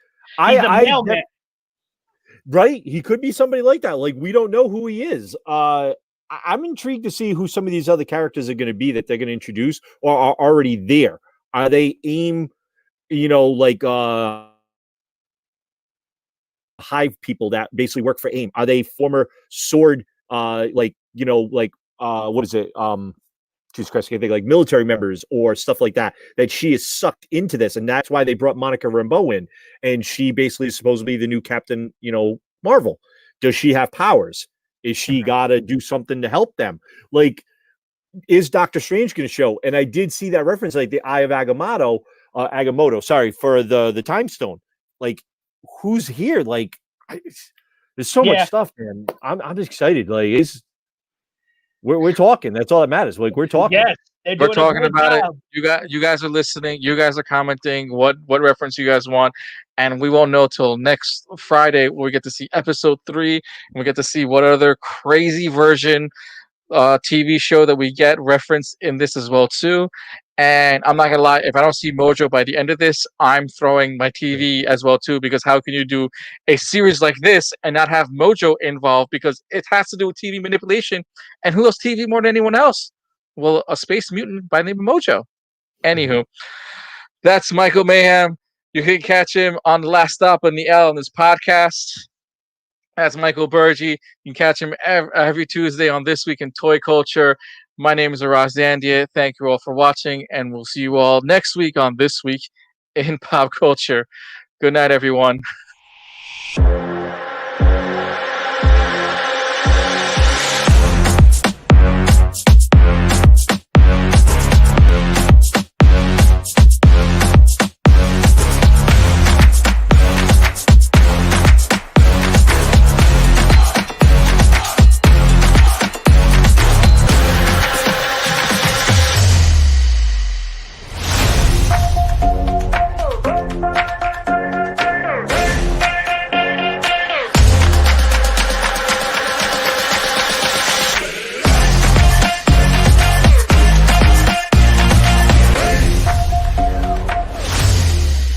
right? He could be somebody like that. Like we don't know who he is. I'm intrigued to see who some of these other characters are going to be that they're going to introduce or are already there. Are they AIM, like hive people that basically work for AIM? Are they former sword, what is it? Jesus Christ, I think like military members or stuff like that she is sucked into this. And that's why they brought Monica Rambeau in. And she basically is supposed to be the new Captain, Marvel. Does she have powers? Is she got to do something to help them? Like, is Doctor Strange going to show? And I did see that reference, like the Eye of Agamotto, for the Time Stone. Like, who's here? Like, there's so much stuff, man. I'm excited. Like, we're talking. That's all that matters. Like, we're talking. Yes, we're talking about it. You guys are listening. You guys are commenting what reference you guys want, and we won't know till next Friday when we get to see episode 3, and we get to see what other crazy version TV show that we get referenced in this as well too. And I'm not gonna lie, if I don't see Mojo by the end of this, I'm throwing my TV as well too, because how can you do a series like this and not have Mojo involved? Because it has to do with TV manipulation, and who knows TV more than anyone else? Well, a space mutant by the name of Mojo. Anywho, that's Michael Mayhem. You can catch him on the Last Stop on the L on this podcast. That's Michael Bergy. You can catch him every Tuesday on This Week in Toy Culture. My name is Zandieh. Thank you all for watching, and we'll see you all next week on This Week in Pop Culture. Good night, everyone.